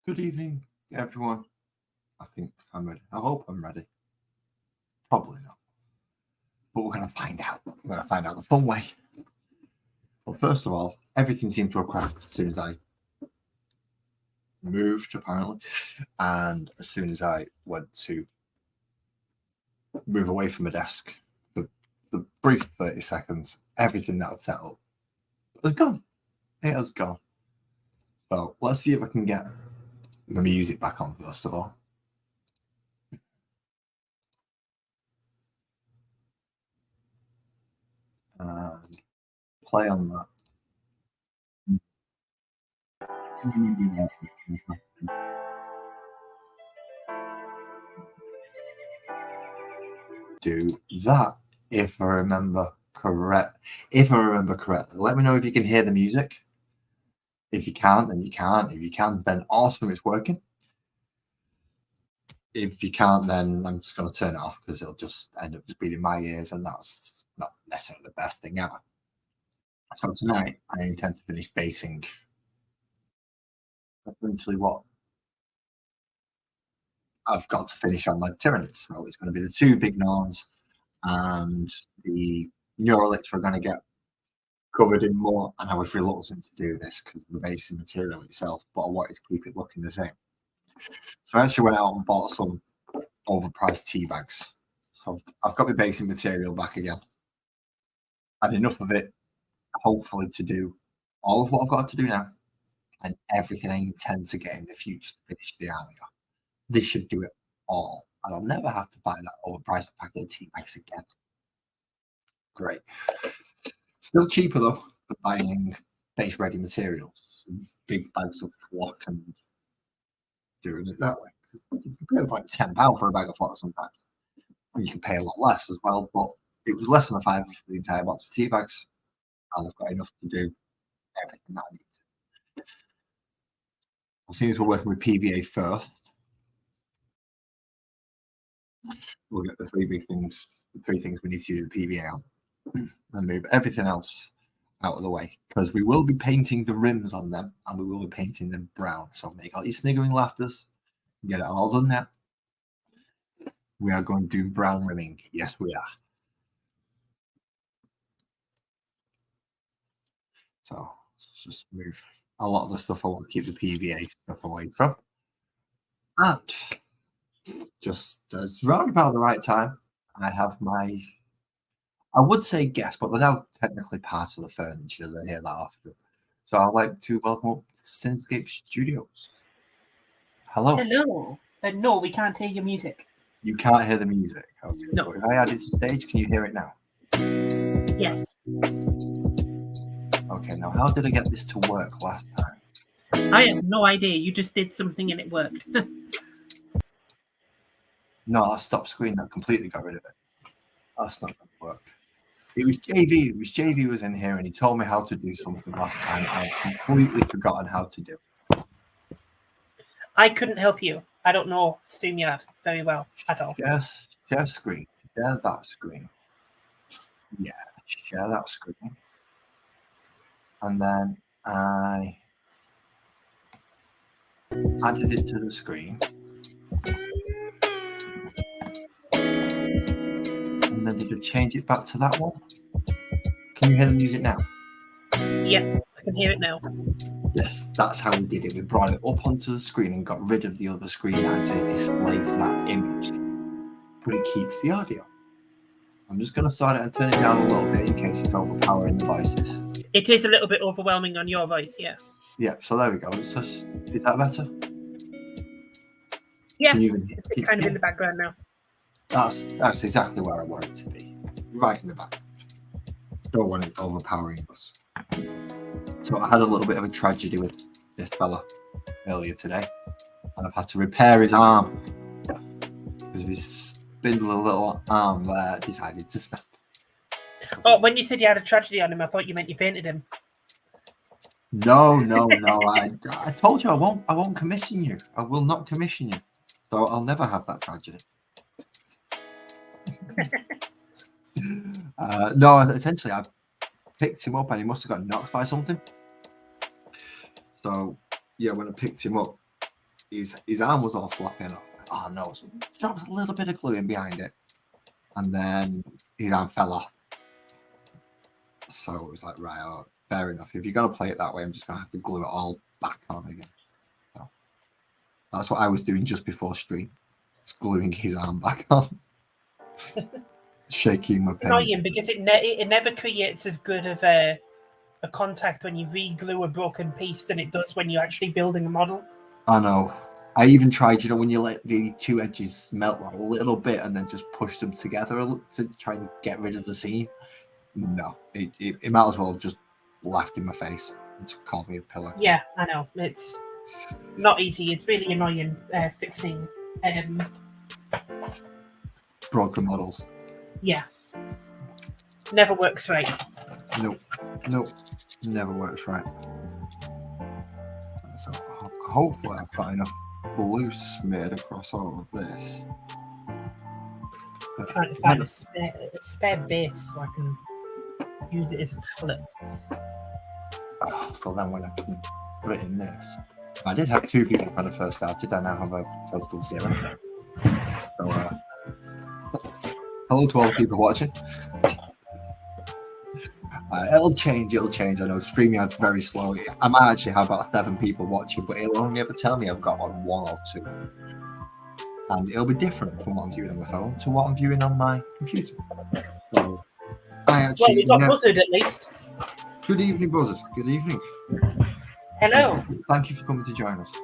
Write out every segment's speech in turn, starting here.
Good evening, everyone. I think I'm ready. I hope I'm ready. Probably not. But we're going to find out. We're going to find out the fun way. Well, first of all, everything seemed to have crashed as soon as I moved, apparently. And as soon as I went to move away from the desk, the brief 30 seconds, everything that I'd set up was gone. It has gone. So let's see if I can get the music back on, first of all. And play on that. Do that if I remember correct. If I remember correctly, let me know if you can hear the music. If you can't, then you can't. If you can, then awesome, it's working. If you can't, then I'm just going to turn it off because it'll just end up just beating my ears, and that's not necessarily the best thing ever. So tonight, I intend to finish basing. Eventually, what I've got to finish on my Tyranids. So it's going to be the two big Norns and the Neuralics are going to get covered in more, and I was reluctant to do this because of the basing material itself, but I wanted to keep it looking the same. So I actually went out and bought some overpriced tea bags. So I've got my basing material back again. And enough of it, hopefully, to do all of what I've got to do now and everything I intend to get in the future to finish the army off. This should do it all. And I'll never have to buy that overpriced packet of tea bags again. Great. Still cheaper though for buying base ready materials, big bags of flock and doing it that way. You can pay like £10 for a bag of flock sometimes. And you can pay a lot less as well, but it was less than a fiver for the entire box of tea bags. And I've got enough to do everything that I need to. Well, seeing as we're working with PVA first, we'll get the three things we need to do the PVA on and move everything else out of the way because we will be painting the rims on them and we will be painting them brown. So make all your sniggering laughters, get it all done now. We are going to do brown rimming. Yes, we are. So let's just move a lot of the stuff I want to keep the PVA stuff away from. And just as round about the right time, I have my, I would say guest, but they're now technically part of the furniture. They hear that often. So I'd like to welcome up Synscape Studios. Hello. Hello. No, we can't hear your music. You can't hear the music. Okay. No. So if I add it to stage, can you hear it now? Yes. Okay, now how did I get this to work last time? I have no idea. You just did something and it worked. No, I stopped screen. That completely got rid of it. That's not going to work. It was JV. It was JV was in here and he told me how to do something last time. I've completely forgotten how to do. I couldn't help you. I don't know StreamYard very well at all. Share screen. Share that screen. Yeah, share that screen. And then I added it to the screen. And then did I change it back to that one? Can you hear the music now? Yeah, I can hear it now. Yes, that's how we did it. We brought it up onto the screen and got rid of the other screen that actually displays that image. But it keeps the audio. I'm just going to start it and turn it down a little bit in case it's overpowering the voices. It is a little bit overwhelming on your voice, yeah. Yeah, so there we go. Is that better? Yeah, it's kind of in the background now. That's exactly where I want it to be. Right in the back. Don't want it overpowering us. So I had a little bit of a tragedy with this fella earlier today. And I've had to repair his arm. Because of his spindly little arm there decided to snap. Oh, when you said you had a tragedy on him, I thought you meant you painted him. No. I told you I won't commission you. I will not commission you. So I'll never have that tragedy. No, essentially I picked him up and he must have got knocked by something. So yeah, when I picked him up, his arm was all flopping off. Oh no! So there was a little bit of glue in behind it, and then his arm fell off. So it was like, right, oh, fair enough. If you're gonna play it that way, I'm just gonna have to glue it all back on again. So that's what I was doing just before stream. Just gluing his arm back on. Shaking my paint. Annoying because it never creates as good of a contact when you re-glue a broken piece than it does when you're actually building a model. I know. I even tried, when you let the two edges melt a little bit and then just push them together to try and get rid of the seam. No, it might as well have just laughed in my face and called me a pillar. Yeah, I know. It's not easy. It's really annoying fixing broken models. Yeah. Never works right. Nope. Never works right. So hopefully I've got enough glue smeared across all of this. I'm trying to find a spare base so I can use it as a palette. So then when I can put it in this. I did have 2 people when I first started. I now have a total of 0. So hello to all the people watching. It'll change. I know StreamYard's very slow. I might actually have about 7 people watching, but it'll only ever tell me I've got on 1 or 2. And it'll be different from what I'm viewing on my phone to what I'm viewing on my computer. So we got Buzzard at least. Good evening, Buzzard. Good evening. Hello. Thank you for coming to join us.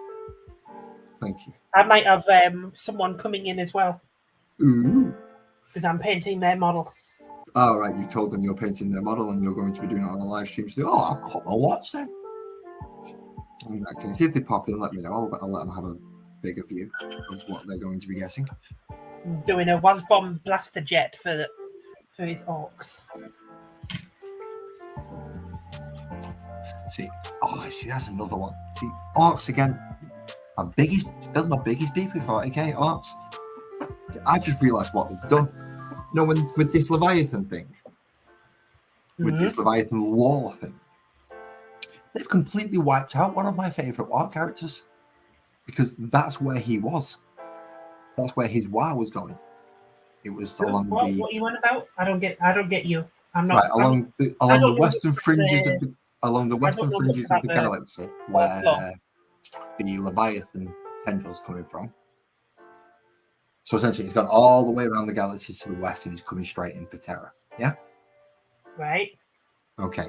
Thank you. I might have someone coming in as well. Ooh. Because I'm painting their model. Oh, right. You told them you're painting their model and you're going to be doing it on a live stream. So, I'll come and watch them. In that case, if they pop in, let me know. I'll let them have a bigger view of what they're going to be guessing. Doing a Wasbomb blaster jet for his orcs. See, that's another one. See, orcs again. Still my biggest beef with 40k orcs. I've just realised what they've done. With this Leviathan thing, with this Leviathan war thing, they've completely wiped out one of my favourite orc characters because that's where he was. That's where his war was going. It was along what are you on about? I don't get you. I'm not right along the western fringes of the galaxy where the Leviathan tendrils coming from. So essentially, he's gone all the way around the galaxy to the west, and he's coming straight in for Terra. Yeah. Right. Okay.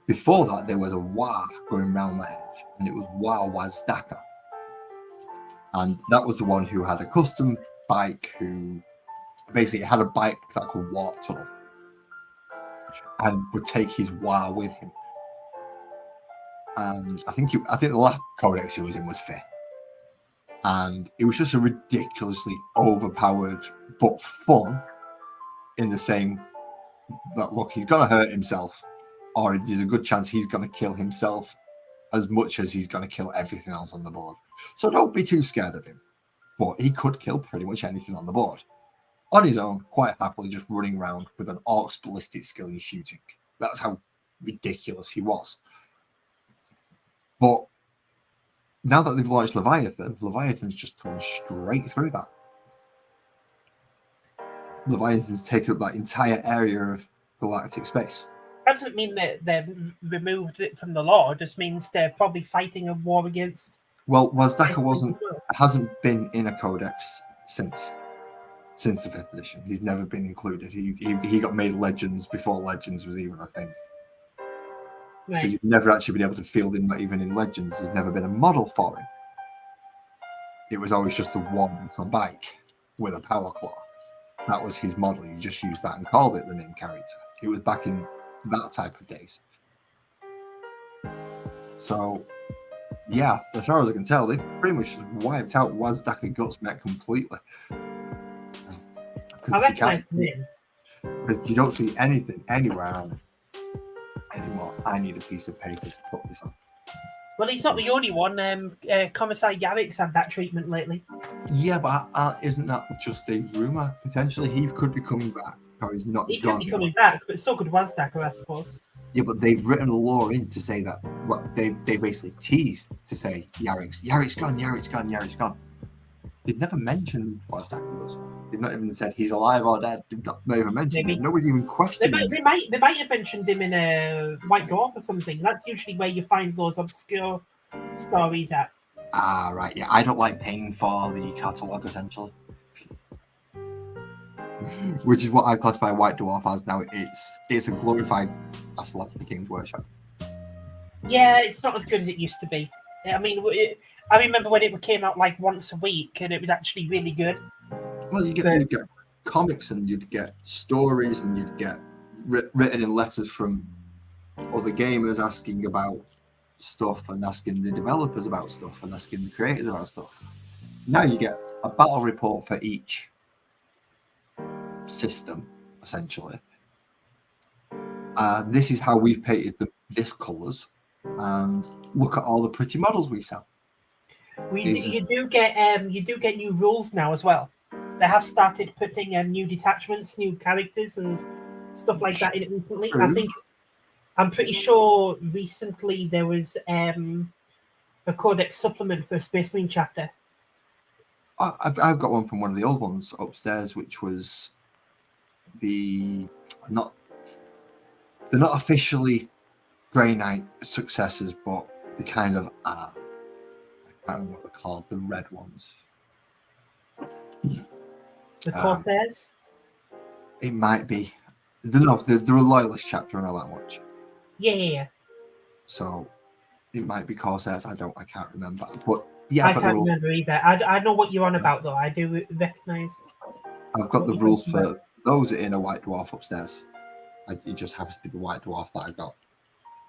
Before that, there was a Wa going around that edge, and it was Wa Wazdaka. And that was the one who had a custom bike who basically had a bike that could warp tunnel and would take his Wa with him. And I think the last codex he was in was 5th. And it was just a ridiculously overpowered but fun in the same that, look, he's going to hurt himself, or there's a good chance he's going to kill himself as much as he's going to kill everything else on the board. So don't be too scared of him. But he could kill pretty much anything on the board. On his own, quite happily just running around with an orc's ballistic skill in shooting. That's how ridiculous he was. But now that they've launched Leviathan's just coming straight through that. Leviathan's taken up that entire area of galactic space. That doesn't mean that they've removed it from the law. It just means they're probably fighting a war against... Well, Wazdaka hasn't been in a codex since the 5th edition. He's never been included. He got made Legends before Legends was even a thing. Right. So you've never actually been able to field him even in Legends. There's never been a model for him. It was always just a one on bike with a power claw. That was his model. You just used that and called it the main character. It was back in that type of days. So, yeah, as far as I can tell, they've pretty much wiped out Wazdaka Gutsmet completely. I recognise the name. Because you don't see anything anywhere anymore. I need a piece of paper to put this on. Well, he's not the only one. Commissar Yarrick's had that treatment lately. Yeah, but isn't that just a rumour? Potentially he could be coming back, or he's not. He could be coming back, but so could Wazdaka, I suppose. Yeah, but they've written a law in to say that what they basically teased to say Yarrick's gone, Yarrick's gone, Yarrick's gone. They've never mentioned what his tackle was. They've not even said he's alive or dead. They've not even mentioned Maybe. it. Nobody's even questioning They it. might have mentioned him in a White Dwarf or something. That's usually where you find those obscure stories at. Ah, right. Yeah, I don't like paying for the catalogue essentially, which is what I classify White Dwarf as now. It's a glorified Aslak for Games Workshop. Yeah, it's not as good as it used to be. I mean, I remember when it came out like once a week, and it was actually really good. Well, you'd get comics, and you'd get stories, and you'd get written in letters from other gamers asking about stuff, and asking the developers about stuff, and asking the creators about stuff. Now you get a battle report for each system, essentially. This is how we've painted this colours, and look at all the pretty models we sell. You do get new rules now as well. They have started putting new detachments, new characters, and stuff like that in it recently. I'm pretty sure recently there was a Codex supplement for a Space Marine chapter. I've got one from one of the old ones upstairs, which was they're not officially Grey Knight successors, but they kind of are. I don't know what they're called, the red ones. The Corsairs? It might be. They're a loyalist chapter, I know that much. Yeah. So it might be Corsairs. I can't remember. But yeah, I can't remember either. I know what you're on about though. I do recognise. I've got the rules for those in a White Dwarf upstairs. It just happens to be the White Dwarf that I got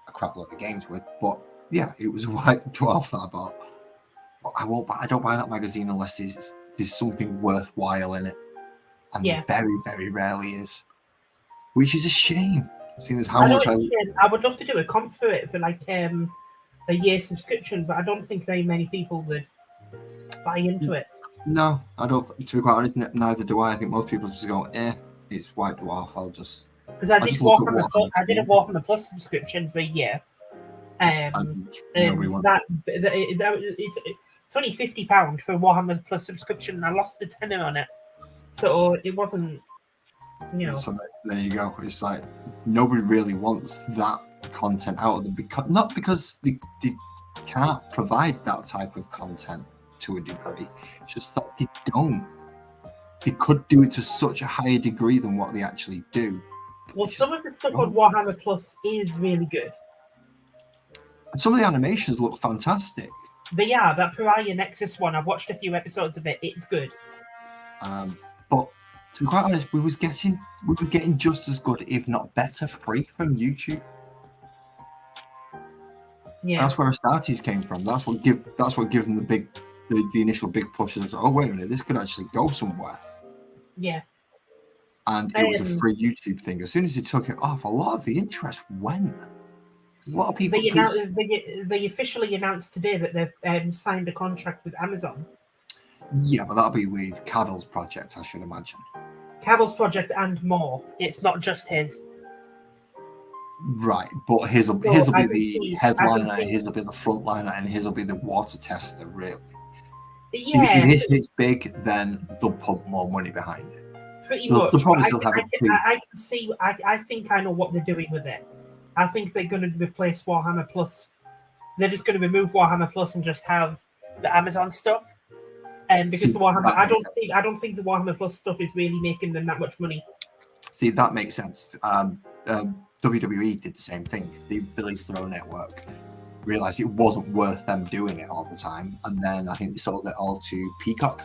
a crap load of games with. But yeah, it was a White Dwarf that I bought. But I don't buy that magazine unless there's something worthwhile in it. And there very, very rarely is. Which is a shame. Seeing as how much I would love to do a comp for it for like a year subscription, but I don't think very many people would buy into it. No, I don't. To be quite honest, neither do I. I think most people just go, it's White Dwarf. I'll just. Because I did a Warhammer Plus subscription for a year. It's only £50 for a Warhammer Plus subscription, and I lost a tenner on it. So it wasn't, So there you go. It's like nobody really wants that content out of them, not because they can't provide that type of content to a degree. It's just that they don't. They could do it to such a higher degree than what they actually do. Well, some of the stuff on Warhammer Plus is really good. And some of the animations look fantastic. But yeah, that Pariah Nexus one, I've watched a few episodes of it. It's good. But to be quite honest, we were getting just as good, if not better, free from YouTube. Yeah, that's where Astartes came from. That's what gave them the initial big push. Oh wait a minute, this could actually go somewhere. Yeah. And it was a free YouTube thing. As soon as they took it off, a lot of the interest went. A lot of people. They officially announced today that they've signed a contract with Amazon. Yeah, but that'll be with Cavill's project, I should imagine. Cavill's project and more. It's not just his. Right, but his will be the headliner, his will be the frontliner, and his will be the water tester, really. Yeah. If his hits big, then they'll pump more money behind it. Pretty much. I think I know what they're doing with it. I think they're going to replace Warhammer Plus. They're just going to remove Warhammer Plus and just have the Amazon stuff. Because I don't think the Warhammer Plus stuff is really making them that much money. See, that makes sense. WWE did the same thing. They released their own network, realized it wasn't worth them doing it all the time, and then I think they sold it all to Peacock,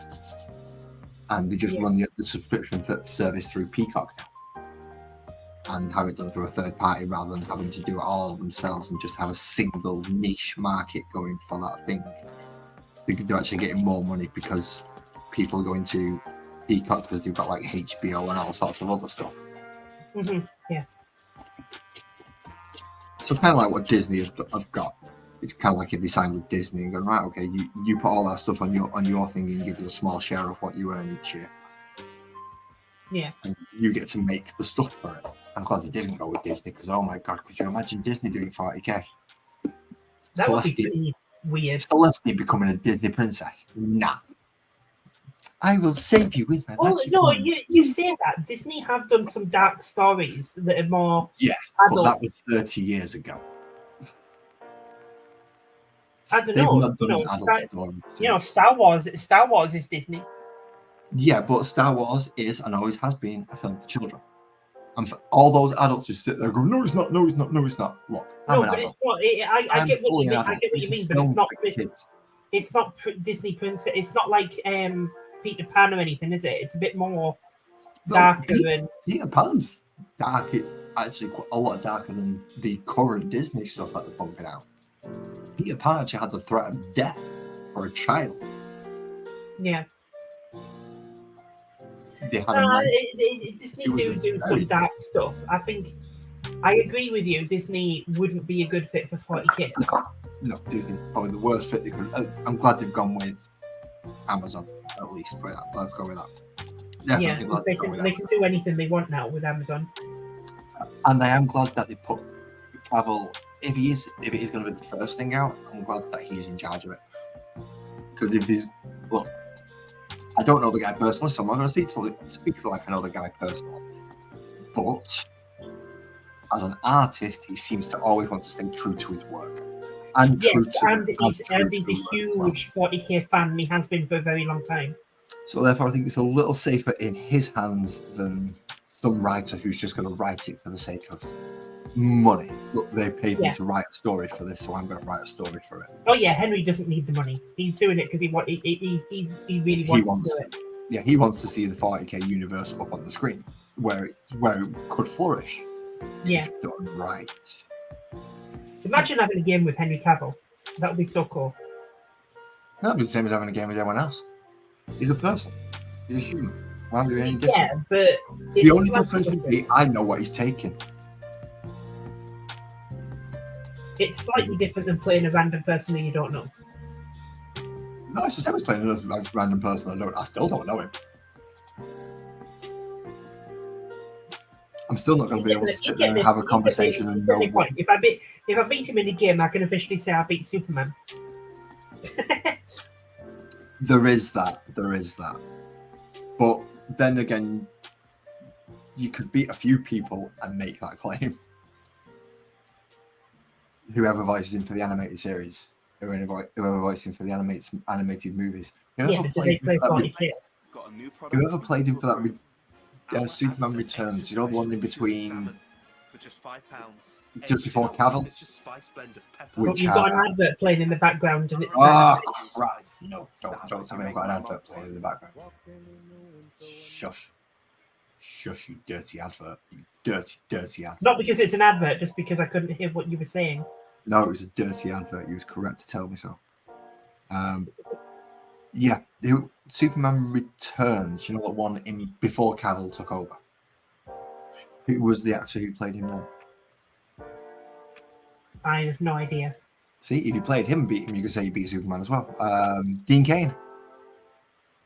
and they just run the subscription service through Peacock now, and have it done through a third party rather than having to do it all themselves and just have a single niche market going for that thing. They're actually getting more money because people are going to Peacock because they've got like HBO and all sorts of other stuff. Mm-hmm. Yeah. So kind of like what Disney have got. It's kind of like if they signed with Disney and go, right, okay, you put all that stuff on your thing and give us a small share of what you earn each year. Yeah. And you get to make the stuff for it. I'm glad they didn't go with Disney because, oh my God, could you imagine Disney doing 40k? That would be pretty weird. Celeste becoming a Disney princess. Nah. I will save you with my magic wand. You say that. Disney have done some dark stories that are more but adult. that was 30 years ago. I don't They've know. not done an adult story Star Wars is Disney. Yeah, but Star Wars is and always has been a film for children. And for all those adults who sit there and go, no, it's not, no, it's not, no, it's not. Look, I'm an adult. It's not. I get what you mean. I get what you mean, but it's not. Kids. It's not Disney princess. It's not like Peter Pan or anything, is it? It's a bit more darker than Peter Pan's dark. Actually, a lot darker than the current Disney stuff that they're pumping out. Peter Pan actually had the threat of death for a child. Yeah. They had Disney do some dark stuff. I think I agree with you. Disney wouldn't be a good fit for 40k. No, Disney's probably the worst fit they could. I'm glad they've gone with Amazon at least. But let's go with that. Definitely they can do anything they want now with Amazon. And I am glad that they put Cavill. If it is going to be the first thing out, I'm glad that he's in charge of it. Because if he's I don't know the guy personally, so I'm not going to speak to like I know the guy personally. But as an artist, he seems to always want to stay true to his work. And he's a huge 40k fan, and he has been for a very long time. So therefore, I think it's a little safer in his hands than some writer who's just going to write it for the sake of money. Look, they paid me to write a story for this, so I'm going to write a story for it. Oh yeah, Henry doesn't need the money. He's doing it because he really wants to do it. Yeah, he wants to see the 40k universe up on the screen where it could flourish. Yeah, if done right. Imagine having a game with Henry Cavill. That would be so cool. That would be the same as having a game with everyone else. He's a person. He's a human. Why would be any different? Yeah, but the only difference would be I know what he's taking. It's slightly different than playing a random person that you don't know. No, it's the same as playing a random person I still don't know him. I'm still not going to be able to sit there and have a conversation and know what. If I beat him in a game, I can officially say I beat Superman. There is that. But then again, you could beat a few people and make that claim. Whoever voices him for the animated series, whoever voices him for the animated movies. Whoever played him for that Superman Returns, the one in between, for just £5, just before Cavill. Which you've got an advert playing in the background, and it's crap! No, don't tell me I've got an advert playing in the background. Shush, you dirty advert! You dirty advert! Not because it's an advert, just because I couldn't hear what you were saying. No, it was a dirty advert. You was correct to tell me so. Yeah, the Superman Returns. You know the one in before Cavill took over. Who was the actor who played him then? I have no idea. See, if you played him and beat him, you could say you beat Superman as well. Dean Cain.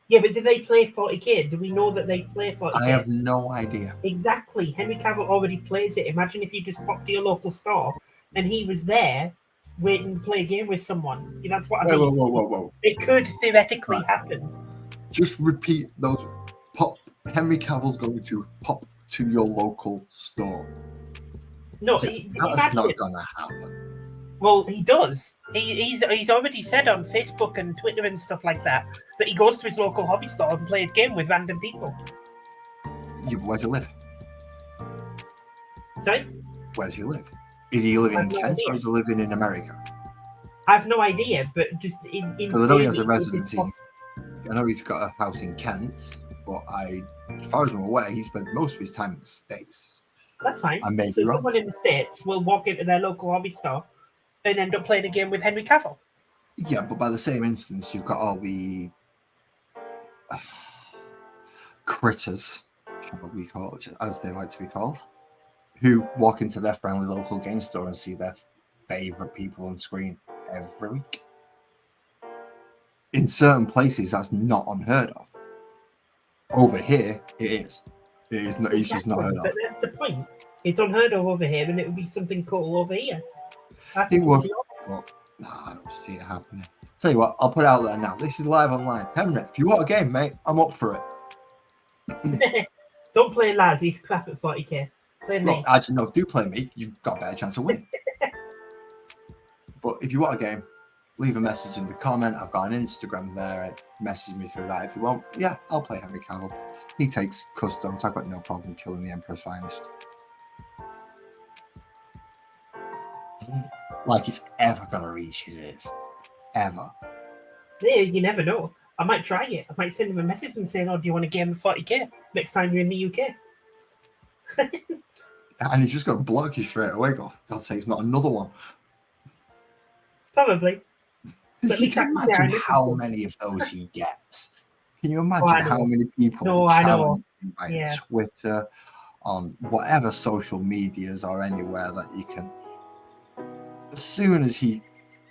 Yeah, but did they play 40k? Do we know that they play 40k? I have no idea. Exactly. Henry Cavill already plays it. Imagine if you just popped to your local store and he was there waiting to play a game with someone. That's what I mean. Whoa. It could theoretically happen. Just repeat those. Henry Cavill's going to pop to your local store. No, that's not going to happen. Well, he does. He's already said on Facebook and Twitter and stuff like that he goes to his local hobby store and plays game with random people. Yeah, where's he live? Sorry? Where's he live? Is he living in Kent or is he living in America? I have no idea, but just in because I know he has a residency. I know he's got a house in Kent, but as far as I'm aware, he spends most of his time in the States. That's fine. I may so be wrong. Someone in the States will walk into their local hobby store and end up playing a game with Henry Cavill. Yeah, but by the same instance, you've got all the critters, shall we call it, as they like to be called, who walk into their friendly local game store and see their favourite people on screen every week. In certain places, that's not unheard of. Over here, it is. It is not. He's just not heard of. But that's the point. It's unheard of over here, and it would be something cool over here. I It think would. be awesome. Well, no, I don't see it happening. Tell you what, I'll put it out there now. This is live online. Henry, if you want a game, mate, I'm up for it. Don't play Laz. He's crap at 40k. Play me. Look, actually, no, do play me. You've got a better chance of winning. But if you want a game, leave a message in the comment. I've got an Instagram there. And message me through that if you want. Yeah, I'll play Henry Cavill. He takes customs. I've got no problem killing the Emperor's Finest. Like it's ever going to reach his ears. Ever. Yeah, you never know. I might try it. I might send him a message and say, "Oh, do you want a game of 40k next time you're in the UK?" And he's just going to block you straight away. Go, God's sake, it's not another one. Probably. But You can imagine how many of those he gets. Can you imagine how many people challenge him by Twitter, on whatever social medias or anywhere that you can? As soon as he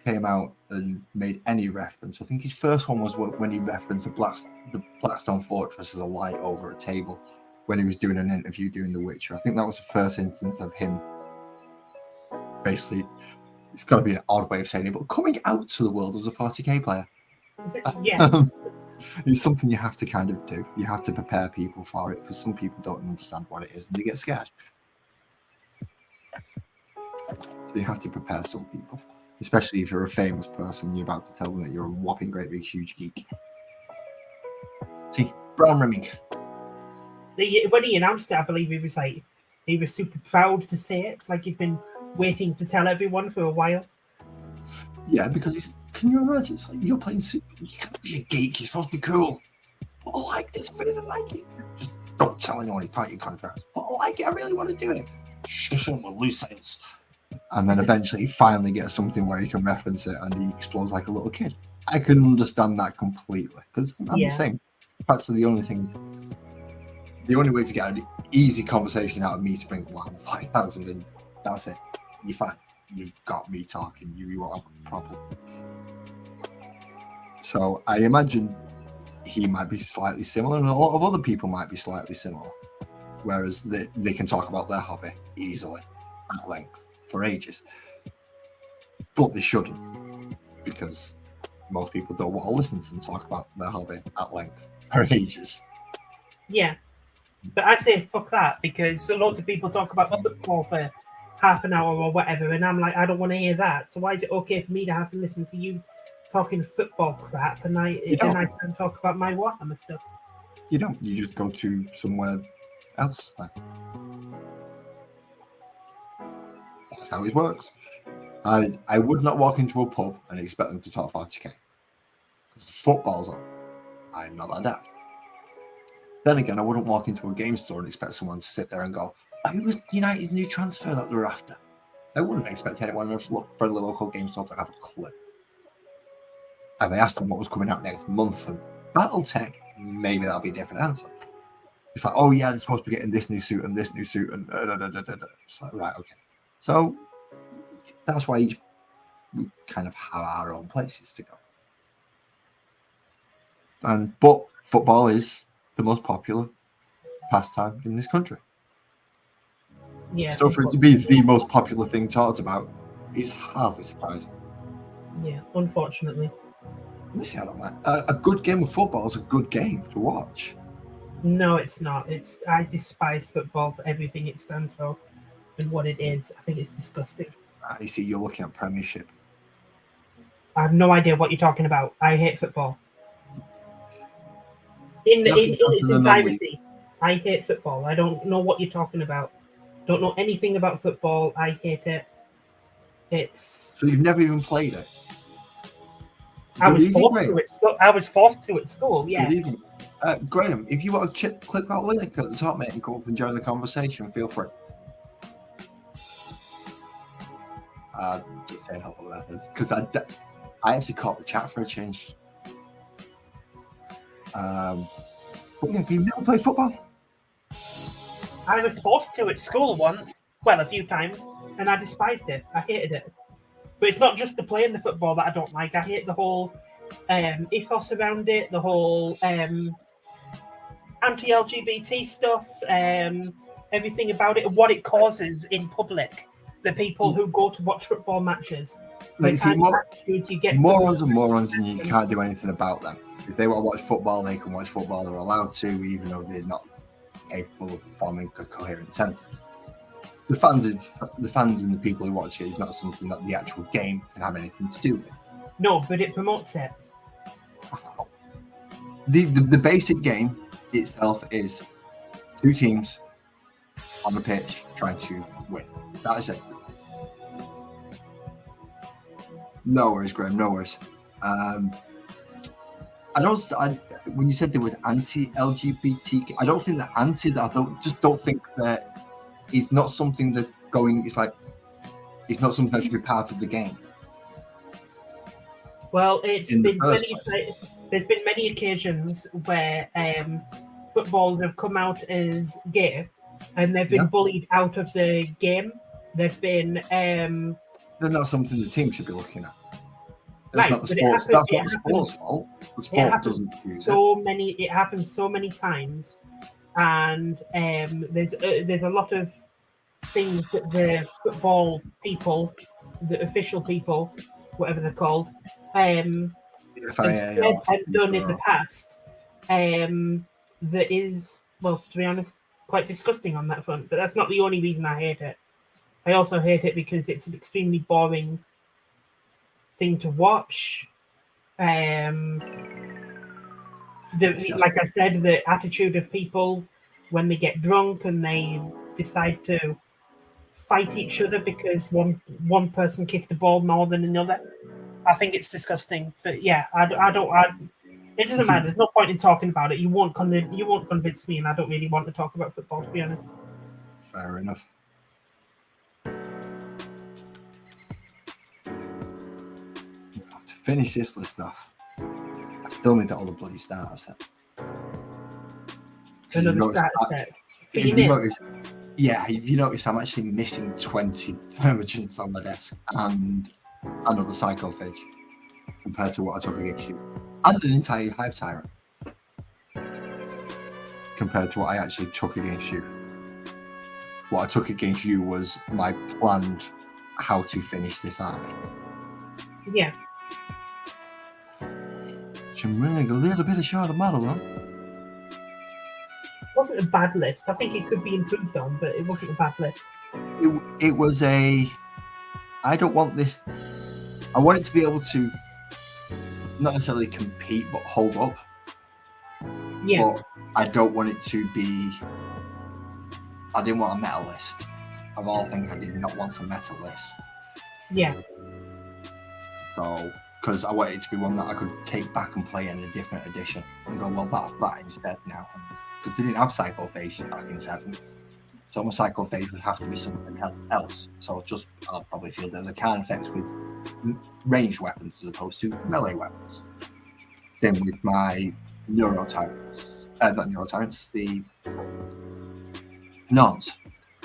came out and made any reference, I think his first one was when he referenced the Blackstone Fortress as a light over a table when he was doing an interview doing The Witcher. I think that was the first instance of him basically, it's got to be an odd way of saying it, but coming out to the world as a 40k player. Yeah. It's something you have to kind of do. You have to prepare people for it because some people don't understand what it is and they get scared. So you have to prepare some people, especially if you're a famous person. You're about to tell them that you're a whopping great big huge geek. See, brown rimming. When he announced it, I believe he was super proud to say it. Like he'd been waiting to tell everyone for a while. Yeah, because can you imagine? It's like you're playing super. You can't be a geek. You're supposed to be cool. But I like this. I really like it. Just don't tell anyone he's part of your contracts. But I like it. I really want to do it. Shush him with loose sales. And then eventually he finally gets something where he can reference it and he explodes like a little kid. I can understand that completely because I'm the same. That's the only way to get an easy conversation out of me to bring one 5,000 and that's it. You're fine. You've got me talking. You won't have a problem. So I imagine he might be slightly similar and a lot of other people might be slightly similar. Whereas they can talk about their hobby easily at length for ages. But they shouldn't because most people don't want to listen to them talk about their hobby at length for ages. Yeah. But I say fuck that because a lot of people talk about football for half an hour or whatever, and I'm like, I don't want to hear that. So why is it okay for me to have to listen to you talking football crap and I can talk about my Warhammer stuff? You don't. You just go to somewhere else then. That's how it works. I would not walk into a pub and expect them to talk 40k. Because football's on. I'm not that daft. Then again, I wouldn't walk into a game store and expect someone to sit there and go, who was United's new transfer that they're after? I wouldn't expect anyone for the local game store to have a clue. And I asked them what was coming out next month for Battletech, maybe that'll be a different answer. It's like, oh yeah, they're supposed to be getting this new suit and this new suit and It's like, right, okay. So that's why we kind of have our own places to go. But football is the most popular pastime in this country. Yeah. So for it to be the most popular thing talked about is hardly surprising. Yeah, unfortunately. Let me see, I don't mind. A good game of football is a good game to watch. No, it's not. I despise football for everything it stands for and what it is. I think it's disgusting. You see, you're looking at Premiership. I have no idea what you're talking about. I hate football. In its entirety, I hate football. I don't know what you're talking about. Don't know anything about football. I hate it. So you've never even played it? I was forced to at school. Yeah. Good evening. Graham, if you want to click that link at the top, mate, and come up and join the conversation, feel free. Just saying hello there because I actually caught the chat for a change. But yeah, have you never played football? I was forced to at school once, a few times, and I despised it. I hated it. But it's not just the playing the football that I don't like. I hate the whole ethos around it, the whole anti-LGBT stuff, everything about it, what it causes in public. The people who go to watch football matches, Like, see, you get morons and morons, and you can't do anything about them. If they want to watch football, they can watch football. They're allowed to, even though they're not capable of forming a coherent sentence. The fans and the people who watch it is not something that the actual game can have anything to do with. No, but it promotes it. The basic game itself is two teams on the pitch trying to win. That is it. No worries, Graham. No worries. When you said there was anti-LGBT, I don't think that don't think that it's not something that's going. It's like it's not something that should be part of the game. Well, there's been many occasions where footballers have come out as gay, and they've been bullied out of the game. They've been. That's not something the team should be looking at. That's not the sports. That's not the sport's fault. The sport doesn't use it. It happens so many times, and there's a lot of things that the football people, the official people, whatever they're called, have done in the past. That is, well, to be honest, quite disgusting on that front. But that's not the only reason I hate it. I also hate it because it's an extremely boring thing to watch. Like I said, the attitude of people when they get drunk and they decide to fight each other because one person kicked the ball more than another. I think it's disgusting. But yeah, it doesn't matter. There's no point in talking about it. You won't convince me, and I don't really want to talk about football, to be honest. Fair enough. To finish this list off, I still need all the bloody starter set. Another starter set. If you notice, I'm actually missing 20 Termagants on my desk and another Psychophage compared to what I took against you. And an entire Hive Tyrant compared to what I actually took against you. What I took against you was my planned how to finish this army. Yeah. Which I'm running a little bit of short of models on. It wasn't a bad list. I think it could be improved on, but it wasn't a bad list. It was I don't want this. I want it to be able to not necessarily compete, but hold up. Yeah. But I don't want it to be. I didn't want a meta list. Of all things, I did not want a meta list. Yeah. So, because I wanted it to be one that I could take back and play in a different edition and go, well, that's that instead now. Because they didn't have Psychophage back in 7. So my Psychophage would have to be something else. So I'll probably field it as a card effect with ranged weapons as opposed to melee weapons. Same with my Neurotyrants. Not Neurotyrants, the Norns.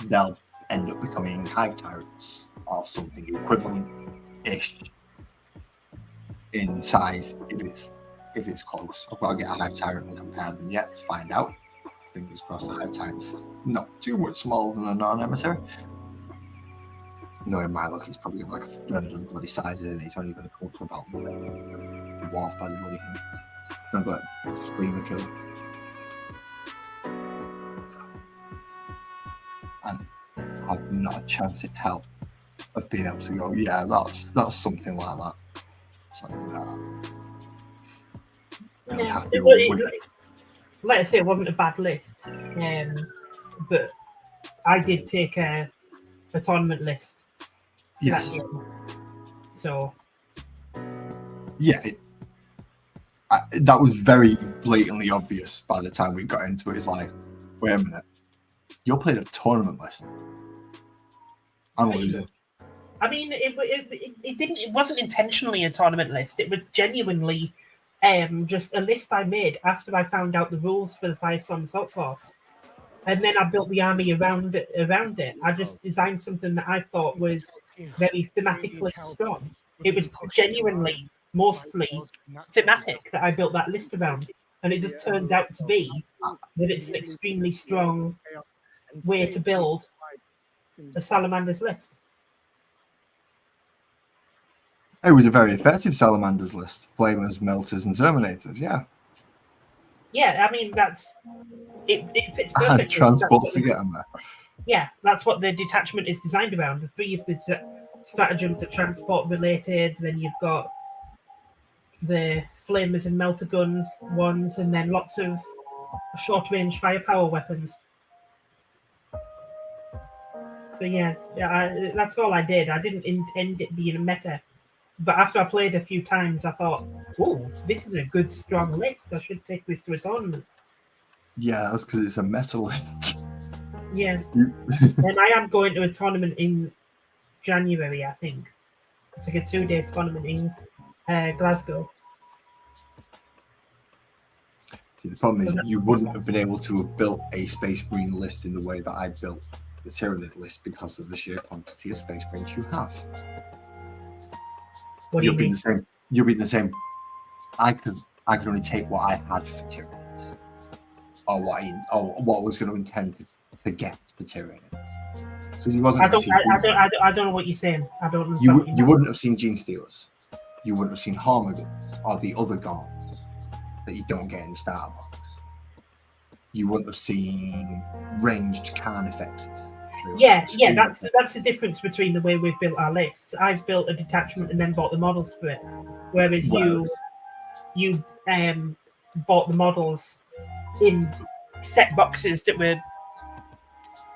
They'll end up becoming Hive Tyrants or something equivalent-ish in size if it's close. I've got to get a Hive Tyrant and compare them yet to find out. Fingers crossed, the Hive Tyrant's not too much smaller than a non-emissary. Knowing my luck, he's probably got like a third of the bloody size, and he's only going to come up to about the dwarf by the bloody thing. I'm going to scream the kill. And I've not a chance in hell of being able to go, yeah, that's something like that. So, like I say, it wasn't a bad list, but I did take a tournament list. Yes. So. Yeah, that was very blatantly obvious by the time we got into it. It's like, wait a minute, you're playing a tournament list. I'm losing. I mean, it wasn't intentionally a tournament list. It was genuinely just a list I made after I found out the rules for the Firestorm Assault Force. And then I built the army around it. I just designed something that I thought was very thematically strong. It was genuinely, mostly thematic that I built that list around. and it just turns out to be that it's an extremely strong way to build a Salamander's list. It was a very effective Salamander's list. Flamers, Melters, and Terminators, yeah. Yeah, I mean, it fits I perfectly. had transports to get them there. Yeah, that's what the detachment is designed around. The 3 of the stratagems are transport related. Then you've got the flamers and melter gun ones, and then lots of short range firepower weapons. So yeah, that's all I did. I didn't intend it being a meta, but after I played a few times, I thought, "Oh, this is a good strong list. I should take this to a tournament." Yeah, that's because it's a meta list. Yeah, and I am going to a tournament in January, I think. It's like a 2-day tournament in Glasgow. See, the problem is you wouldn't have been able to have built a Space Marine list in the way that I built the Tyranid list because of the sheer quantity of Space Marines you have. What do you mean? You'll be the same. I could only take what I had for Tyranids, or what I was going to intend to get for Tyranids. So you wasn't. I don't know what you're saying. I don't understand. You wouldn't have seen Gene Stealers. You wouldn't have seen Harmagons or the other guards that you don't get in the starter box. You wouldn't have seen ranged Carnifexes. Yeah, that's the difference between the way we've built our lists. I've built a detachment and then bought the models for it, whereas you bought the models in set boxes that were.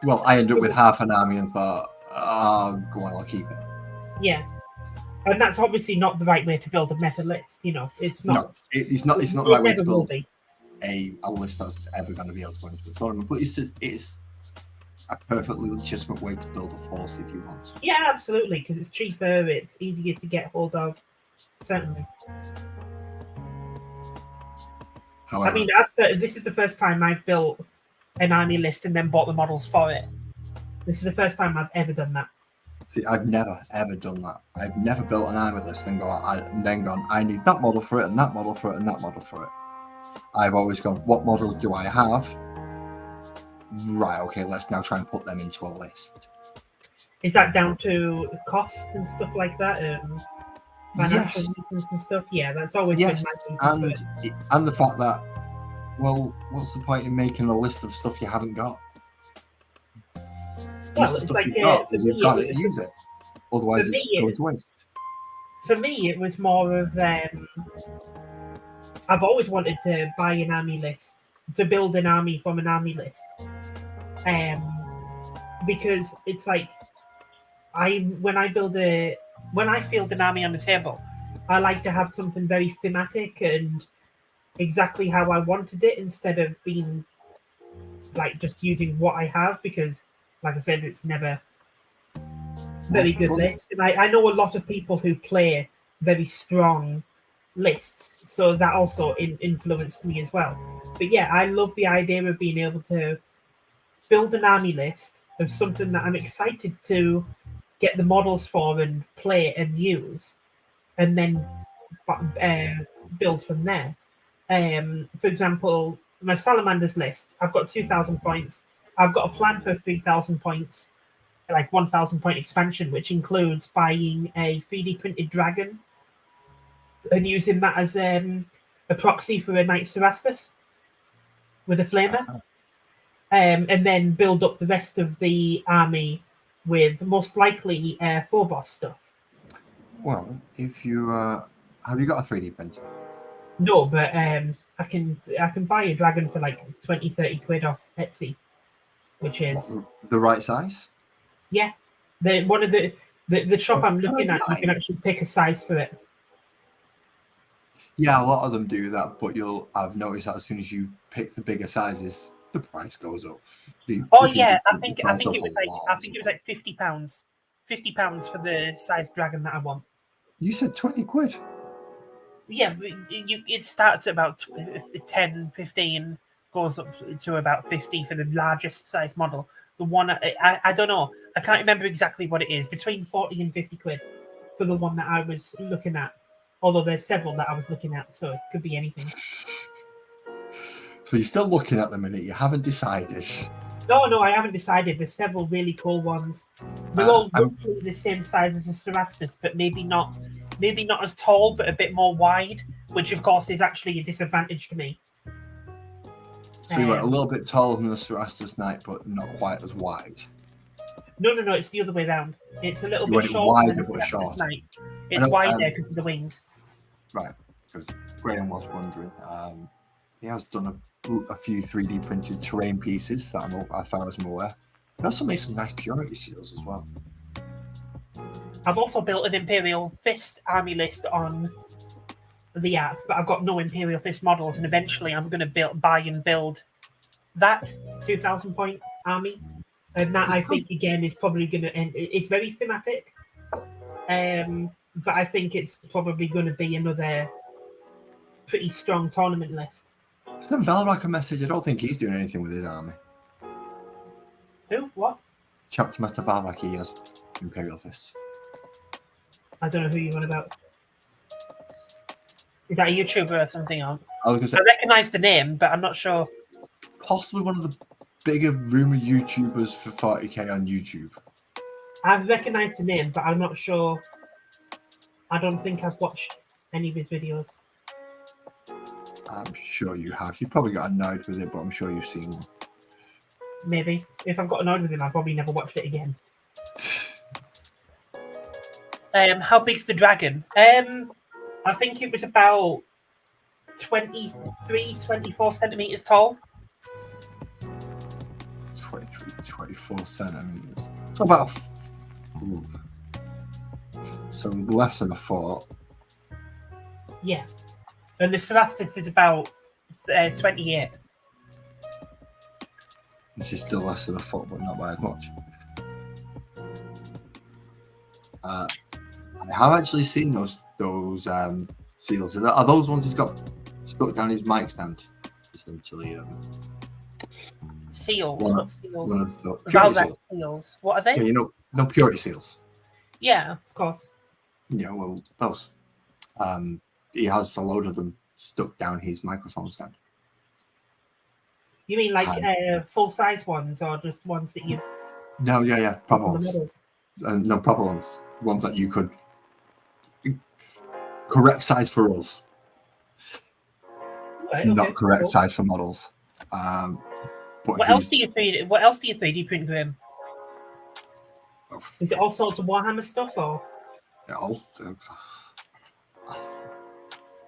Well, I ended up with half an army and thought, go on, I'll keep it. Yeah, and that's obviously not the right way to build a meta list. You know, it's not. No, it's not the right way to build a list that's ever going to be able to go into a tournament. But it's a perfectly legitimate way to build a force if you want to. Yeah, absolutely, because it's cheaper, it's easier to get hold of, certainly. However, I mean, this is the first time I've built an army list and then bought the models for it. This is the first time I've ever done that. See, I've never ever done that. I've never built an army list and gone, I need that model for it, and that model for it, and that model for it. I've always gone, what models do I have? Right, okay, let's now try and put them into a list. Is that down to cost and stuff like that? Financial reasons and stuff? Yeah, that's always been my reason. And the fact that, well, what's the point in making a list of stuff you haven't got? Well, it's like you've got it, use it. Otherwise, it's going to waste. For me, it was more of I've always wanted to buy an army list, to build an army from an army list, because it's like when I field an army on the table, I like to have something very thematic and exactly how I wanted it, instead of being like just using what I have, because like I said, it's never very good list. And I know a lot of people who play very strong lists, so that also influenced me as well. But yeah, I love the idea of being able to build an army list of something that I'm excited to get the models for and play and use, and then build from there. For example, my Salamanders list, I've got 2,000 points. I've got a plan for 3,000 points, like 1,000 point expansion, which includes buying a 3D printed dragon and using that as a proxy for a Knight Cerastus with a flamer. And then build up the rest of the army with most likely Phobos stuff. Well, if you have you got a 3D printer? No, but I can buy a dragon for like 20-30 quid off Etsy, which is the right size. Yeah, the shop I'm looking at, you can actually pick a size for it. Yeah, a lot of them do that, but I've noticed that as soon as you pick the bigger sizes, the price goes up. I think it was like £50. £50 for the size dragon that I want. You said 20 quid. Yeah, it starts at about 10, 15, goes up to about 50 for the largest size model. The one I don't know, I can't remember exactly what it is, between 40 and 50 quid for the one that I was looking at. Although there's several that I was looking at, so it could be anything. So you're still looking at the minute. You haven't decided. No, I haven't decided. There's several really cool ones. They're all roughly the same size as a Cerastus, but maybe not as tall, but a bit more wide, which of course is actually a disadvantage to me. So you went a little bit taller than the Cerastus Knight, but not quite as wide. No, it's the other way around. It's a little You bit went shorter than wider, the but Cerastus shorter. Knight. It's wider because of the wings. Right, because Graham was wondering. He has done a few 3D printed terrain pieces that as far as I'm aware. He also made some nice purity seals as well. I've also built an Imperial Fist army list on the app, but I've got no Imperial Fist models, and eventually I'm going to buy and build that 2,000 point army. And that, I think, again, is probably going to end. It's very thematic, but I think it's probably going to be another pretty strong tournament list. Send Valrak a message. I don't think he's doing anything with his army. Who? What? Chapter Master Valrak, he has Imperial Fists. I don't know who you're on about. Is that a YouTuber or something? I recognise the name, but I'm not sure. Possibly one of the bigger rumour YouTubers for 40k on YouTube. I've recognised the name, but I'm not sure. I don't think I've watched any of his videos. I'm sure you have. You probably got annoyed with it, but I'm sure you've seen them. Maybe. If I've got annoyed with him, I've probably never watched it again. How big's the dragon? I think it was about 23, 24 centimetres tall. 23, 24 centimetres. So about... So less than a foot. Yeah. And the Cerastus is about 28. Which is still less than a foot, but not by as much. I have actually seen those seals. Are those ones he's got stuck down his mic stand? Essentially. Seals? What seals? One of the purity seals. What are they? Yeah, no purity seals. Yeah, of course. Yeah, well, those. He has a load of them stuck down his microphone stand. You mean like full-size ones, or just ones that you... No, yeah, proper ones. No, proper ones. Ones that you could... Correct size for us. Right, not correct size for models. But what else do you 3D print for him? Is it all sorts of Warhammer stuff, or?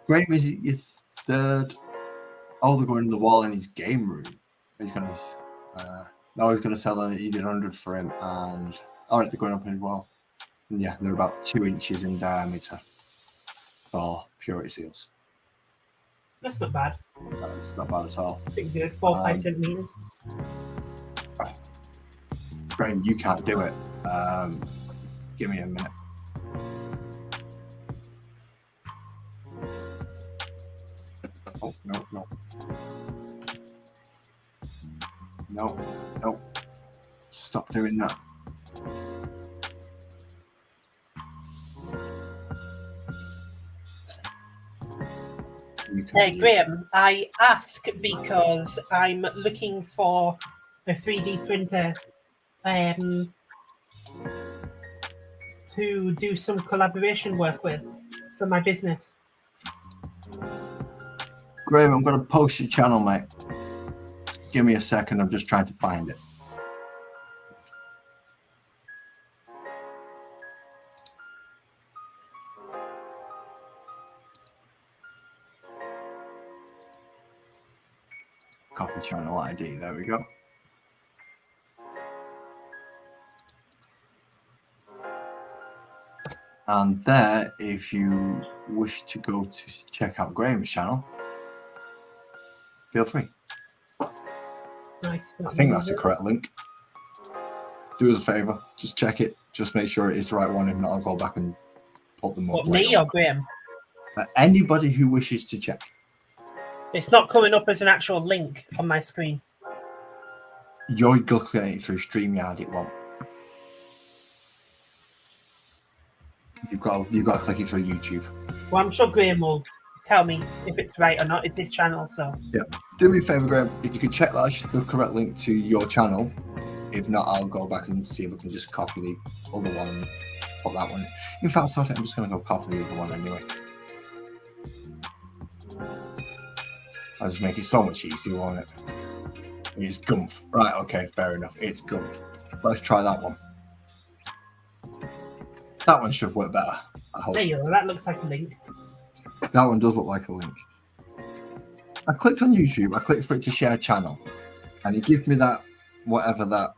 Graham is your third. Oh, they're going to the wall in his game room. He's going to. Now he's going to sell an 100 for him, and they're going up in his wall. And yeah, they're about 2 inches in diameter for purity seals. That's not bad. It's not bad at all. Pretty good. 4-5 centimeters. Graham, you can't do it. Give me a minute. Oh, no. No. Stop doing that. Graham, I ask because I'm looking for a 3D printer to do some collaboration work with for my business. Graham, I'm going to post your channel, mate. Give me a second. I'm just trying to find it. Copy channel ID. There we go. And there, if you wish to go to check out Graham's channel, feel free. Nice. I think that's the correct link. Do us a favor, just check it. Just make sure it is the right one. If not, I'll go back and put them up. What, me or Graham? Anybody who wishes to check. It's not coming up as an actual link on my screen. You're looking at it through StreamYard, it won't. You've got to click it through YouTube. Well, I'm sure Graham will tell me if it's right or not. It's his channel, so. Do me a favour, Graham. If you could check that's the correct link to your channel. If not, I'll go back and see if I can just copy the other one and put that one. In fact, I'm just going to go copy the other one anyway. I'll just make it so much easier, won't it? It's Gumph. Right, okay, fair enough. It's Gumph. Let's try that one. That one should work better, I hope. There you go. That looks like a link. That one does look like a link. I clicked on YouTube. I clicked for it to share channel. And it gives me that, whatever that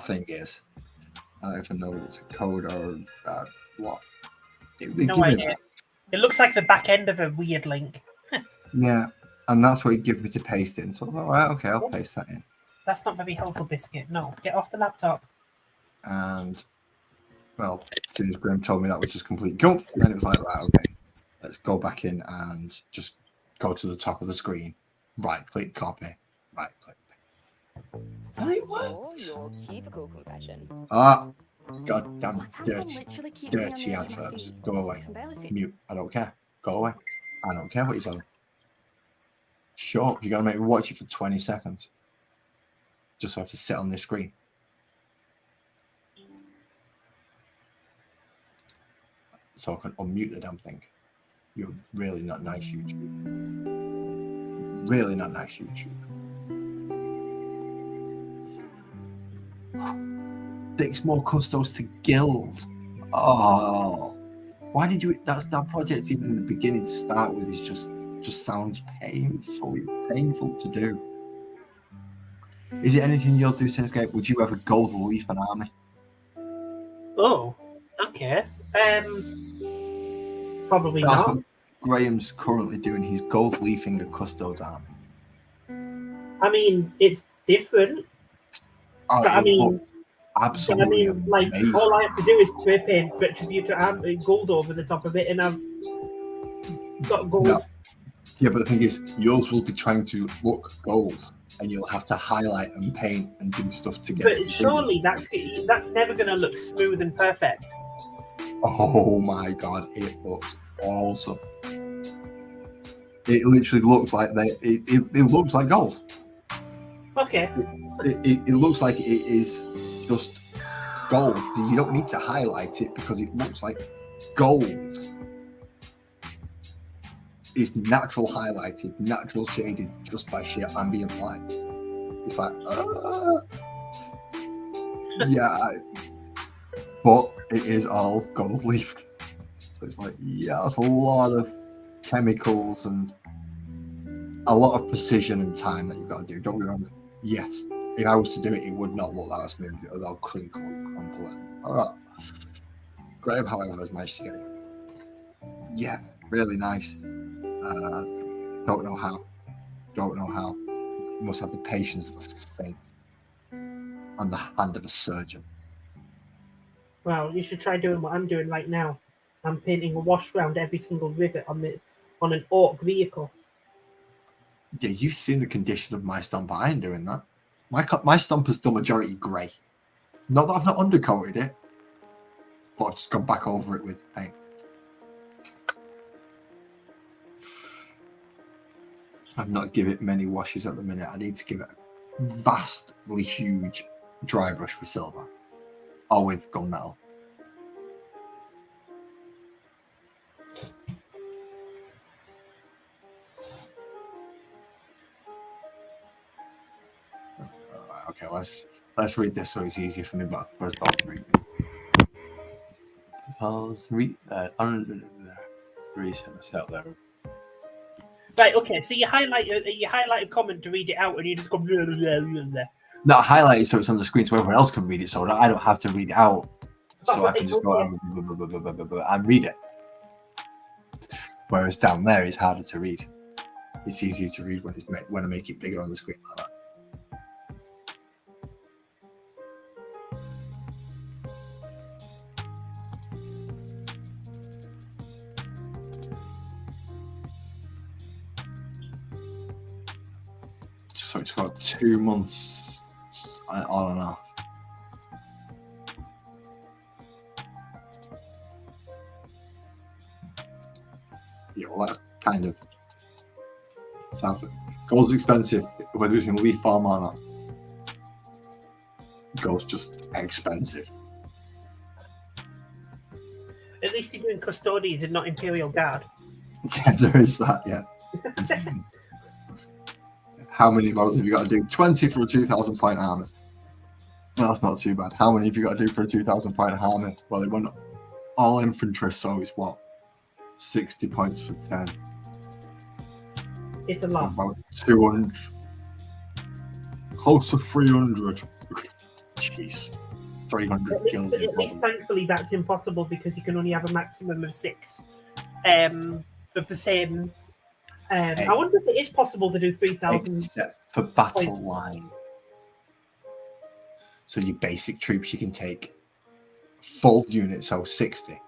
thing is. I don't even know if it's a code or what. No idea. It looks like the back end of a weird link. Yeah, and that's what it gives me to paste in. So, all right, okay, I'll paste that in. That's not very helpful, Biscuit. No, get off the laptop. And, well, as soon as Graham told me that was just complete gumph, then it was like, right, okay, let's go back in and just go to the top of the screen. Right, click copy. Right, click paste. And it worked. Your cubicle confession. Ah, goddamn dirty adverts. Go away. Mute. I don't care. Go away. I don't care what you're saying. Shut up. You're going to make me watch it for 20 seconds. Just so I have to sit on this screen. So I can unmute the damn thing. You're really not nice, YouTube. Really not nice, YouTube. 6 more custos to guild. Oh, why did you? That project even in the beginning to start with is just sounds painful to do. Is it anything you'll do, Senscape? Would you ever gold leaf an army? Oh, okay. Probably That's not. what Graham's currently doing. He's gold leafing a custodes army. I mean, it's different. Oh, But I mean, absolutely like amazing. all I have to do is strip in Retributor and gold over the top of it, and I've got gold. No. Yeah, but the thing is, yours will be trying to look gold, and you'll have to highlight and paint and do stuff to get. But surely that's never going to look smooth and perfect. Oh my god, it looks awesome. It literally looks like it looks like gold. Okay. It looks like it is just gold. You don't need to highlight it because it looks like gold. It's natural highlighted, natural shaded just by sheer ambient light. It's like, yeah, but it is all gold leafed. So it's like, yeah, it's a lot of chemicals and a lot of precision and time that you've got to do. Don't be wrong. Yes, if I was to do it, it would not look that smooth. It would all crinkle and crumple it. All right. Graham, however, has managed to get it. Yeah, really nice. Don't know how. You must have the patience of a saint and the hand of a surgeon. Well, you should try doing what I'm doing right now. I'm painting a wash round every single rivet on an orc vehicle. Yeah, you've seen the condition of my stump. I ain't doing that. My stump is still majority grey. Not that I've not undercoated it, but I've just gone back over it with paint. I've not given it many washes at the minute. I need to give it a vastly huge dry brush with silver or with gunmetal. Okay, let's read this so it's easier for me, but first of all, read. Reset out there. Right, okay, so you highlight a comment to read it out, and you just go blah, blah, blah, blah, blah. No, highlight it so it's on the screen so everyone else can read it, so I don't have to read it out. So I can just go and read it. Whereas down there, it's harder to read. It's easier to read when I make it bigger on the screen like that. So it's got 2 months on and off. well, that's kind of South. Gold's expensive, whether it's in leaf form or not. Gold's just expensive. At least you're doing custodians and not Imperial Guard. Yeah, there is that, yeah. How many models have you got to do? 20 for a 2,000 point army. No, that's not too bad. How many have you got to do for a 2,000 point army? Well, it went all infantry, so it's what? 60 points for 10. It's a lot. About 200. Close to 300. Jeez. 300 kills. At least thankfully that's impossible because you can only have a maximum of 6 of the same. I wonder if it is possible to do 3,000. Except for battle line. So your basic troops you can take full units, so 60.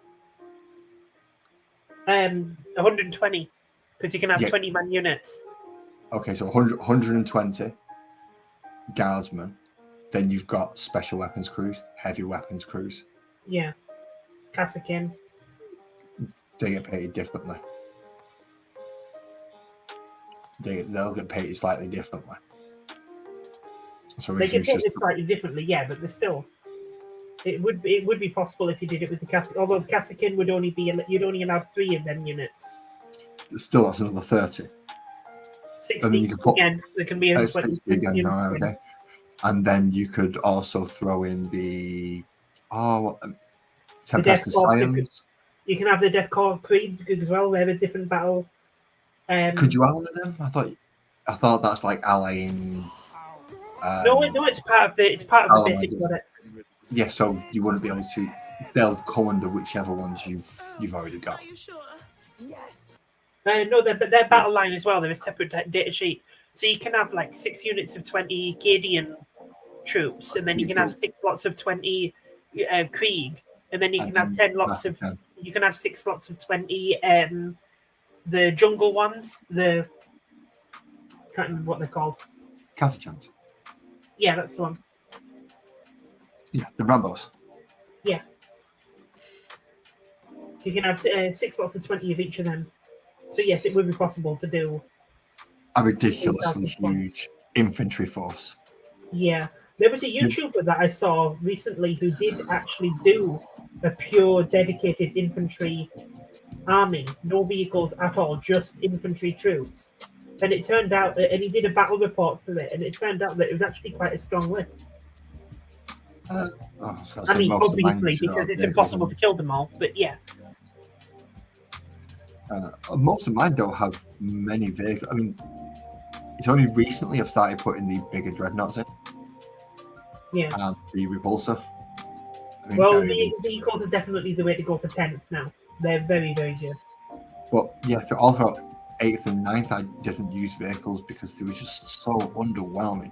120 because you can have 20-man units. Okay, so 120 guardsmen. Then you've got special weapons crews, heavy weapons crews. Yeah. Kassakin. They get paid differently. They'll get paid slightly differently. So they get paid slightly differently, yeah, but there's still. It would be possible if you did it with the Kassakin. Although the Kassakin would only be you'd only allow 3 of them units. Still, that's another 30. 60 again. There can be 60 again. No, okay. And then you could also throw in the Tempest of Science. You can have the Death Corps Creed as well. They have a different battle. Could you ally them? I thought that's like allying. No, it's part of the basic codex. Yeah, so you wouldn't be able to. They'll come under whichever ones you've already got. Are you sure? Yes. No, their battle line as well. They're a separate data sheet, so you can have like 6 units of 20 Cadian troops, and then you can have 6 lots of 20 Krieg, and then you can have 10 lots of. You can have 6 lots of 20 the jungle ones. Can't remember what they're called. Catachans. Yeah, that's the one. Yeah, the Rambos. Yeah. So you can have 6 lots of 20 of each of them. So yes, it would be possible to do a ridiculously huge infantry force. Yeah. There was a YouTuber that I saw recently who did actually do a pure dedicated infantry army, no vehicles at all, just infantry troops. And it turned out that, and he did a battle report for it, and it turned out that it was actually quite a strong list. I mean, obviously, because it's impossible to kill them all, but yeah. Most of mine don't have many vehicles. I mean, it's only recently I've started putting the bigger dreadnoughts in. Yeah. And the repulsor. Well, the vehicles are definitely the way to go for 10th now. They're very, very good. Well, yeah, for all for 8th and 9th, I didn't use vehicles because they were just so underwhelming.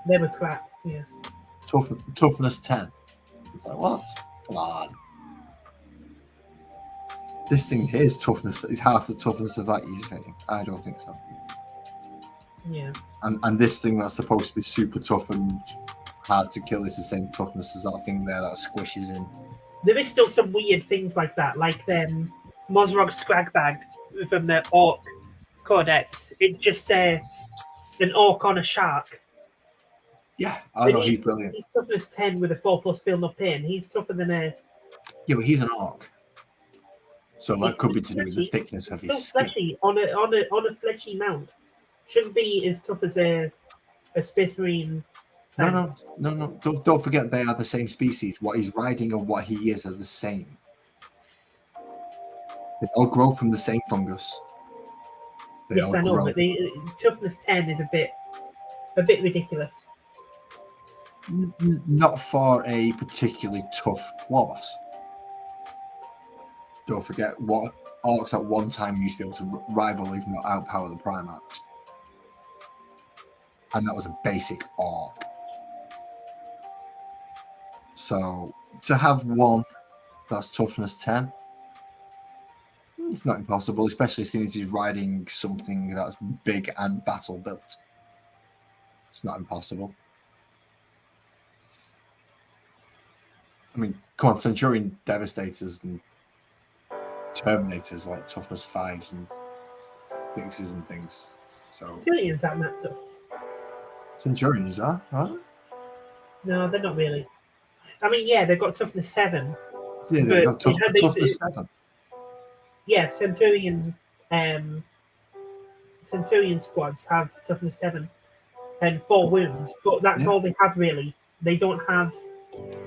They were crap, yeah. Toughness 10. Like, what? Come on. This thing here is toughness. Is half the toughness of that, you're saying? I don't think so. Yeah. And this thing that's supposed to be super tough and hard to kill is the same toughness as that thing there that squishes in. There is still some weird things like that, like Mozrog Scragbag from the Orc Codex. It's just an orc on a shark. Yeah, I know, he's brilliant. He's toughness 10 with a 4+ feel no pain. He's tougher than a... Yeah, but he's an orc. So that could be to do with the thickness of his skin. Fleshy, on a fleshy mount. Shouldn't be as tough as a Space Marine. No. Don't forget they are the same species. What he's riding and what he is are the same. They all grow from the same fungus. Yes, I know, but the toughness 10 is a bit ridiculous. Not for a particularly tough war boss. Don't forget what orcs at one time used to be able to rival, if not outpower, the Primarchs. And that was a basic orc. So to have one that's toughness 10, it's not impossible, especially since he's riding something that's big and battle built. It's not impossible. I mean, come on, Centurion Devastators and Terminators like toughness 5s and 6s and things. So Centurions aren't that tough. Centurions aren't they? No, they're not really. I mean, yeah, they've got toughness 7. Yeah, they got But toughness 7. Yeah, Centurion squads have toughness 7 and 4 wounds, but that's all they have really. They don't have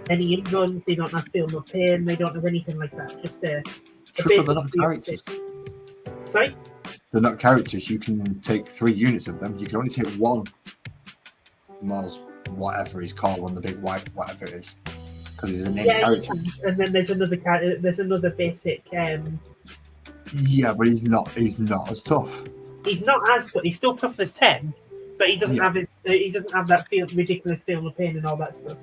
any influence, they don't have feel no pain, they don't have anything like that. Just a Triple, they're basic not characters. Sorry? They're not characters. You can take 3 units of them. You can only take 1 Mars, whatever he's called, one of the big white, whatever it is, because he's a named character. And then there's another basic. Yeah, but he's not as tough. He's not as tough. He's still toughness 10, but he doesn't have he doesn't have that ridiculous feel of pain and all that stuff.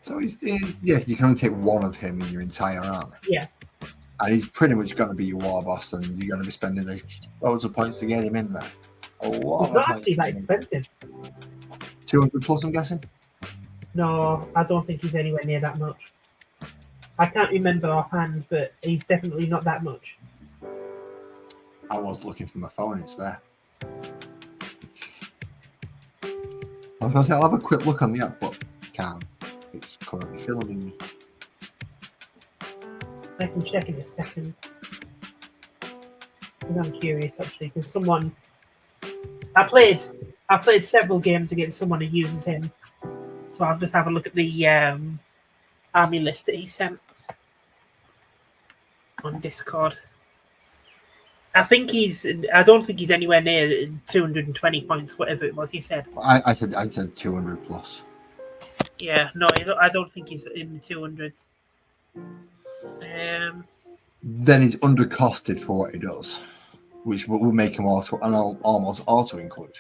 So he's you can only take 1 of him in your entire army. Yeah. And he's pretty much going to be your war boss, and you're going to be spending loads of points to get him in there. It's not actually that expensive. 200 plus, I'm guessing? No, I don't think he's anywhere near that much. I can't remember offhand, but he's definitely not that much. I was looking for my phone, it's there. I was going to say, I'll have a quick look on the app, but can't. It's currently filming me. I can check in a second. Because I'm curious, actually, because I played several games against someone who uses him. So I'll just have a look at the army list that he sent on Discord. I don't think he's anywhere near 220 points, whatever it was he said. I said 200 plus. Yeah, no, I don't think he's in the 200s. Then he's undercosted for what he does, which will make him almost auto include.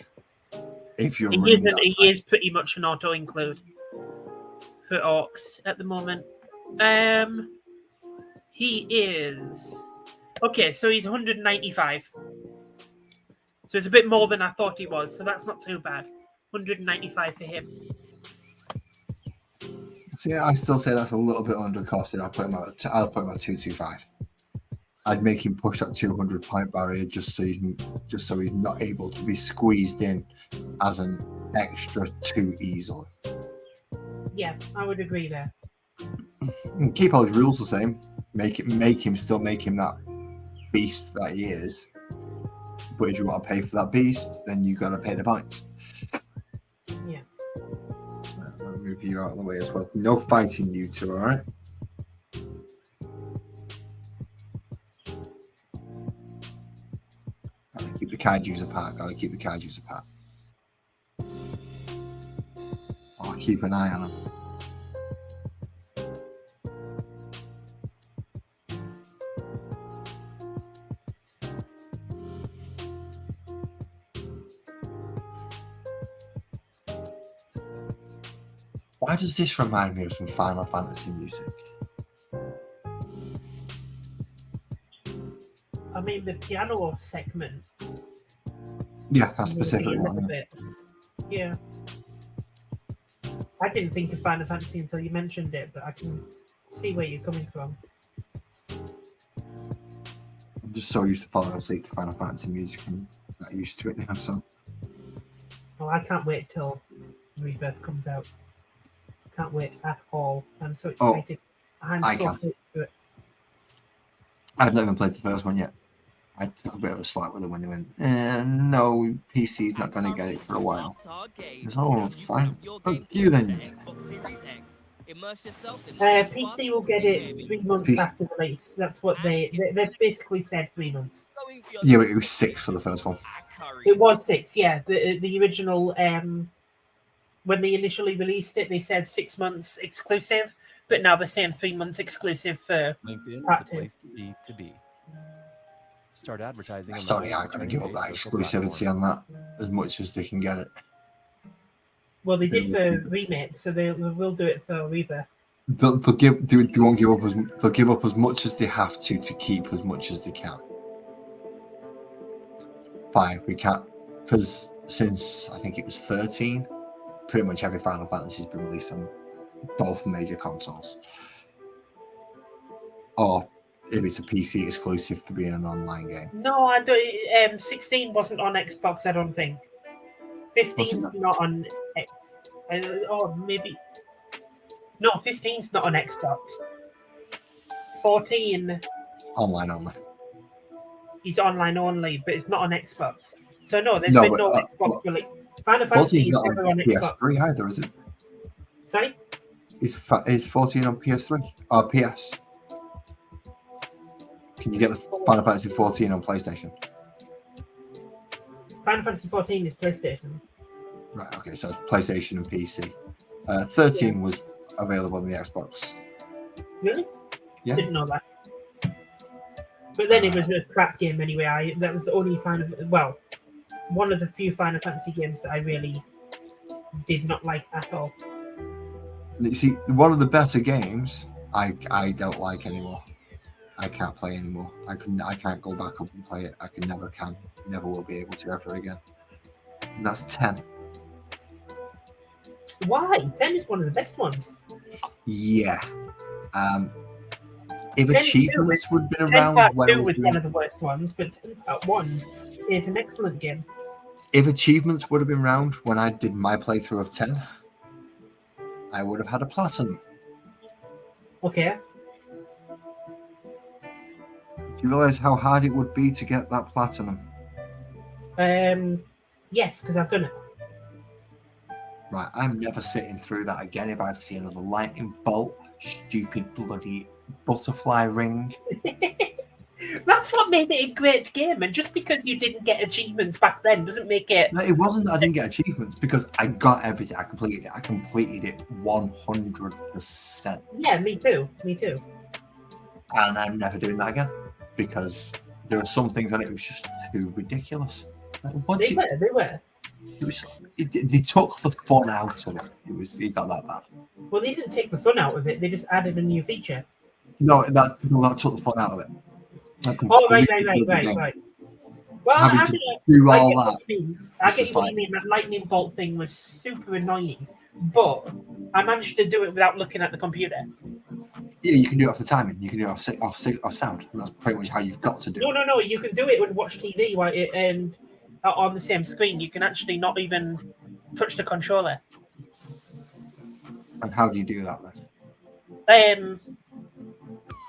If you're he is pretty much an auto include for orcs at the moment. He is okay, so he's 195. So it's a bit more than I thought he was, so that's not too bad. 195 for him. See, I still say that's a little bit undercosted. I'll put him at 225. I'd make him push that 200 point barrier just so he's not able to be squeezed in as an extra too easily. Yeah, I would agree there. And keep all his rules the same. Make him that beast that he is. But if you want to pay for that beast, then you gotta pay the points. Yeah. I'll move you out of the way as well. No fighting, you two, all right? Gotta keep the kaijus apart. I'll keep an eye on them. Why does this remind me of some Final Fantasy music? I mean, the piano segment. Yeah, that's specifically one. Yeah. I didn't think of Final Fantasy until you mentioned it, but I can see where you're coming from. I'm just so used to falling asleep to Final Fantasy music and not used to it now, so. Oh, I can't wait till Rebirth comes out. Can't wait at all. I'm so excited. I'm so excited to it. I've not even played the first one yet. I took a bit of a slack with it when they went, no, PC's not going to get it for a while. It's all fine. Fuck you then. PC will get it 3 months after release. That's what they basically said 3 months. Yeah, but it was 6 for the first one. It was 6, yeah. The original, when they initially released it, they said 6 months exclusive, but now they're saying 3 months exclusive for LinkedIn is the place to be. Start advertising. Sony aren't going to give up that exclusivity on that as much as they can get it. Well, they did for remake, so they will do it for Rebirth. They won't give up they'll give up as much as they have to keep as much as they can. Fine, we can't, because since I think it was 13, pretty much every Final Fantasy has been released on both major consoles. Or if it's a PC exclusive for being an online game. No, I don't. 16 wasn't on Xbox. I don't think. 15's not? not on. Or maybe. No, 15's not on Xbox. 14 Online only. is online only, but it's not on Xbox. So no, there's No, been but, no Xbox for like Final 14 Fantasy is is not never on on Xbox. PS3 either, is it? Sorry. Is 14 on PS3 or PS? Can you get the Final Fantasy 14 on PlayStation? Final Fantasy 14 is PlayStation. Right. Okay. So PlayStation and PC. 13 was available on the Xbox. Really? Yeah. Didn't know that. But then it was a crap game anyway. That was the only one of the few Final Fantasy games that I really did not like at all. You see, one of the better games I don't like anymore. I can't play anymore. I can't go back up and play it. I never will be able to ever again. And that's 10. Why? 10 is one of the best ones. Yeah. If 10 achievements would have been 10 around Part when 2 I was was doing, one of the worst ones, but 10 Part 1 is an excellent game. if achievements would have been around when I did my playthrough of 10, I would have had a platinum. Okay. Do you realise how hard it would be to get that platinum? Yes, because I've done it. Right, I'm never sitting through that again if I have to see another lightning bolt, stupid bloody butterfly ring. That's what made it a great game, and just because you didn't get achievements back then doesn't make it. No, it wasn't that I didn't get achievements because I got everything. I completed it 100%. Yeah, me too. And I'm never doing that again because there are some things on it that was just too ridiculous. They were. They took the fun out of it. It got that bad. Well, they didn't take the fun out of it. They just added a new feature. No, that took the fun out of it. Oh, right. Well, Having I to get do what all you that. mean. I get what you mean. That lightning bolt thing was super annoying, but I managed to do it without looking at the computer. Yeah, you can do it off the timing. You can do it off sound, and that's pretty much how you've got to do it. No. You can do it and watch TV and on the same screen. You can actually not even touch the controller. And how do you do that then?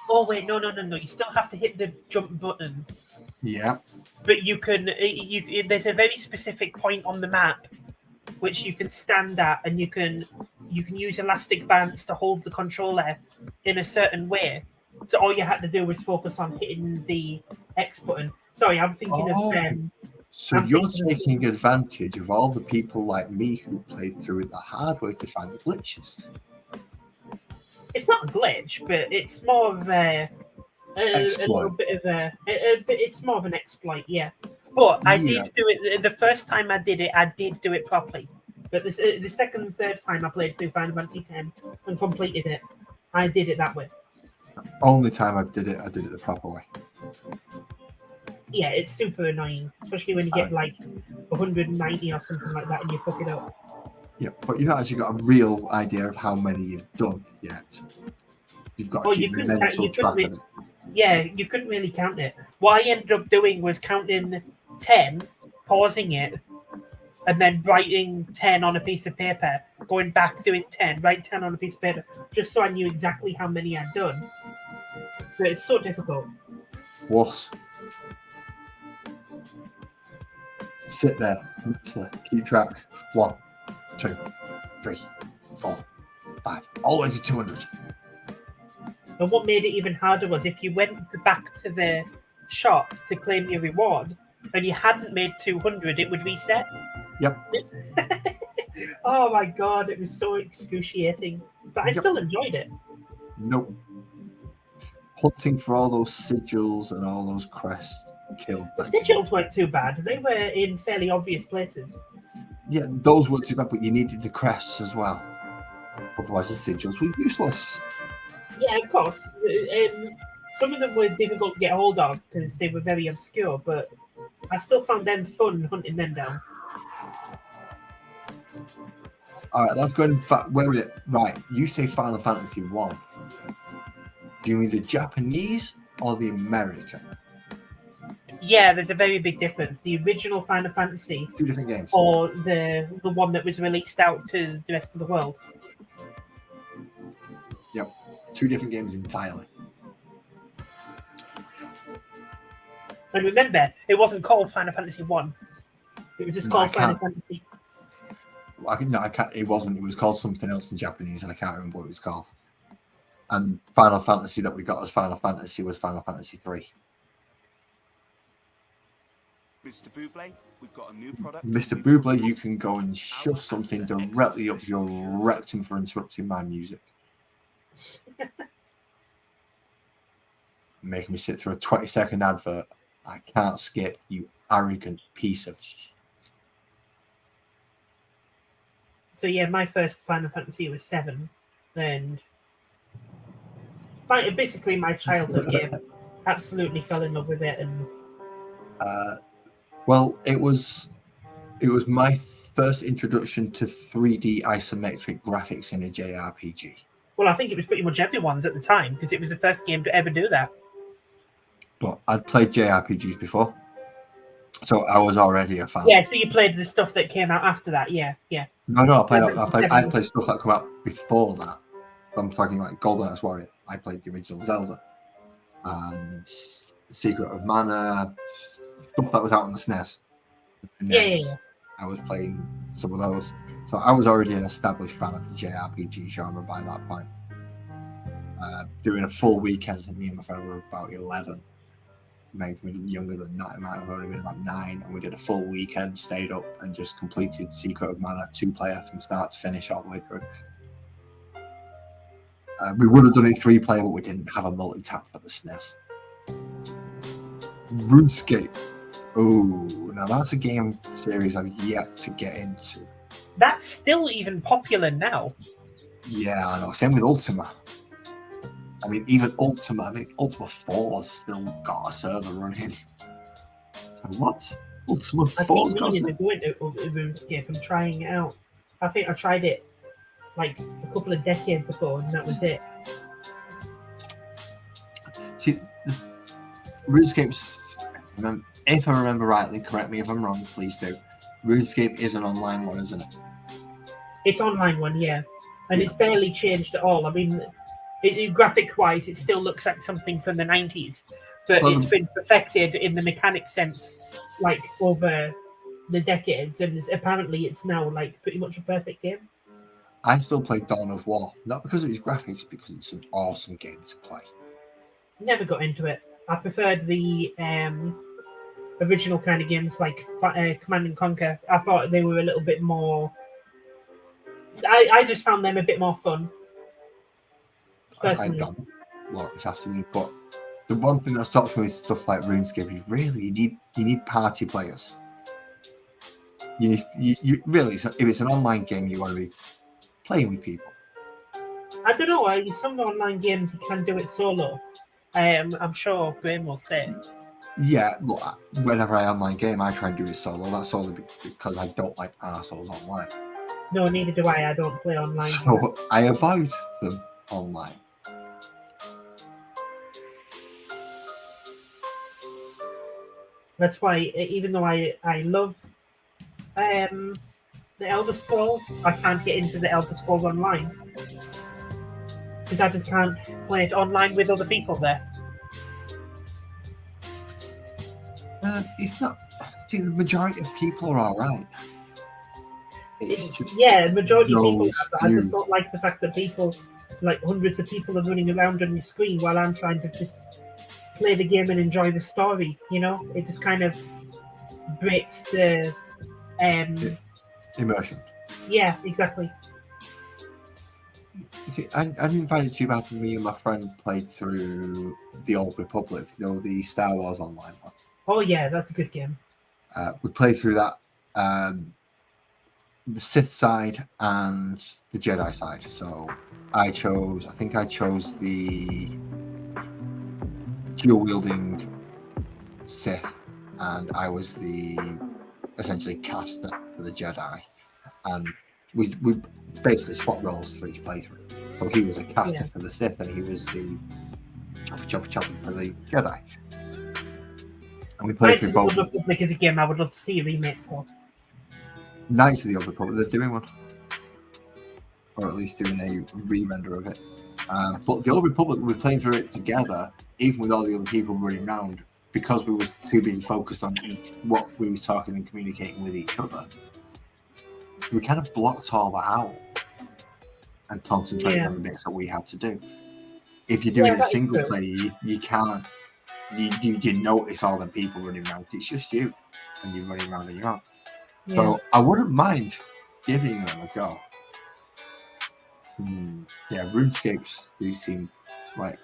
Oh wait, no. You still have to hit the jump button. Yeah. But you can. There's a very specific point on the map which you can stand at, and you can use elastic bands to hold the controller in a certain way. So all you had to do was focus on hitting the X button. Sorry, I'm thinking of. So you're taking advantage of all the people like me who played through it the hard way to find the glitches. It's not a glitch, but it's more of a little bit of it's more of an exploit, yeah. But I did do it the first time I did it. I did do it properly. But the second and third time I played through Final Fantasy X and completed it, I did it that way. Only time I did it the proper way. Yeah, it's super annoying, especially when you get like 190 or something like that and you fuck it up. Yeah, but you've not actually got a real idea of how many you've done yet. You've got to keep a mental track of it. Yeah, you couldn't really count it. What I ended up doing was counting 10, pausing it, and then writing 10 on a piece of paper, going back, doing 10, write 10 on a piece of paper, just so I knew exactly how many I'd done. But it's so difficult. What? Sit there, mentally, keep track. 1, 2, 3, 4, 5, all the way to 200. And what made it even harder was if you went back to the shop to claim your reward and you hadn't made 200, it would reset. Yep. Oh my god, it was so excruciating. But I still enjoyed it. Nope. Hunting for all those sigils and all those crests killed. The sigils weren't too bad. They were in fairly obvious places. Yeah, those weren't too bad, but you needed the crests as well. Otherwise, the sigils were useless. Yeah, of course. Some of them were difficult to get hold of because they were very obscure, but I still found them fun hunting them down. All right, let's go and where was it? Right, you say Final Fantasy 1. Do you mean the Japanese or the American? Yeah, there's a very big difference. The original Final Fantasy, Two different games. or the one that was released out to the rest of the world. Yep, two different games entirely. And remember, it wasn't called Final Fantasy 1. It was just called Final Fantasy. I can't. It wasn't. It was called something else in Japanese, and I can't remember what it was called. And Final Fantasy that we got as Final Fantasy was Final Fantasy 3. Mr. Buble, we've got a new product. Mr. Buble, you can go and shove something directly up your rectum for interrupting my music. Making me sit through a 20-second advert. I can't skip, you arrogant piece of shit. So yeah, my first Final Fantasy was 7, and basically my childhood game. Absolutely fell in love with it, and well, it was my first introduction to 3D isometric graphics in a JRPG. Well, I think it was pretty much everyone's at the time, because it was the first game to ever do that. But I'd played JRPGs before, so I was already a fan. Yeah, so you played the stuff that came out after that, yeah. No, I played stuff that came out before that. I'm talking like Golden Axe Warrior. I played the original Zelda and Secret of Mana, stuff that was out on the SNES. Yeah. I was playing some of those, so I was already an established fan of the JRPG genre by that point. Doing a full weekend, I think me and my friend were about 11. Made me younger than that. I might have only been about 9, and we did a full weekend, stayed up, and just completed Secret of Mana 2-player from start to finish all the way through. We would have done it 3-player, but we didn't have a multi-tap for the SNES. RuneScape. Oh, now that's a game series I've yet to get into. That's still even popular now. Yeah, I know. Same with Ultima. I mean, even Ultima 4's still got a server running. So what? Ultima 4's got a server? I keep meaning to go into RuneScape and trying it out. I think I tried it like a couple of decades ago, and that was it. See, RuneScape's, if I remember rightly, correct me if I'm wrong, please do. RuneScape is an online one, isn't it? It's online one, yeah. And it's barely changed at all. I mean, graphic-wise, it still looks like something from the 90s, but it's been perfected in the mechanic sense, like, over the decades, and apparently it's now, like, pretty much a perfect game. I still play Dawn of War, not because of its graphics, because it's an awesome game to play. Never got into it. I preferred the original kind of games, like Command and Conquer. I thought they were a little bit more... I just found them a bit more fun. I don't well, it's after me, but the one thing that stops me with stuff like RuneScape is really you need party players. You really, if it's an online game, you want to be playing with people. I don't know. Some online games you can do it solo. I'm sure Graham will say. Yeah, look, whenever I online game, I try and do it solo. That's only because I don't like arseholes online. No, neither do I. I don't play online. So I avoid them online. That's why, even though I love the Elder Scrolls, I can't get into the Elder Scrolls online. Because I just can't play it online with other people there. It's not... See, the majority of people are alright. It's just... Yeah, the majority of people are, but I just don't like the fact that people, like hundreds of people are running around on your screen while I'm trying to just play the game and enjoy the story, you know? It just kind of breaks the... immersion. Yeah, exactly. You see, I didn't find it too bad when me and my friend played through the Old Republic, the Star Wars online one. Oh yeah, that's a good game. We played through that, the Sith side and the Jedi side. So I think I chose the dual-wielding Sith, and I was the essentially caster for the Jedi. And we basically swapped roles for each playthrough. So he was a caster for the Sith, and he was the choppy for the Jedi. And we played through Knights of both. the Old Republic is a game I would love to see a remake for. Knights of the Old Republic, they're doing one. Or at least doing a re-render of it. But the Old Republic, we were playing through it together, even with all the other people running around, because we were too busy focused on what we were talking and communicating with each other. We kind of blocked all that out and concentrated on the bits that we had to do. If you're doing a single player, you can't. You notice all the people running around. It's just you, and you're running around on your own. So I wouldn't mind giving them a go. Yeah, RuneScapes do seem like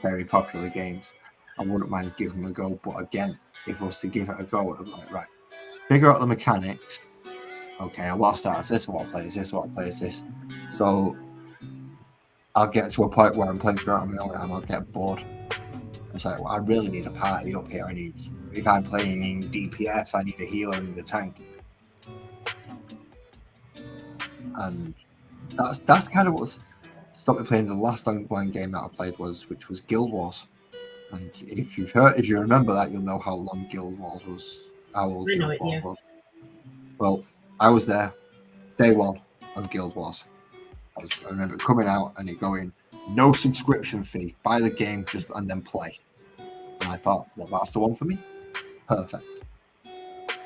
very popular games. I wouldn't mind giving them a go, but again, if I was to give it a go, I'd be like, right, figure out the mechanics. Okay, I want to start as this, I want to play as this, I want to play as this. So I'll get to a point where I'm playing through it on my own and I'll get bored. It's like, well, I really need a party up here. If I'm playing DPS, I need a healer and a tank. And that's kind of what stopped me playing the last online game that I played which was Guild Wars. And if you remember that, you'll know how long Guild Wars was. How old Guild Wars was. Well, I was there day one on Guild Wars. I remember coming out and it going, no subscription fee, buy the game and then play. And I thought, well, that's the one for me. Perfect.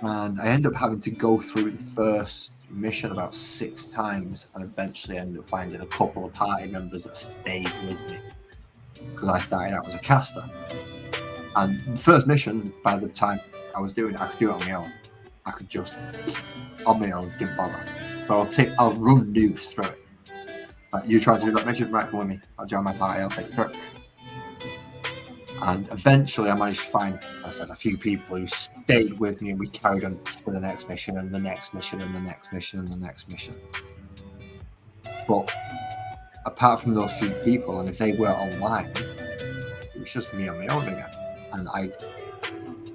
And I ended up having to go through the first mission about 6 times and eventually ended up finding a couple of party members that stayed with me because I started out as a caster. And the first mission, by the time I was doing it, I could do it on my own. I could just, on my own, didn't bother. So I'll run noobs through it. Like, you try to do that mission, right, come with me. I'll join my party, I'll take you through it. And eventually I managed to find, as I said, a few people who stayed with me and we carried on for the next mission and the next mission and the next mission and the next mission. But apart from those few people, and if they were online, it was just me on my own again. And I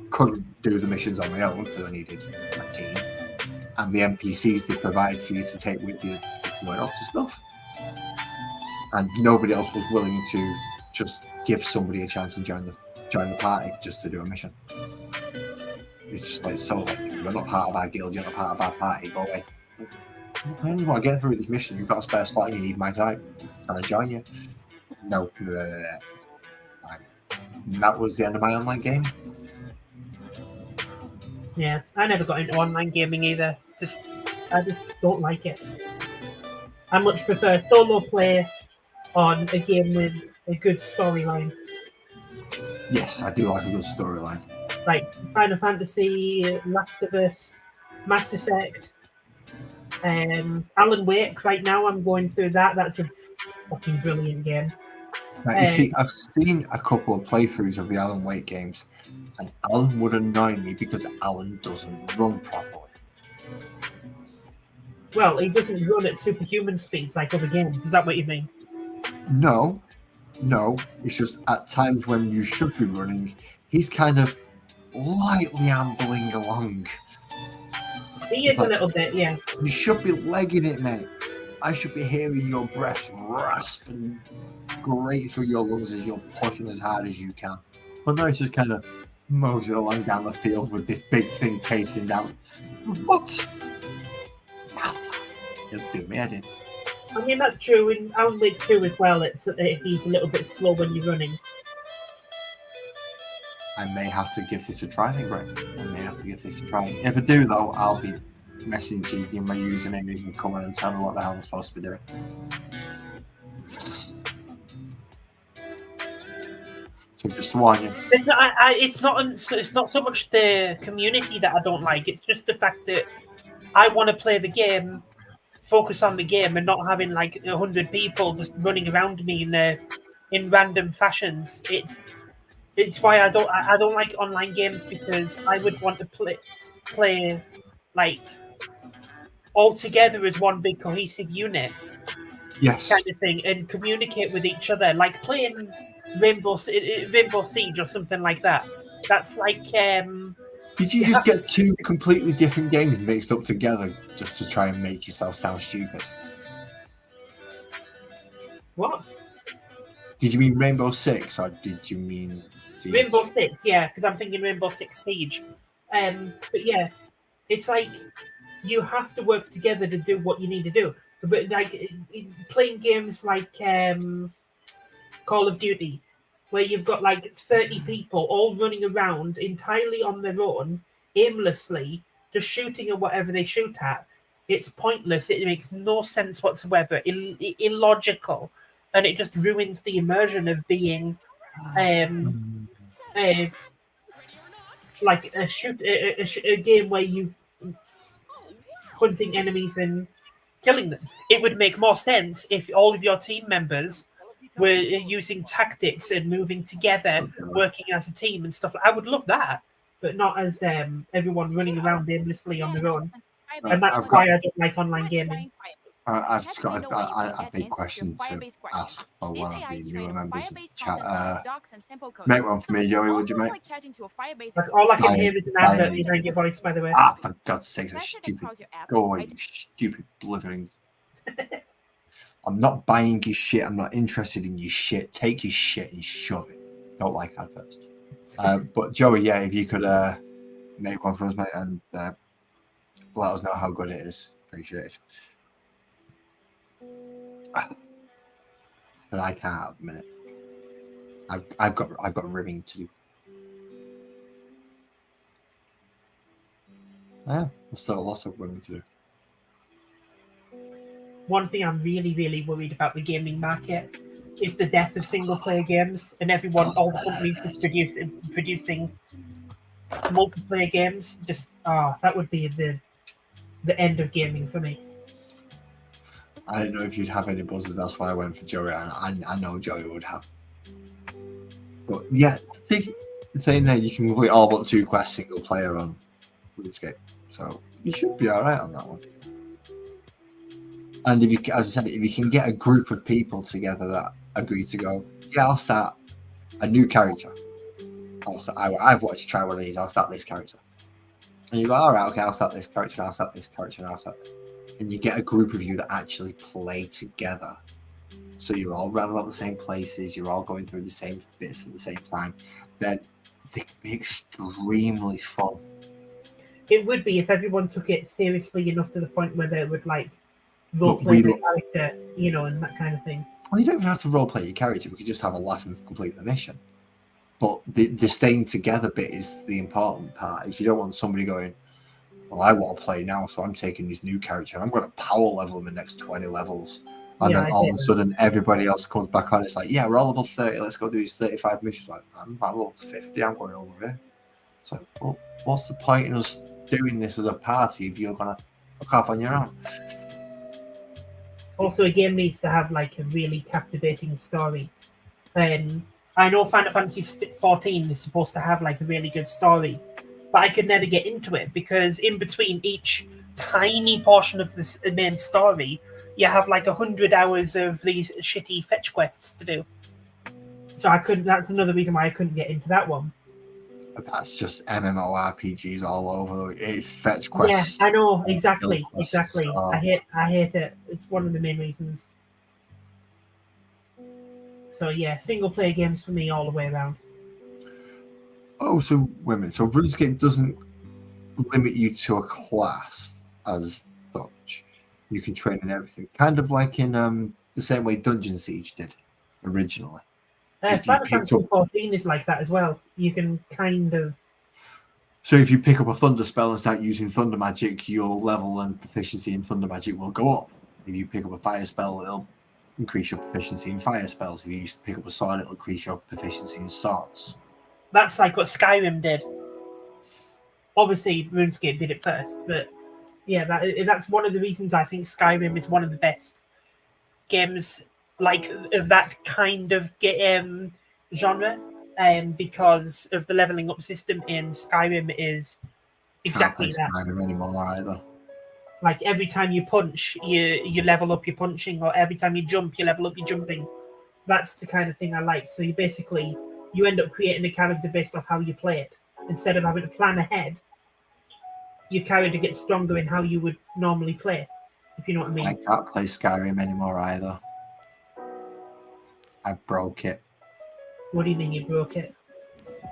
couldn't do the missions on my own because I needed a team. And the NPCs they provide for you to take with you weren't up to stuff. And nobody else was willing to just give somebody a chance and join the party just to do a mission. It's just like, so like, you're not part of our guild, you're not part of our party, go away. I only want to get through this mission, you've got a spare slot, you need my time. Can I join you? No. And that was the end of my online game. Yeah, I never got into online gaming either. I just don't like it. I much prefer solo play on a game with a good storyline. Yes, I do like a good storyline. Like Final Fantasy, Last of Us, Mass Effect, Alan Wake. Right now, I'm going through that. That's a fucking brilliant game. Now, you see, I've seen a couple of playthroughs of the Alan Wake games, and Alan would annoy me because Alan doesn't run properly. Well, he doesn't run at superhuman speeds like other games. Is that what you mean? No. It's just at times when you should be running, he's kind of lightly ambling along. He is a little bit, yeah. You should be legging it, mate. I should be hearing your breath rasping great through your lungs as you're pushing as hard as you can. But no, it's just kind of moseying along down the field with this big thing chasing down. What? You'll do me head in. I mean, that's true in Alan Wake 2 as well. He's a little bit slow when you're running. I may have to give this a try, If I do, though, I'll be messaging you my username. You can come in and tell me what the hell I'm supposed to be doing. So just to warn you. It's not so much the community that I don't like. It's just the fact that I want to play the game, focus on the game, and not having like 100 people just running around me in random fashions. It's why I don't like online games, because I would want to play like all together as one big cohesive unit. Yes. Kind of thing, and communicate with each other, like playing Rainbow Siege or something like that. That's like. Did you just get 2 completely different games mixed up together just to try and make yourself sound stupid? What? Did you mean Rainbow Six or did you mean Siege? Rainbow Six, yeah, because I'm thinking Rainbow Six Siege. But yeah, it's like you have to work together to do what you need to do. But like playing games like Call of Duty, where you've got like 30 people all running around entirely on their own, aimlessly, just shooting at whatever they shoot at. It's pointless. It makes no sense whatsoever. Illogical, and it just ruins the immersion of being a like a game where you hunting enemies and killing them. It would make more sense if all of your team members were using tactics and moving together, working as a team and stuff. I would love that, but not as everyone running around aimlessly on their own. And that's why I don't like online gaming. I've just got a big question to ask for one of the newer members of the chat. Make one for me, Joey, would you, mate? That's all I can hear is an advert behind your voice, by the way. Ah, for God's sake, that's stupid. Go away, you stupid blithering. I'm not buying your shit. I'm not interested in your shit. Take your shit and shove it. Don't like adverts. But Joey, yeah, if you could make one for us, mate, and let us know how good it is. Appreciate it. But I can't at the minute. I've got ribbing to do. Yeah, I've still got lots of ribbing to do. One thing I'm really, really worried about the gaming market is the death of single-player games, and all the companies just producing multiplayer games. Just that would be the end of gaming for me. I didn't know if you'd have any buzzers. That's why I went for Joey. I know Joey would have. But yeah, saying that you can complete all but 2 quests single player on RuneScape, so you should be all right on that one. And if you, as I said, if you can get a group of people together that agree to go, yeah, I'll start a new character. I've watched you try one of these. I'll start this character, and you go, all right, okay, I'll start this character. And I'll start this character. And I'll start. And you get a group of you that actually play together. So you're all around about the same places, you're all going through the same bits at the same time, then they can be extremely fun. It would be if everyone took it seriously enough to the point where they would like roleplay the character, and that kind of thing. Well, you don't even have to roleplay your character, we could just have a laugh and complete the mission. But the staying together bit is the important part. Is you don't want somebody going, well, I want to play now, so I'm taking this new character and I'm going to power level them in the next 20 levels. And then all of a sudden, everybody else comes back on. It's like, yeah, we're all level 30. Let's go do these 35 missions. Like, I'm level 50. I'm going over here. So, well, what's the point in us doing this as a party if you're going to look off on your own? Also, a game needs to have like a really captivating story. I know Final Fantasy 14 is supposed to have like a really good story, but I could never get into it because in between each tiny portion of this main story, you have like 100 hours of these shitty fetch quests to do. So I couldn't. That's another reason why I couldn't get into that one. That's just MMORPGs all over. It's fetch quests. Yeah, I know exactly. I hate it. It's one of the main reasons. So yeah, single player games for me all the way around. Oh, so women. So RuneScape doesn't limit you to a class as such. You can train in everything, kind of like in the same way Dungeon Siege did originally. Final Fantasy 14 is like that as well. You can kind of. So if you pick up a Thunder spell and start using Thunder Magic, your level and proficiency in Thunder Magic will go up. If you pick up a Fire spell, it'll increase your proficiency in Fire spells. If you pick up a Sword, it'll increase your proficiency in swords. That's like what Skyrim did. Obviously, RuneScape did it first, but yeah, that's one of the reasons I think Skyrim is one of the best games like of that kind of genre, because of the leveling up system in Skyrim is exactly that. Skyrim anymore either. Like every time you punch, you level up your punching, or every time you jump, you level up your jumping. That's the kind of thing I like. So you end up creating a character based off how you play it. Instead of having to plan ahead, your character gets stronger in how you would normally play, if you know what I mean. I can't play Skyrim anymore either. I broke it. What do you mean you broke it?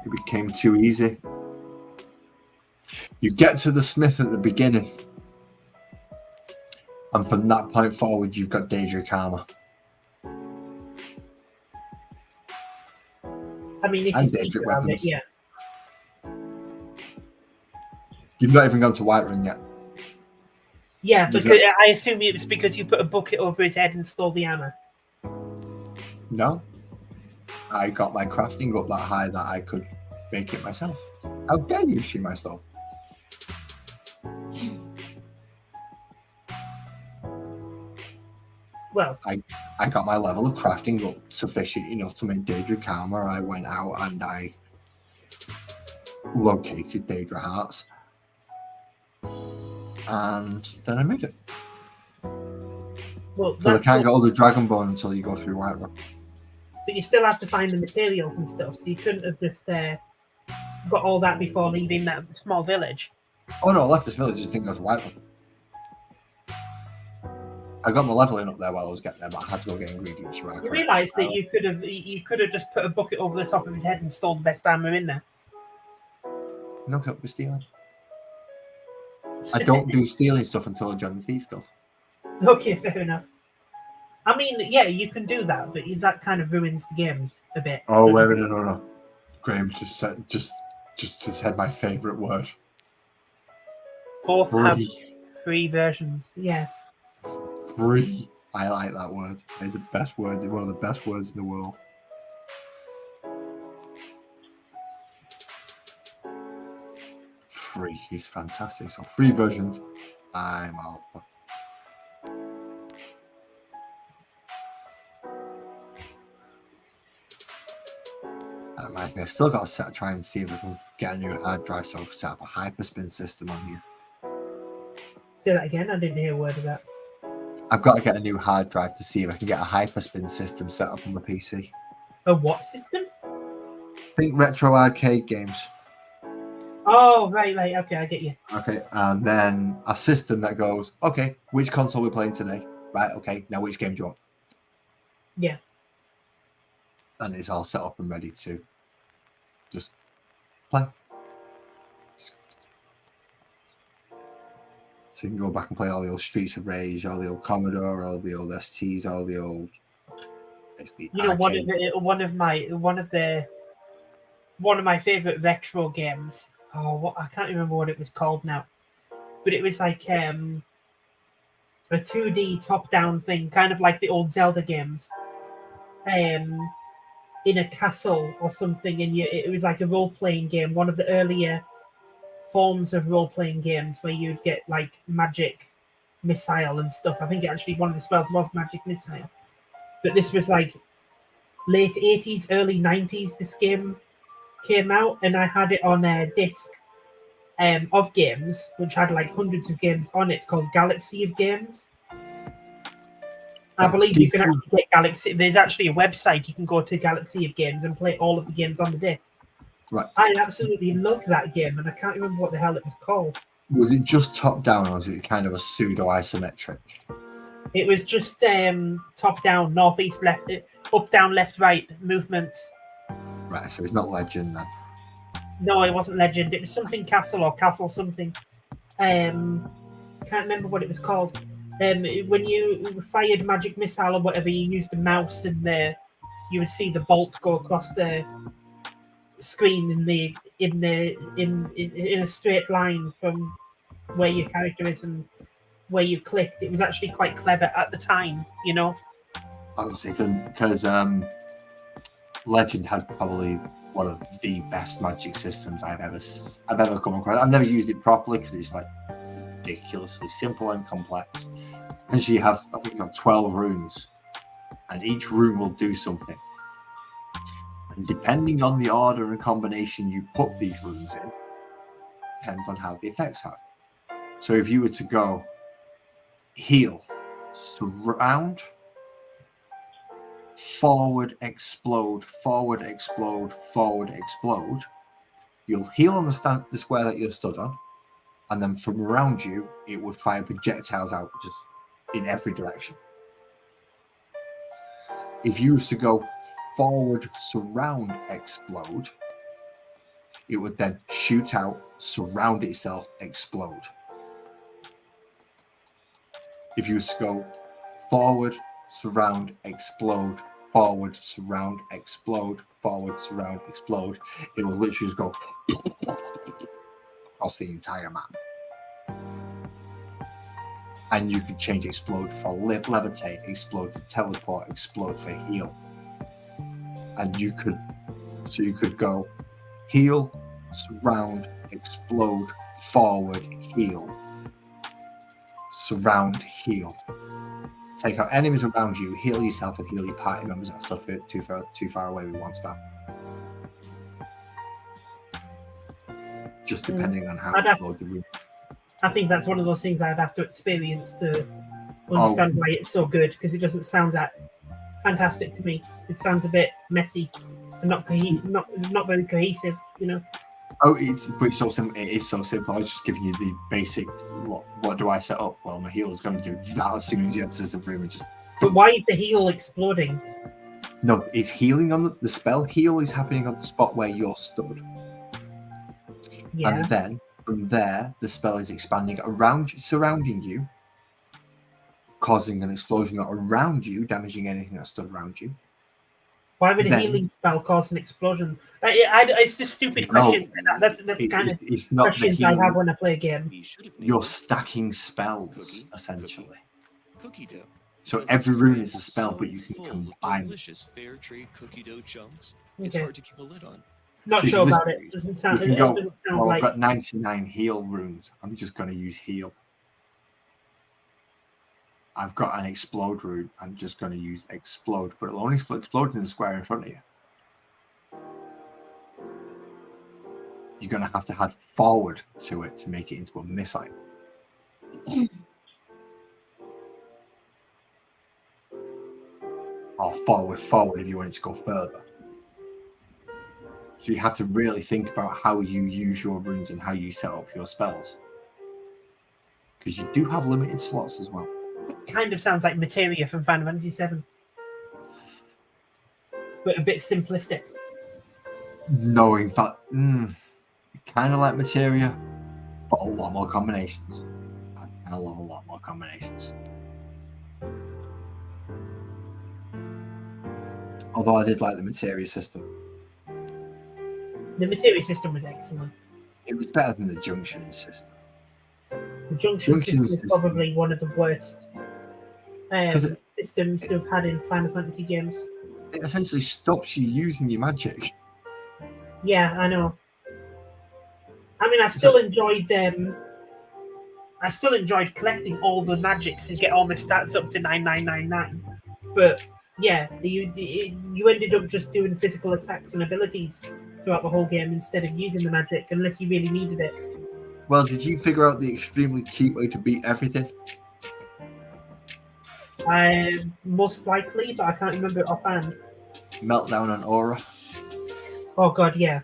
It became too easy. You get to the smith at the beginning, and from that point forward, you've got Daedric armor. I mean, if And you think Daedric around it, weapons. yeah. You've not even gone to Whiterun yet. Yeah, You've because I assume it was because you put a bucket over his head and stole the hammer. No. I got my crafting up that high that I could make it myself. How dare you shoot my stuff? Well, I got my level of crafting up sufficient enough to make Daedric armor. I went out and I located Daedra hearts. And then I made it. well, Because I that's can't what- get all the dragon bone until you go through Whiterun. but you still have to find the materials and stuff, so you couldn't have just got all that before leaving that small village. Oh no, I left this village, just didn't go to Whiterun. I got my leveling up there while I was getting there, but I had to go get ingredients. You realise that you could have just put a bucket over the top of his head and stole the best armor in there. No, can't be stealing. I don't do stealing stuff until I join the Thieves Guild. Okay, fair enough. I mean, yeah, you can do that, but that kind of ruins the game a bit. Oh, wait a minute, no. Graham just said my favourite word. Both have Free. free versions. Yeah. Free. I like that word. It's the best word, one of the best words in the world. Free is fantastic. So free versions, I'm all for. That reminds me, I've still got to try and see if I can get a new hard drive so I can set up a hyperspin system on here. Say that again. I didn't hear a word of that. I've got to get a new hard drive to see if I can get a hyperspin system set up on the PC. A what system? Think retro arcade games. Oh, right. Okay, I get you. Okay, and then a system that goes, okay, which console are we playing today? Right, okay, now which game do you want? Yeah. And it's all set up and ready to just play. So you can go back and play all the old Streets of Rage, all the old Commodore, all the old STs, all the old. You know, one of my favorite retro games. Oh, I can't remember what it was called now, but it was like a 2D top-down thing, kind of like the old Zelda games. In a castle or something, and it was like a role-playing game, one of the earlier forms of role-playing games where you'd get like magic missile and stuff. I think actually one of the spells was magic missile, but this was like late 80s, early 90s. This game came out, and I had it on a disc of games, which had like hundreds of games on it, called Galaxy of Games. I believe you can actually get Galaxy. There's actually a website you can go to, Galaxy of Games, and play all of the games on the disc. Right. I absolutely loved that game, and I can't remember what the hell it was called. Was it just top down, or was it kind of a pseudo isometric? It was just top down, northeast, left, up, down, left, right movements. Right, so it's not Legend then. No, it wasn't Legend. It was something Castle or Castle something. Can't remember what it was called. When you fired magic missile or whatever, you used a mouse, and you would see the bolt go across the screen in a straight line from where your character is and where you clicked. It was actually quite clever at the time, you know. Obviously, because Legend had probably one of the best magic systems I've ever come across. I've never used it properly because it's like ridiculously simple and complex. And so you have, I think, 12 runes, and each rune will do something. And depending on the order and combination you put these runes in, depends on how the effects are. So if you were to go heal, surround, forward, explode, forward, explode, forward, explode, you'll heal on the square that you're stood on, and then from around you, it would fire projectiles out just in every direction. If you was to go forward surround explode, it would then shoot out, surround itself, explode. If you go forward, surround, explode, forward, surround, explode, forward, surround, explode, it will literally just go across the entire map. And you can change explode for levitate, explode for teleport, explode for heal. And you could go heal, surround, explode, forward, heal. Surround, heal. Take out enemies around you, heal yourself, and heal your party members that stuff it too far away with one spell. Just depending on how you load the room. I think that's one of those things I'd have to experience to understand why it's so good, because it doesn't sound that fantastic to me. It sounds a bit messy and not very cohesive, you know. Oh, it's so simple. It is so simple. I was just giving you the basic. What do I set up? Well, my heal is going to do that as soon as he enters the room. And just. But why is the heal exploding? No, it's healing on the spell. Heal is happening on the spot where you're stood. Yeah. And then from there, the spell is expanding around, surrounding you, causing an explosion around you, damaging anything that stood around you. Why would a healing spell cause an explosion? It's just stupid questions. No, that's kind of questions I have when I play a game. You're stacking spells, essentially. So every rune is a spell, but you can combine. Fair trade cookie dough chunks. Okay. It's hard to keep a lid on. Not sure about it. Doesn't sound. You can go, well, I've got 99 heal runes. I'm just going to use heal. I've got an explode rune. I'm just going to use explode, but it'll only explode in the square in front of you. You're going to have to add forward to it to make it into a missile. Or forward if you want it to go further. So you have to really think about how you use your runes and how you set up your spells. Because you do have limited slots as well. Kind of sounds like materia from Final Fantasy VII. But a bit simplistic. No, in fact, kind of like materia, but a lot more combinations. I love a lot more combinations. Although I did like the materia system. The materia system was excellent. It was better than the junction system. The junction system is probably one of the worst systems to have had in Final Fantasy games. It essentially stops you using your magic. Yeah, I know. I mean, I still enjoyed collecting all the magics and get all my stats up to 9999. But yeah, you ended up just doing physical attacks and abilities throughout the whole game instead of using the magic unless you really needed it. Well, did you figure out the extremely cute way to beat everything? Most likely, but I can't remember it offhand. Meltdown on Aura. Oh god, yeah.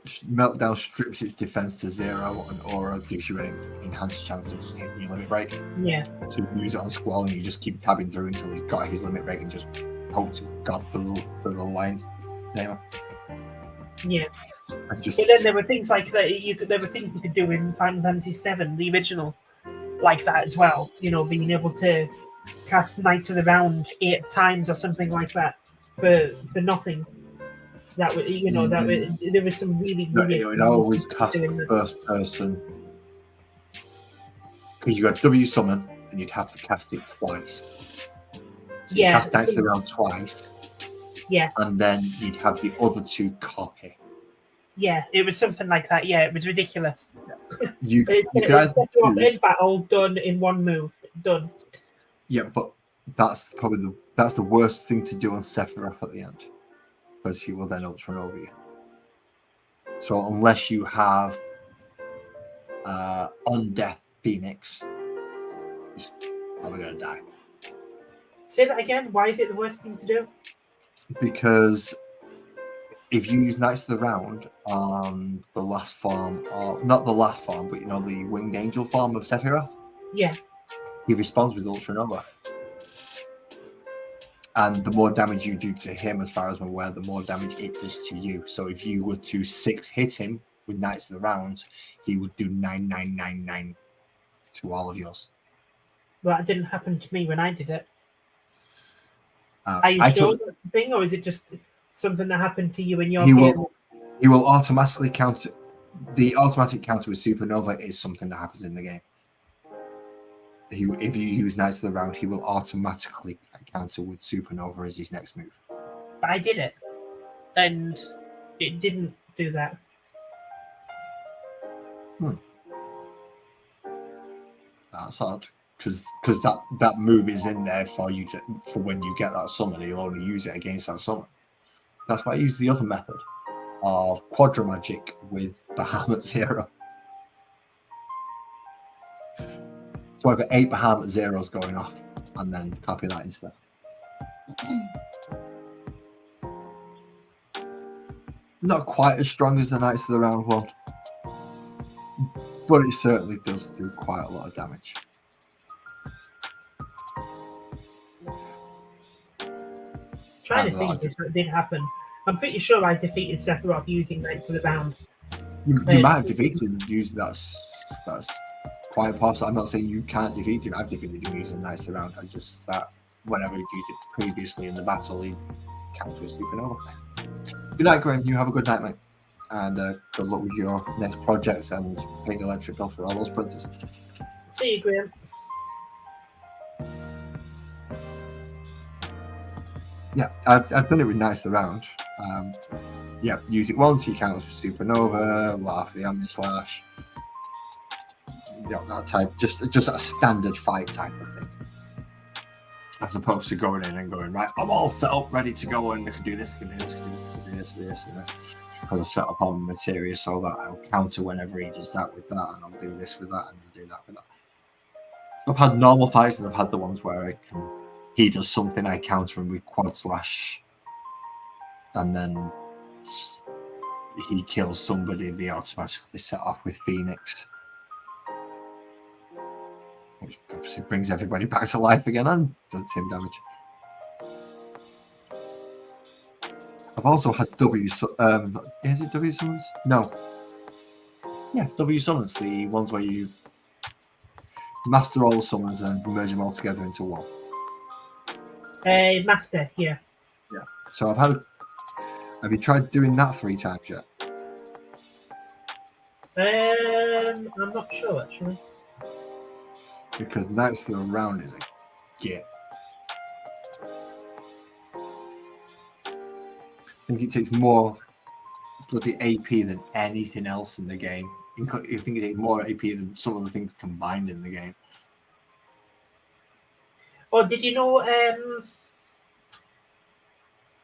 Meltdown strips its defense to 0, and Aura gives you an enhanced chance of hitting your limit break. Yeah. So you use it on Squall, and you just keep tabbing through until he's got his limit break, and just hope to God for the lines. Name Yeah. But then there were things like that. There were things you could do in Final Fantasy VII, the original, like that as well. You know, being able to cast Knights of the Round 8 times or something like that for nothing. That would, there was some really. It would always cast the first person because you had W summon and you'd have to cast it twice. So you cast Knights of the Round twice. Yeah. And then you'd have the other 2 copy. Yeah, it was something like that. Yeah, it was ridiculous. You guys set you off in battle, done in one move, done. Yeah, but that's probably the worst thing to do on Sephiroth at the end, because he will then ultra run over you. So unless you have Undeath Phoenix, he's probably gonna die. Say that again. Why is it the worst thing to do? Because if you use Knights of the Round on the last form, or not the last form, but the Winged Angel form of Sephiroth, yeah, he responds with Ultra Nova. And the more damage you do to him, as far as I'm aware, the more damage it does to you. So if you were to 6 hit him with Knights of the Round, he would do 9999 to all of yours. Well, that didn't happen to me when I did it. Uh, Are you I sure took- that's the thing, or is it just something that happened to you in your He game? he will automatically counter. The automatic counter with Supernova is something that happens in the game. If you use Knights of the Round, he will automatically counter with Supernova as his next move. But I did it, and it didn't do that. That's odd, because that move is in there for you for when you get that summon, you'll only use it against that summon. That's why I use the other method of Quadra Magic with Bahamut Zero. So I've got 8 Bahamut Zeros going off, and then copy that instead. Not quite as strong as the Knights of the Round one, but it certainly does do quite a lot of damage. Trying to think if that did happen. I'm pretty sure I defeated Sephiroth using Knights of the Round. You might have defeated him using that's quite possible. I'm not saying you can't defeat him. I've defeated him using Knights of the Round. I just that whenever he used it previously in the battle, he counted with Supernova. Good night, Graham. You have a good night, mate. And good luck with your next projects and paying electric bill for all those printers. See you, Graham. Yeah, I've done it with Knights of the Round. Yeah, use it once, he counts for Supernova, laugh the Amber Slash. You know, that type, just a standard fight type of thing. As opposed to going in and going, right, I'm all set up, ready to go, and I can do this, I can do this, I can do this, and that. Because I've set up on materia so that I'll counter whenever he does that with that, and I'll do this with that, and I'll do that with that. I've had normal fights, and I've had the ones where he does something, I counter him with Quad Slash, and then he kills somebody, they automatically set off with Phoenix, which obviously brings everybody back to life again and does him damage. I've also had is it W summons? No. Yeah, W summons, the ones where you master all the summons and merge them all together into one. Master, yeah. Yeah. So have you tried doing that 3 times yet? I'm not sure actually. Because Knights of the Round is a git. I think it takes more bloody AP than anything else in the game. I think it takes more AP than some of the things combined in the game. Oh, did you know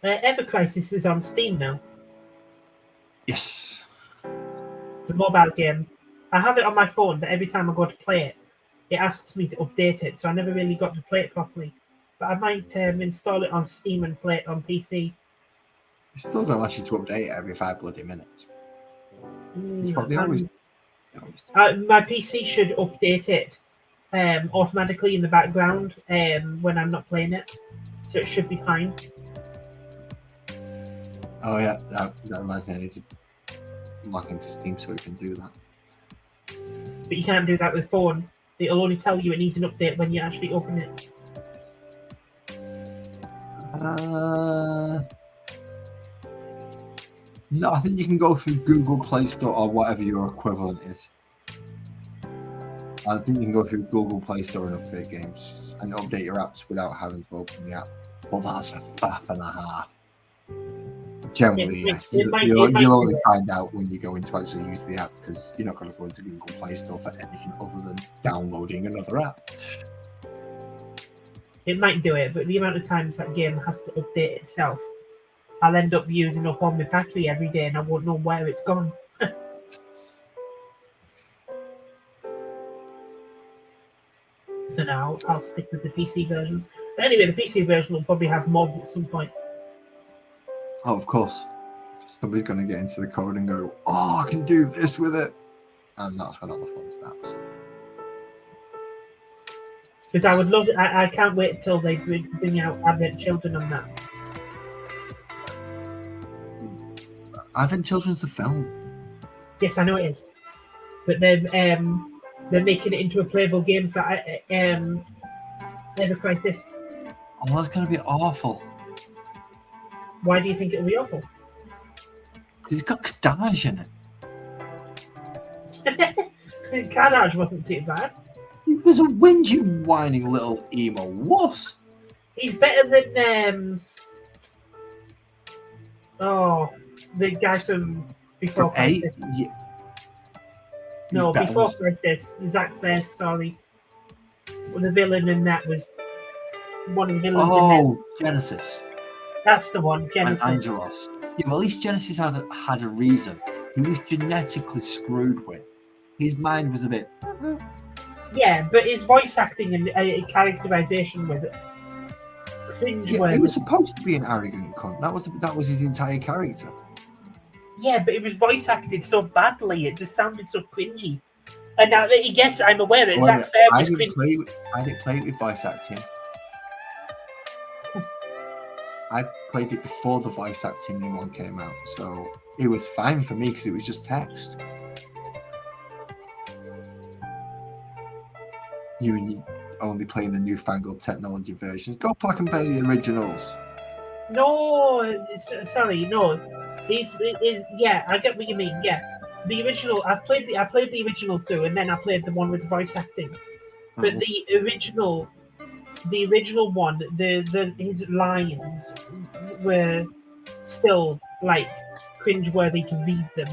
Ever Crisis is on Steam now? Yes. The mobile game. I have it on my phone, but every time I go to play it, it asks me to update it, so I never really got to play it properly. But I might install it on Steam and play it on PC. It's still don't ask you to update it every 5 bloody minutes. It's what they always do. My PC should update it automatically in the background when I'm not playing it, so it should be fine. Oh yeah, that reminds me, I need to log into Steam so we can do that. But you can't do that with phone. It'll only tell you it needs an update when you actually open it. No, I think you can go through Google Play Store or whatever your equivalent is. I think you can go through Google Play Store and update games and update your apps without having to open the app. But that's a faff and a half. Generally, you'll only find out when you go in to actually use the app, because you're not going to go into Google Play Store for anything other than downloading another app. It might do it, but the amount of times that game has to update itself, I'll end up using up all my battery every day and I won't know where it's gone. So now I'll stick with the PC version. But anyway, the PC version will probably have mods at some point. Oh, of course. Somebody's going to get into the code and go, oh, I can do this with it. And that's when all the fun starts. Because I would love it. I can't wait till they bring out Advent Children on that. Advent Children's the film. Yes, I know it is. But they're making it into a playable game for Ever Crisis. Oh, that's going to be awful. Why do you think it'll be awful? Because it's got Kadaj in it. Carnage wasn't too bad. He was a whingy, whining little emo wuss. He's better than the guy from Before From 8? Crisis. Yeah. No, He's better Before than- Crisis, the Zack Fair story. Well, the villain in that was one of the villains in Oh, Genesis. there. That's the one, And Genesis. Angelos. Yeah, well, at least Genesis had a reason. He was genetically screwed with. His mind was a bit. Yeah, but his voice acting and characterization was cringe. Yeah, he was supposed to be an arrogant cunt. That was his entire character. Yeah, but it was voice acted so badly. It just sounded so cringy. And now, yes, I'm aware that Zack Fair I was didn't cringy. play it with voice acting. I played it before the voice acting new one came out, so it was fine for me because it was just text. You only playing the newfangled technology versions. Go back and play the originals. No, sorry, no. Yeah, I get what you mean. Yeah, the original. I played the original through, and then I played the one with voice acting. But the original one, his lines were still like cringeworthy to read them.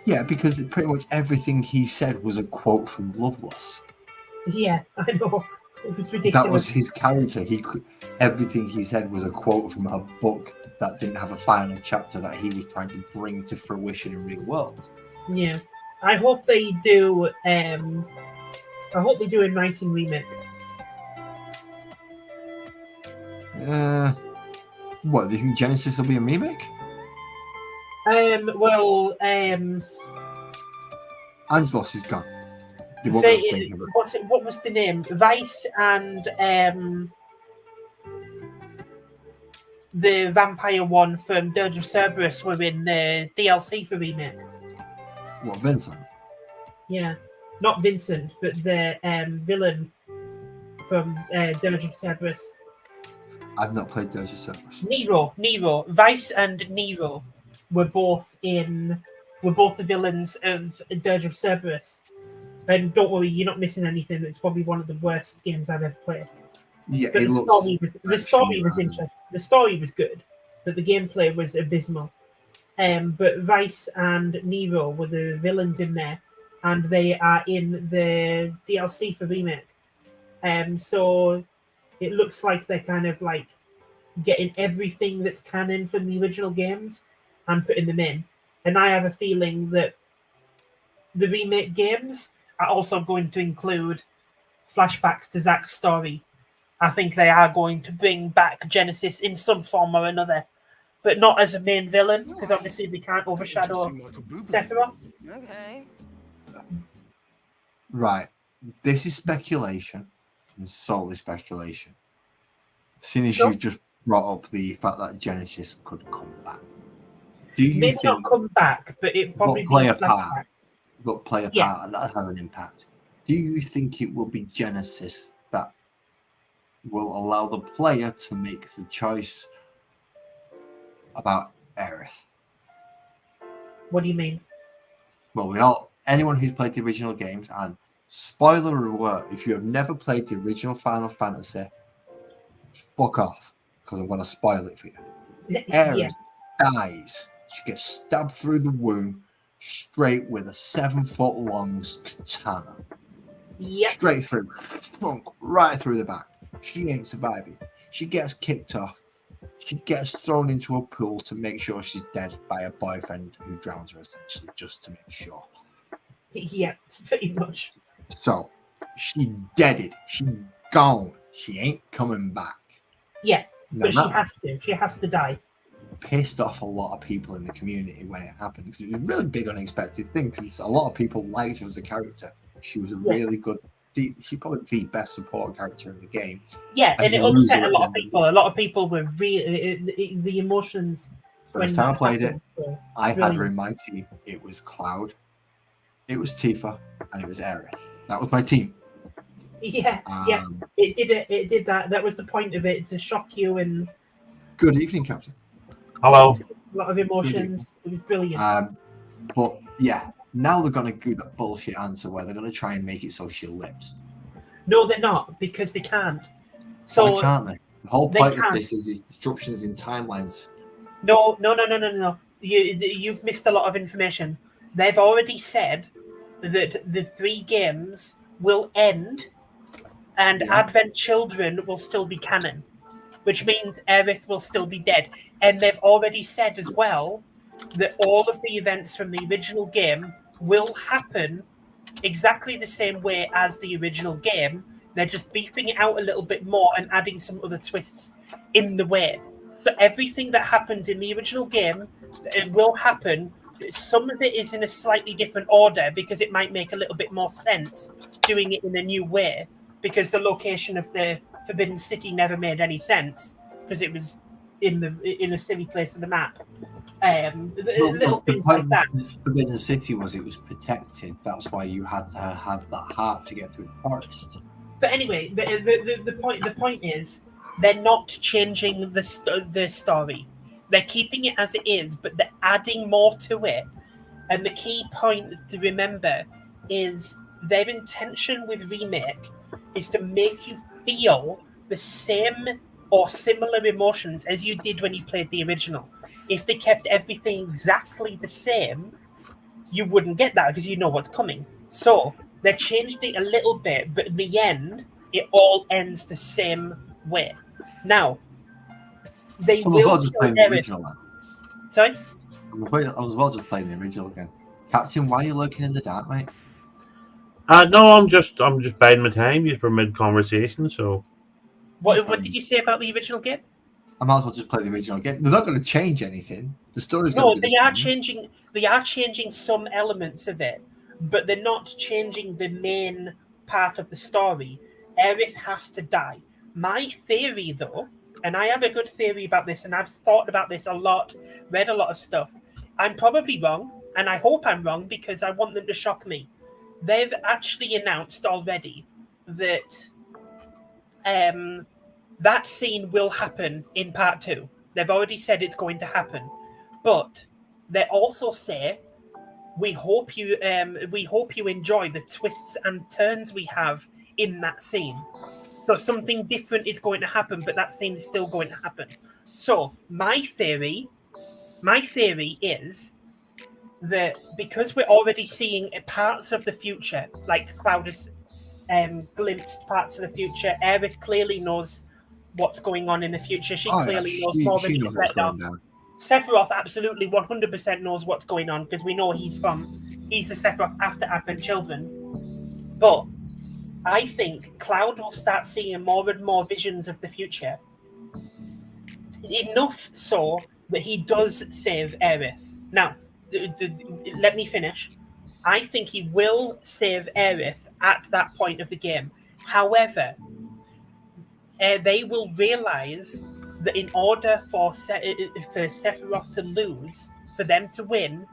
Yeah, because pretty much everything he said was a quote from Loveless. Yeah, I know. It was ridiculous. That was his character. Everything he said was a quote from a book that didn't have a final chapter that he was trying to bring to fruition in real world. Yeah, I hope they do. I hope they do a Rising remake. What, do you think Genesis will be a remake? Well, Angelos is gone. They won't be thinking of it. what was the name? Vice and the vampire one from Dirge of Cerberus were in the DLC for remake. What, Vincent? Yeah, not Vincent, but the villain from Dirge of Cerberus. I've not played Dirge of Cerberus. Nero. Vice and Nero were both the villains of Dirge of Cerberus. And don't worry, you're not missing anything. It's probably one of the worst games I've ever played. Yeah, But it the looks. story was interesting. The story was good, but the gameplay was abysmal. But Vice and Nero were the villains in there, and they are in the DLC for remake. So it looks like they're kind of like getting everything that's canon from the original games and putting them in. And I have a feeling that the remake games are also going to include flashbacks to Zack's story. I think they are going to bring back Genesis in some form or another, but not as a main villain, because obviously they can't overshadow Sephiroth. Okay. Right. This is speculation, and solely speculation. Seeing as Sure. you just brought up the fact that Genesis could come back. Do you Maybe not think come back, but it probably But play be a part. flashbacks. will play a Yeah. part and that has an impact? Do you think it will be Genesis that will allow the player to make the choice about Aerith? What do you mean? Well, anyone who's played the original games, and spoiler alert, if you have never played the original Final Fantasy, fuck off, because I'm going to spoil it for you. Aerith dies. She gets stabbed through the womb straight with a 7-foot long katana. Yep. Straight through. Thunk, right through the back. She ain't surviving. She gets kicked off. She gets thrown into a pool to make sure she's dead by a boyfriend who drowns her, essentially, just to make sure. Yeah, pretty much. So, she deaded. She gone. She ain't coming back. Yeah, Now, but she has to. She has to die. pissed off a lot of people in the community when it happened, because it was a really big unexpected thing, because a lot of people liked her as a character. She was a really good she's probably the best support character in the game. Yeah, and you it lose upset her a at lot the of end of people. A lot of people were really the emotions. First when time I that played it, happened were I had her brilliant. in my team. It was Cloud, it was Tifa, and it was Aerith. That was my team. Yeah, yeah, it did it. It did that. That was the point of it, to shock you, and Good evening, Captain. Hello. a lot of emotions. It was brilliant. But yeah, now they're gonna do that bullshit answer where they're gonna try and make it so she lives. No, they're not, because they can't. So Why can't they? The whole they point of can't. this is disruptions in timelines. No. You've missed a lot of information. They've already said that the 3 games will end, and Yeah. Advent Children will still be canon, which means Aerith will still be dead. And they've already said as well that all of the events from the original game will happen exactly the same way as the original game. They're just beefing it out a little bit more and adding some other twists in the way. So everything that happens in the original game, it will happen. Some of it is in a slightly different order because it might make a little bit more sense doing it in a new way, because the location of the Forbidden City never made any sense because it was in a silly place on the map. Little things like that. Forbidden City it was protected. That's why you had to have that heart to get through the forest. But anyway, the point is, they're not changing the story. They're keeping it as it is, but they're adding more to it. And the key point to remember is their intention with Remake is to make you feel the same or similar emotions as you did when you played the original. If they kept everything exactly the same, you wouldn't get that because you know what's coming. So they changed it a little bit, but in the end, it all ends the same way. Now, they So will we're just playing the Aerith. original then. Sorry? I was well just playing the original again. Captain, why are you lurking in the dark, mate? No, I'm just biding my time. You're mid conversation, so. What did you say about the original game? I might as well just play the original game. They're not going to change anything. The story's No, going to be they are the same. changing. They are changing some elements of it, but they're not changing the main part of the story. Aerith has to die. My theory, though, and I have a good theory about this, and I've thought about this a lot, read a lot of stuff. I'm probably wrong, and I hope I'm wrong because I want them to shock me. They've actually announced already that that scene will happen in part 2. They've already said it's going to happen, but they also say we hope you enjoy the twists and turns we have in that scene. So something different is going to happen, but that scene is still going to happen. So my theory is that because we're already seeing parts of the future, like Cloud has glimpsed parts of the future, Aerith clearly knows what's going on in the future. She clearly knows more than he's let off. Sephiroth absolutely 100% knows what's going on because we know he's the Sephiroth after Advent Children. But I think Cloud will start seeing more and more visions of the future. Enough so that he does save Aerith. Now, let me finish. I think he will save Aerith at that point of the game. However, they will realise that in order for Sephiroth to lose, for them to win,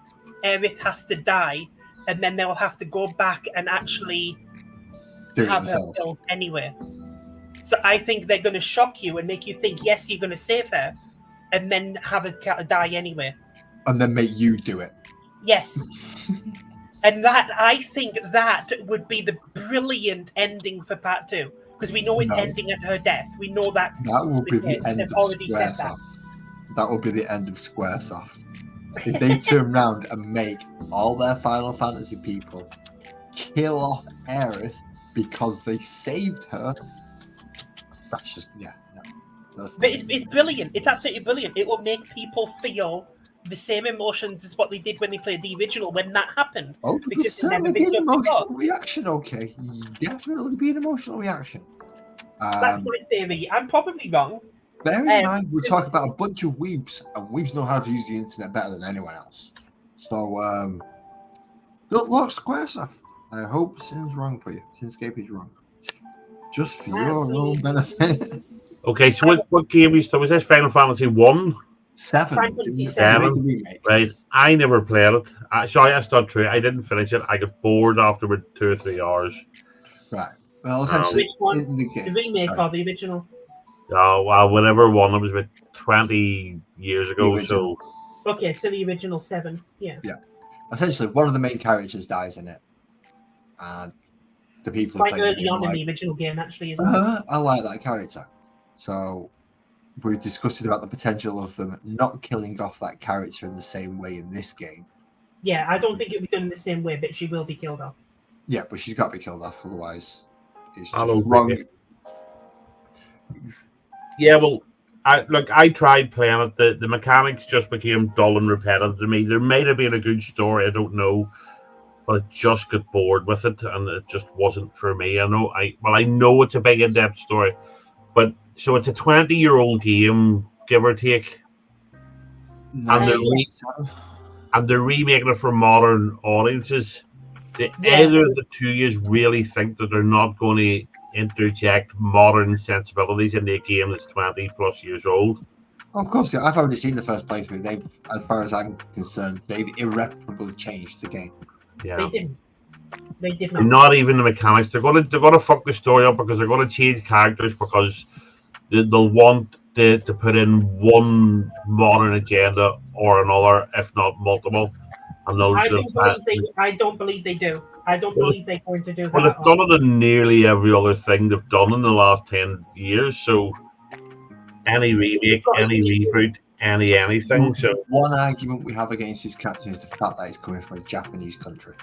Aerith has to die, and then they'll have to go back and actually have her killed anyway. So I think they're going to shock you and make you think, yes, you're going to save her, and then have her die anyway. And then make you do it. Yes. And I think that would be the brilliant ending for part 2. Because we know it's ending at her death. We know that will be the end of Squaresoft. That will be the end of Squaresoft. If they turn around and make all their Final Fantasy people kill off Aerith because they saved her, that's just but it's brilliant. It's absolutely brilliant. It will make people feel the same emotions as what they did when they played the original when that happened. Oh, because certainly be an emotional reaction, okay? Definitely be an emotional reaction. That's my theory. I'm probably wrong. Bear in mind, we're talking about a bunch of weebs, and weebs know how to use the internet better than anyone else. So, good luck, Squaresoft. I hope Sin's wrong for you. Sinscape is wrong. Just for Ah, your see. own benefit. Okay, so what game was this? Final Fantasy 1? 7. Final Fantasy Didn't VII. make the remake. Right. I never played it. Sorry, that's not true. I didn't finish it. I got bored after about 2 or 3 hours. Right. Well, essentially, Which one? in the The game. remake sorry, or the original? Oh, well, whenever one, it was about 20 years ago. original. So, Okay, so the original 7. Yeah. Essentially, one of the main characters dies in it. And the people who Quite play the early game on are in like, the original game, actually, as well. I like that character. So we're discussing about the potential of them not killing off that character in the same way in this game. Yeah, I don't think it'll be done in the same way, but she will be killed off. Yeah, but she's got to be killed off, otherwise it's just Hello, wrong. Ricky. yeah, well, I tried playing it. The mechanics just became dull and repetitive to me. There may have been a good story, I don't know, but I just got bored with it, and it just wasn't for me. I know it's a big in-depth story, but so it's a 20-year-old game, give or take, and they're remaking it for modern audiences. Do either of the two years really think that they're not going to interject modern sensibilities into a game that's 20 plus years old? Of course, yeah, I've already seen the first playthrough. They've, as far as I'm concerned, they've irreparably changed the game. Yeah. They didn't. They did not. And not even the mechanics. They're gonna fuck the story up because they're gonna change characters because they'll want to put in one modern agenda or another, if not multiple. And I don't believe they do. I don't believe they're going to do that. Well, they've done it in nearly every other thing they've done in the last 10 years. So any remake, any reboot, anything. So one argument we have against this captain is the fact that it's coming from a Japanese country.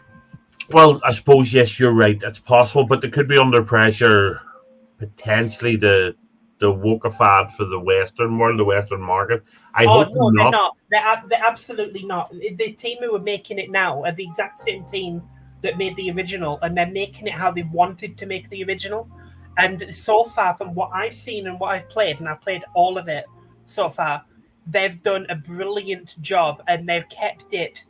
Well, I suppose yes, you're right. It's possible, but they could be under pressure potentially to wokify for the Western world, the Western market. I hope no, they're not. not. They're absolutely not. The team who are making it now are the exact same team that made the original, and they're making it how they wanted to make the original. And so far, from what I've seen and what I've played, and I've played all of it so far, they've done a brilliant job, and they've kept it.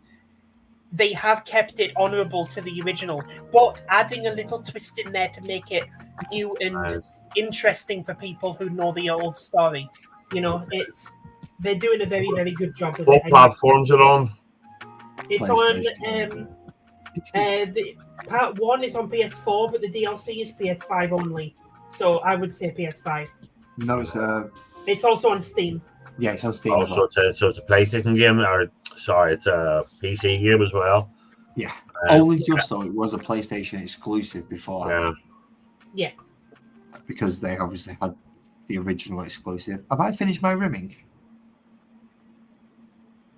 They have kept it honourable to the original, but adding a little twist in there to make it new and interesting for people who know the old story. You know, they're doing a very, very good job with What it. platforms it on? It's on the part 1 is on PS4, but the DLC is PS5 only. So I would say PS5. No, it's also on Steam. Yeah, it's on Steam. Oh, as well. so it's a PlayStation game, it's a PC game as well. Yeah, only just though it was a PlayStation exclusive before. Yeah. Because they obviously had the original exclusive. Have I finished my rimming?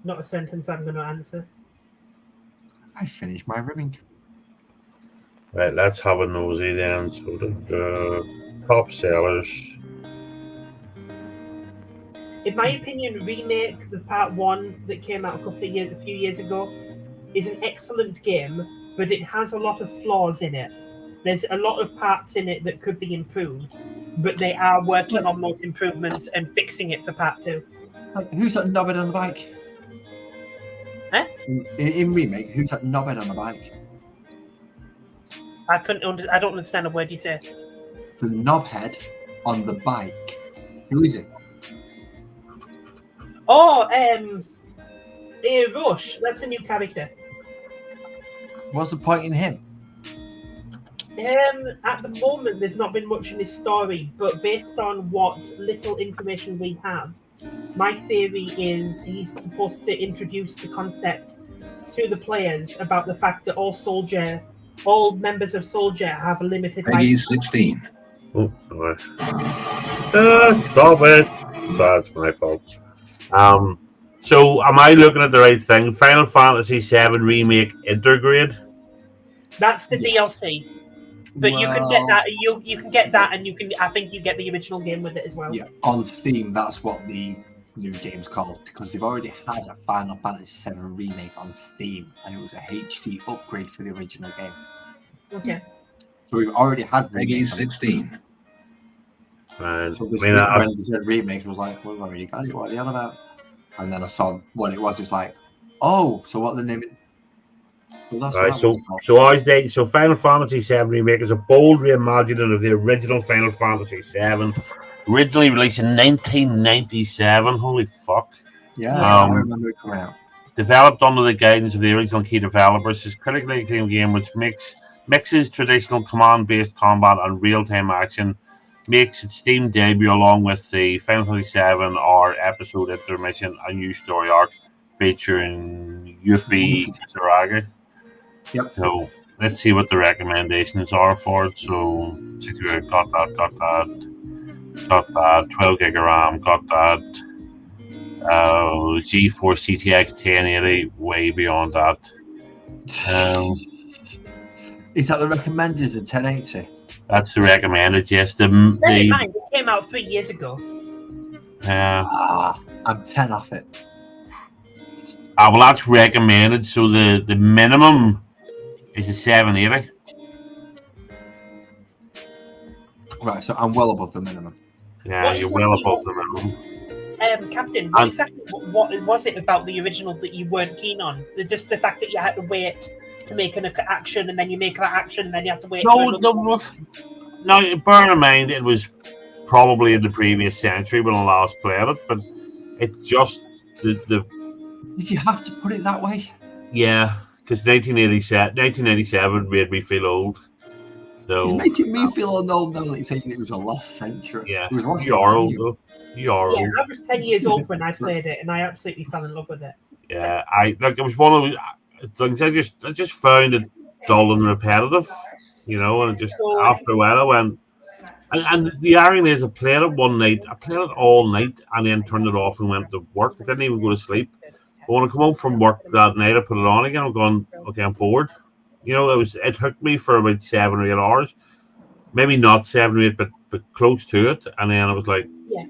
Not a sentence I'm going to answer. I finished my rimming. Right, let's have a nosy then. So the top sellers. In my opinion, Remake, the part 1 that came out a few years ago, is an excellent game, but it has a lot of flaws in it. There's a lot of parts in it that could be improved, but they are working on those improvements and fixing it for part 2. Like, who's that knobhead on the bike? Huh? In Remake, who's that knobhead on the bike? I don't understand a word you say. The knobhead on the bike. Who is it? Oh, Rush. That's a new character. What's the point in him? At the moment, there's not been much in his story, but based on what little information we have, my theory is he's supposed to introduce the concept to the players about the fact that all members of Soldier have a limited Peggy life. 16. Oh, sorry. Stop it. That's my fault. So am I looking at the right thing? Final Fantasy VII Remake Intergrade? That's the DLC. But you can get that. You can get that, and I think you get the original game with it as well. Yeah, on Steam, that's what the new game's called, because they've already had a Final Fantasy VII Remake on Steam, and it was a HD upgrade for the original game. Okay. So we've already had Peggy 16. So this when they said remake, I was like, well, we've already got it. What are they on about? And then I saw what it was. It's like, oh, so what the name? Well, that's Right, what that so was called. so ours day, so Final Fantasy VII Remake is a bold reimagining of the original Final Fantasy VII, originally released in 1997. Holy fuck! Yeah, I Um, remember it coming out. Developed under the guidance of the original key developers, this critically acclaimed game which mixes traditional command-based combat and real-time action, makes its Steam debut along with the Final Fantasy VII R episode intermission, a new story arc featuring Yuffie Kisaragi. Yep. So let's see what the recommendations are for it. So 60 got that, 12 gig of RAM, got that. GeForce GTX 1080, way beyond that. Is that the recommended? Is the 1080? That's the recommended. Yes, Bear in mind, it came out 3 years ago. I'm 10 off it. Well, that's recommended. So the minimum is a 780. Right, so I'm well above the minimum. Yeah, What you're exactly well above was- the minimum. Captain, And- exactly what was it about the original that you weren't keen on? Just the fact that you had to wait to make an action, and then you make that action, and then you have to wait. No. Bear in mind, it was probably in the previous century when I last played it, but it just the Did you have to put it that way? yeah, because 1987 made me feel old. So It's making me feel old now that you're saying it was a lost century. yeah, It was last you are old though. You are Yeah, old. I was 10 years old when I played it, and I absolutely fell in love with it. Yeah, it was one of the things I just found it dull and repetitive, and just after a while I went. And the irony is, I played it one night. I played it all night, and then turned it off and went to work. I didn't even go to sleep. But when I come home from work that night, I put it on again. I'm going, okay, I'm bored. It took me for about 7 or 8 hours, maybe not 7 or 8, but close to it. And then I was like, yeah.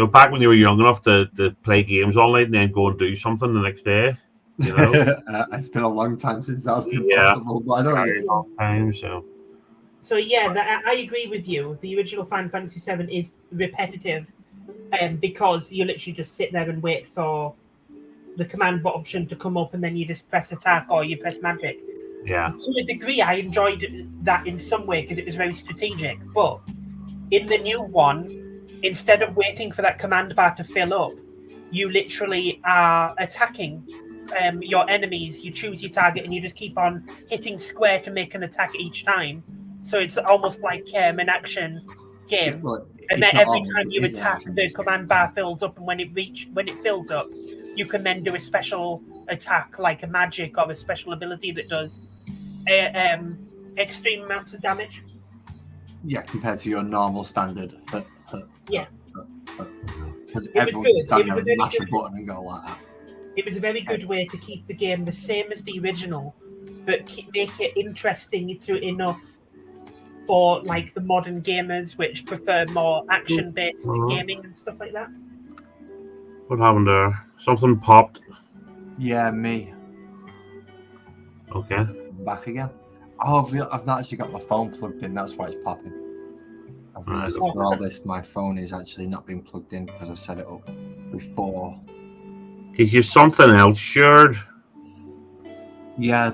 Back when you were young enough to play games all night and then go and do something the next day. It's been a long time since that's been possible, but I don't very long time. So yeah, I agree with you. The original Final Fantasy VII is repetitive, because you literally just sit there and wait for the command option to come up, and then you just press attack or you press magic. Yeah. To a degree, I enjoyed that in some way because it was very strategic. But in the new one, instead of waiting for that command bar to fill up, you literally are attacking your enemies. You choose your target and you just keep on hitting square to make an attack each time. So it's almost like an action game. And then every time you attack, the command bar fills up, and when it fills up, you can then do a special attack like a magic or a special ability that does extreme amounts of damage. Yeah, compared to your normal standard. Yeah. Because It was everyone good. can stand It there was and very mash a good. button and go like that. It was a very good way to keep the game the same as the original, but make it interesting to enough for like the modern gamers which prefer more action-based gaming and stuff like that. What happened there? Something popped. Yeah, me. Okay. Back again. Oh, I've not actually got my phone plugged in. That's why it's popping. I've realised for all this, my phone is actually not being plugged in because I set it up before. Is you something else shared? Yeah.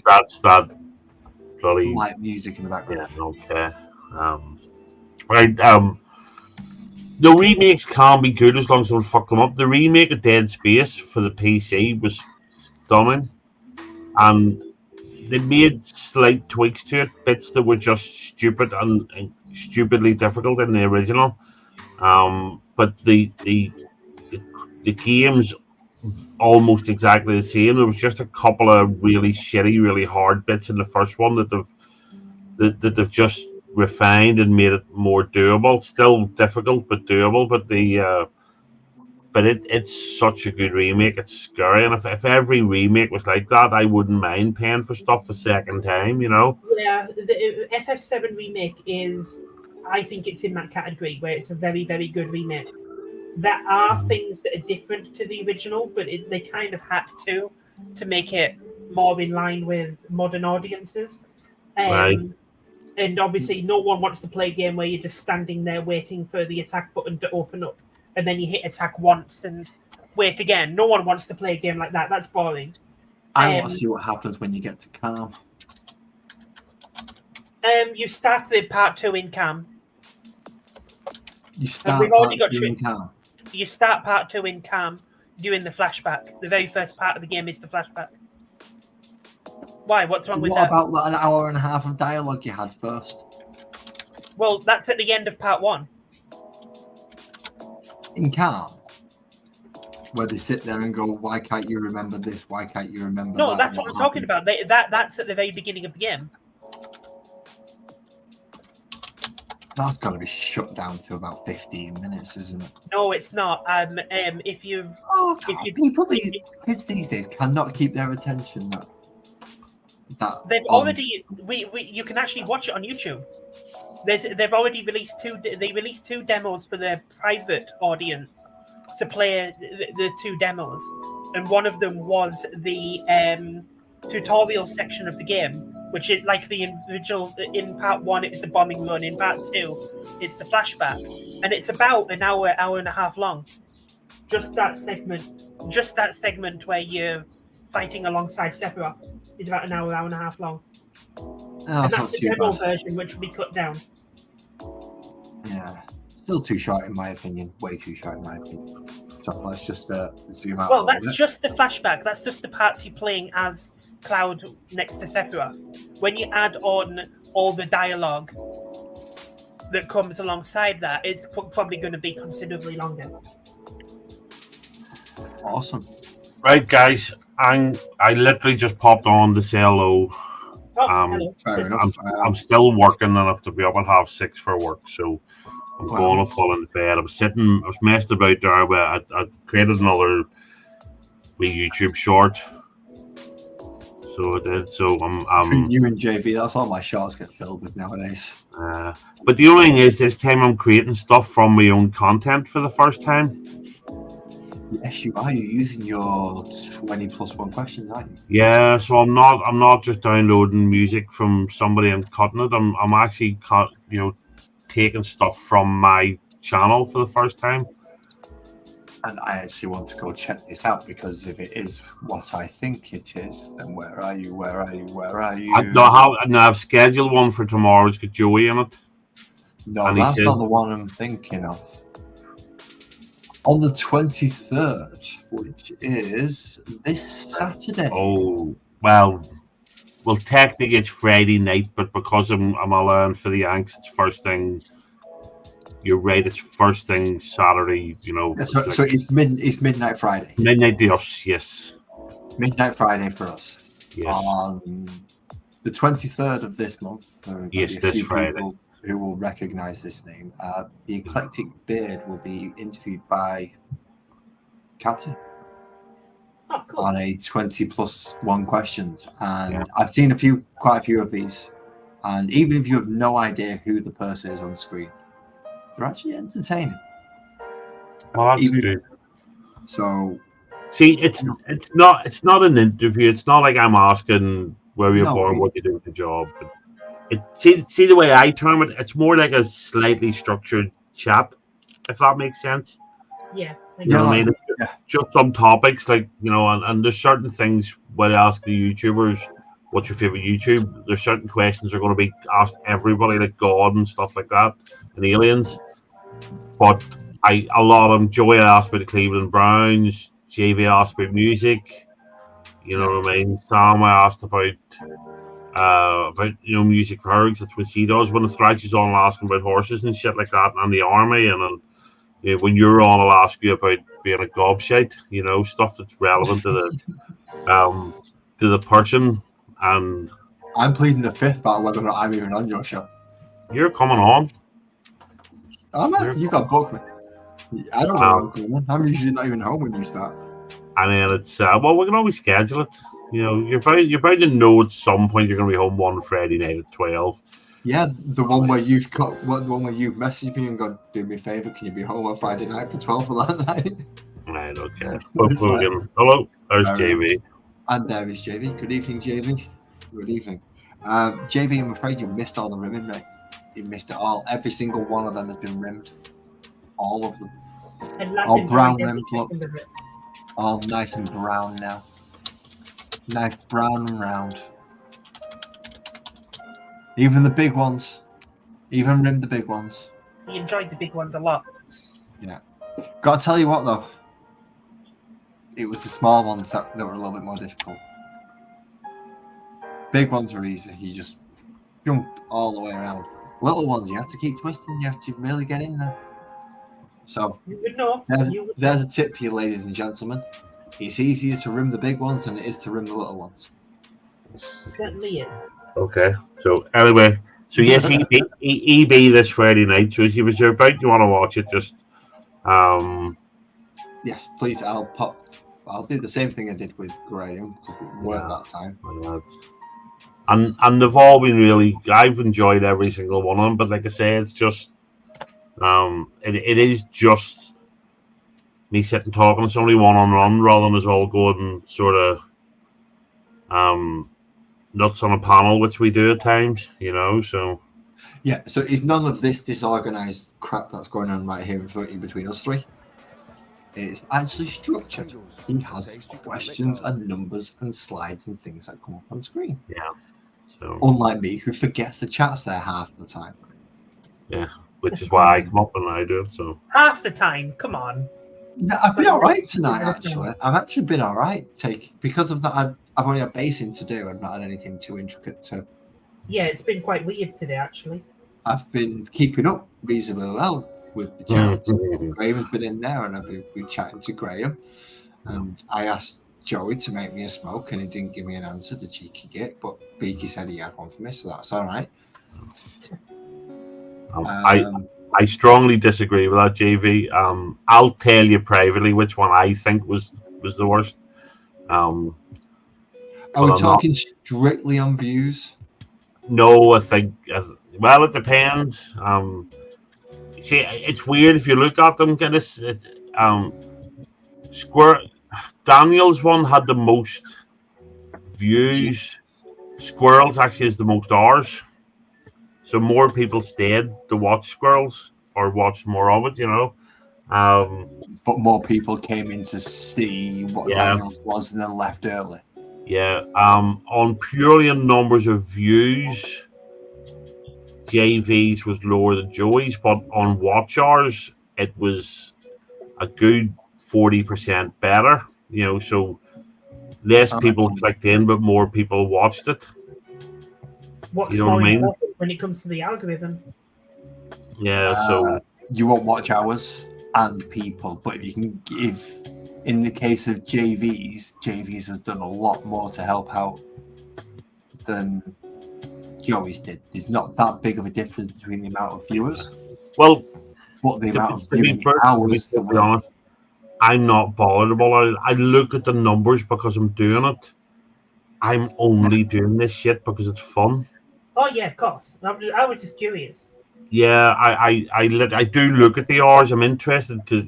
That's that bloody light music in the background. Yeah. Okay. Right. The remakes can be good as long as they don't fuck them up. The remake of Dead Space for the PC was stunning, and they made slight tweaks to it, bits that were just stupid and stupidly difficult in the original. But the game's almost exactly the same. There was just a couple of really shitty, really hard bits in the first one that they've just refined and made it more doable. Still difficult, but doable. But it's such a good remake. It's scary, and if every remake was like that, I wouldn't mind paying for stuff a second time. Yeah, the FF7 remake is, I think it's in that category where it's a very, very good remake. There are things that are different to the original, but they kind of had to make it more in line with modern audiences. Right. And obviously, no one wants to play a game where you're just standing there waiting for the attack button to open up, and then you hit attack once and wait again. No one wants to play a game like that. That's boring. I want to see what happens when you get to Calm. You start the part 2 in Cam. You start we've already part got 2 in Calm. You start part 2 in Cam doing the flashback. The very first part of the game is the flashback. Why? What's wrong with What that? about that an hour and a half of dialogue you had first? Well, that's at the end of part 1. In Calm? Where they sit there and go, why can't you remember this? Why can't you remember that? No, that's what I'm talking about. That's at the very beginning of the game. That's got to be shut down to about 15 minutes, isn't it? No, it's not. If you Kids these days cannot keep their attention. They've already you can actually watch it on YouTube. They've already released They released 2 demos for their private audience to play the 2 demos, and one of them was the tutorial section of the game, which is like the individual. In part 1, it was the bombing run. In part 2, it's the flashback, and it's about an hour and a half long. Just that segment where you're fighting alongside Sephiroth is about an hour and a half long. And that's the demo version, which will be cut down. Yeah, still too short in my opinion. Way too short in my opinion. So let's just zoom out. Well, that's just the flashback. That's just the parts you're playing as Cloud next to Sephiroth. When you add on all the dialogue that comes alongside that, it's probably going to be considerably longer. Awesome. Right, guys. I literally just popped on to say hello. Hello. Fair enough. I'm still working and I have to be up at 6:30 for work, so I'm going to fall into bed. I was messed about there, but I created another wee YouTube short. So I did. So between you and JB, that's all my shorts get filled with nowadays. But the only thing is, this time I'm creating stuff from my own content for the first time. Yes, you are. You're using your 20+1 questions, aren't you? Yeah, so I'm not just downloading music from somebody and cutting it. I'm actually taking stuff from my channel for the first time. And I actually want to go check this out, because if it is what I think it is, then where are you? I've scheduled one for tomorrow. It's got Joey in it. No, that's not the one I'm thinking of. On the 23rd, which is this Saturday. Oh, well, technically it's Friday night, but because I'm allowing for the Yanks, it's first thing. You're right, it's first thing Saturday, So it's midnight Friday. Midnight to us, yes. Midnight Friday for us. Yes. On the 23rd of this month. Yes, this Friday. Who will recognize this name? The Eclectic Beard will be interviewed by Captain on a 20+1 questions, and I've seen quite a few of these, and even if you have no idea who the person is on screen, they're actually entertaining. Oh, that's good. So, see, it's not an interview. It's not like I'm asking where you're born, what you do with the job. But see the way I term it, it's more like a slightly structured chat, if that makes sense. Yeah. You know what I mean? Just some topics, like, and there's certain things where I ask the YouTubers, what's your favorite YouTube? There's certain questions are going to be asked everybody, like God and stuff like that, and aliens. But a lot of them, Joey asked about the Cleveland Browns, JV asked about music, you know what I mean? Sam, I asked about music for her. That's what she does. When the Thrash is on, I'll ask him about horses and shit like that, and the army. And when you're on, I'll ask you about being a gobshite. Stuff that's relevant to the person. And I'm pleading the fifth about whether or not I'm even on your show. You're coming on. Oh man, you got booked me. I don't know. I'm usually not even home when you start. And then it's we can always schedule it. You're bound to know at some point you're going to be home one Friday night at 12. Yeah, the one where you've messaged me and gone, do me a favour, can you be home on Friday night for 12 for that night? Right, okay. Hello, there's JV. And there is JV. Good evening, JV. Good evening. JV, I'm afraid you missed all the rimming, mate. You missed it all. Every single one of them has been rimmed. All of them. And all brown rims, look. All nice and brown now. Nice brown and round. Even the big ones. Even rimmed the big ones. He enjoyed the big ones a lot. Yeah. Gotta tell you what though. It was the small ones that were a little bit more difficult. Big ones were easy. You just jump all the way around. Little ones, you have to keep twisting. You have to really get in there. So You would know. there's a tip for you, ladies and gentlemen. It's easier to rim the big ones than it is to rim the little ones. It certainly is. Okay. So anyway, so yes, EB this Friday night. So if you're about, you want to watch it, just Yes, please. I'll do the same thing I did with Graham because it worked that time. And they've all been really. I've enjoyed every single one of them, but like I say, it's just it is just me sitting talking to somebody one on one rather than us all going sort of nuts on a panel, which we do at times, so Yeah, so it's none of this disorganized crap that's going on right here in front of you between us three. It's actually structured. He has questions and numbers and slides and things that come up on screen. yeah. So Unlike me, who forgets the chats there half the time. yeah, which is why I come up and I do it. So Half the time, come on. No, I've been all right tonight, actually. I've actually been all right. Because of that, I've only had basing to do. I've not had anything too intricate to. Yeah, it's been quite weird today, actually. I've been keeping up reasonably well with the chats. Graham's been in there, and I've been chatting to Graham. And I asked Joey to make me a smoke, and he didn't give me an answer, the cheeky git. But Beaky said he had one for me, so that's all right. I strongly disagree with that, JV. I'll tell you privately which one I think was the worst. Are we talking strictly on views? No, I think. Well, it depends. See, it's weird if you look at them. Daniel's one had the most views. Squirrels actually is the most hours. So more people stayed to watch Squirrels or watched more of it, But more people came in to see what Daniels was and then left early. Yeah. On purely on numbers of views, JV's was lower than Joey's, but on watch hours, it was a good 40% better. So less people clicked in, but more people watched it. What's more important when it comes to the algorithm? Yeah, so you won't watch hours and people, but if you can give, in the case of JV's has done a lot more to help out than Joey's did. There's not that big of a difference between the amount of viewers. Well, but the amount of viewing hours. To be honest, I'm not bothered about it. I look at the numbers because I'm doing it. I'm only doing this shit because it's fun. Oh yeah, of course. I was just curious. Yeah, I do look at the hours. I'm interested because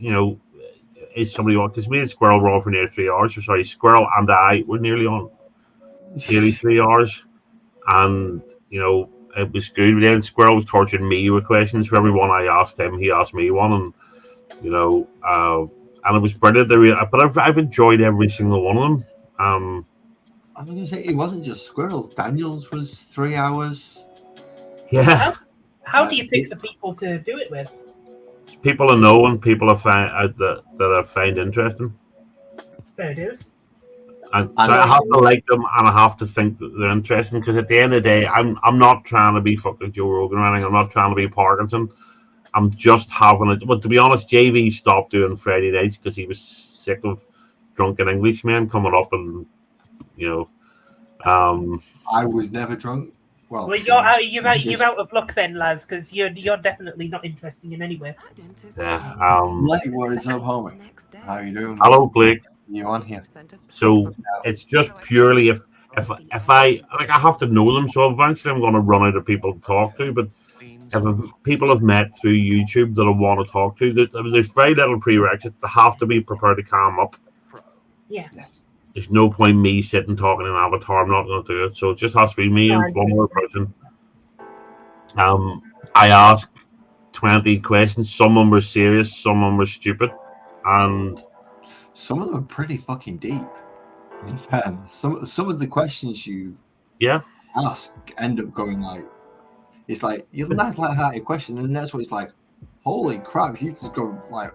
is somebody on? Because me and Squirrel were on for nearly 3 hours. Or sorry, Squirrel and I were nearly 3 hours, and it was good. But then Squirrel was torturing me with questions. For every one I asked him, he asked me one, and and it was brilliant. But I've enjoyed every single one of them. I'm going to say it wasn't just Squirrels. Daniels was 3 hours. Yeah. How do you pick the people to do it with? People I know and people I find that I find interesting. Fair dues. And so I have to like them and I have to think that they're interesting because at the end of the day, I'm not trying to be fucking Joe Rogan or anything. I'm not trying to be Parkinson. I'm just having it. But to be honest, JV stopped doing Friday nights because he was sick of drunken Englishmen coming up and I was never drunk. Well, you're out of luck then, lads, because you're definitely not interesting in any way. Yeah. Blake, what is up, homie? How are you doing? Hello, Blake. You on here? So it's just purely if I have to know them. So eventually I'm going to run out of people to talk to. But if people have met through YouTube that I want to talk to, there's very little prerequisite. They have to be prepared to calm up. Yeah. Yes. There's no point me sitting talking in Avatar. I'm not going to do it. So it just has to be me and one more person. I asked 20 questions. Some of them were serious. Some of them were stupid. And some of them are pretty fucking deep. In fairness, some of the questions you Yeah. ask end up going like, it's like you'll nice light-hearted question, and that's what it's like. Holy crap! You just go like,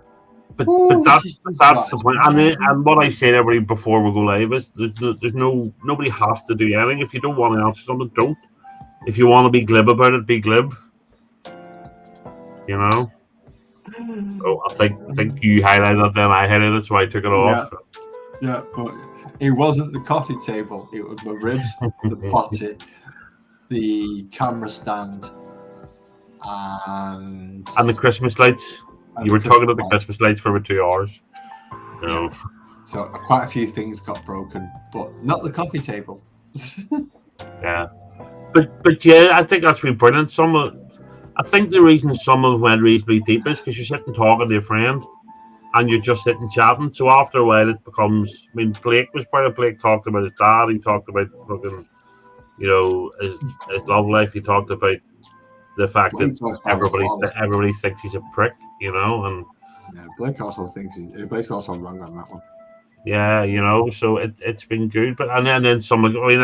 But "Ooh, that's this is that's the right." point. And what I say to everybody before we go live is there's nobody has to do anything. If you don't want to answer something, don't. If you want to be glib about it, be glib. You know. So I think you highlighted it, then I highlighted it, so I took it off. Yeah, but it wasn't the coffee table. It was my ribs, the potty, the camera stand, and the Christmas lights. You were talking about the Christmas lights for about 2 hours. You know. So quite a few things got broken, but not the coffee table. Yeah. But yeah, I think that's been brilliant. I think the reason some of them went reasonably deep is because you're sitting talking to your friend and you're just sitting chatting. So after a while, it becomes. I mean, Blake was part of Blake talked about his dad. He talked about fucking, his love life. He talked about the fact Blake's that always everybody thinks he's a prick, and yeah, Blake also thinks Blake's also wrong on that one. yeah, so it's been good. But and then some. I mean,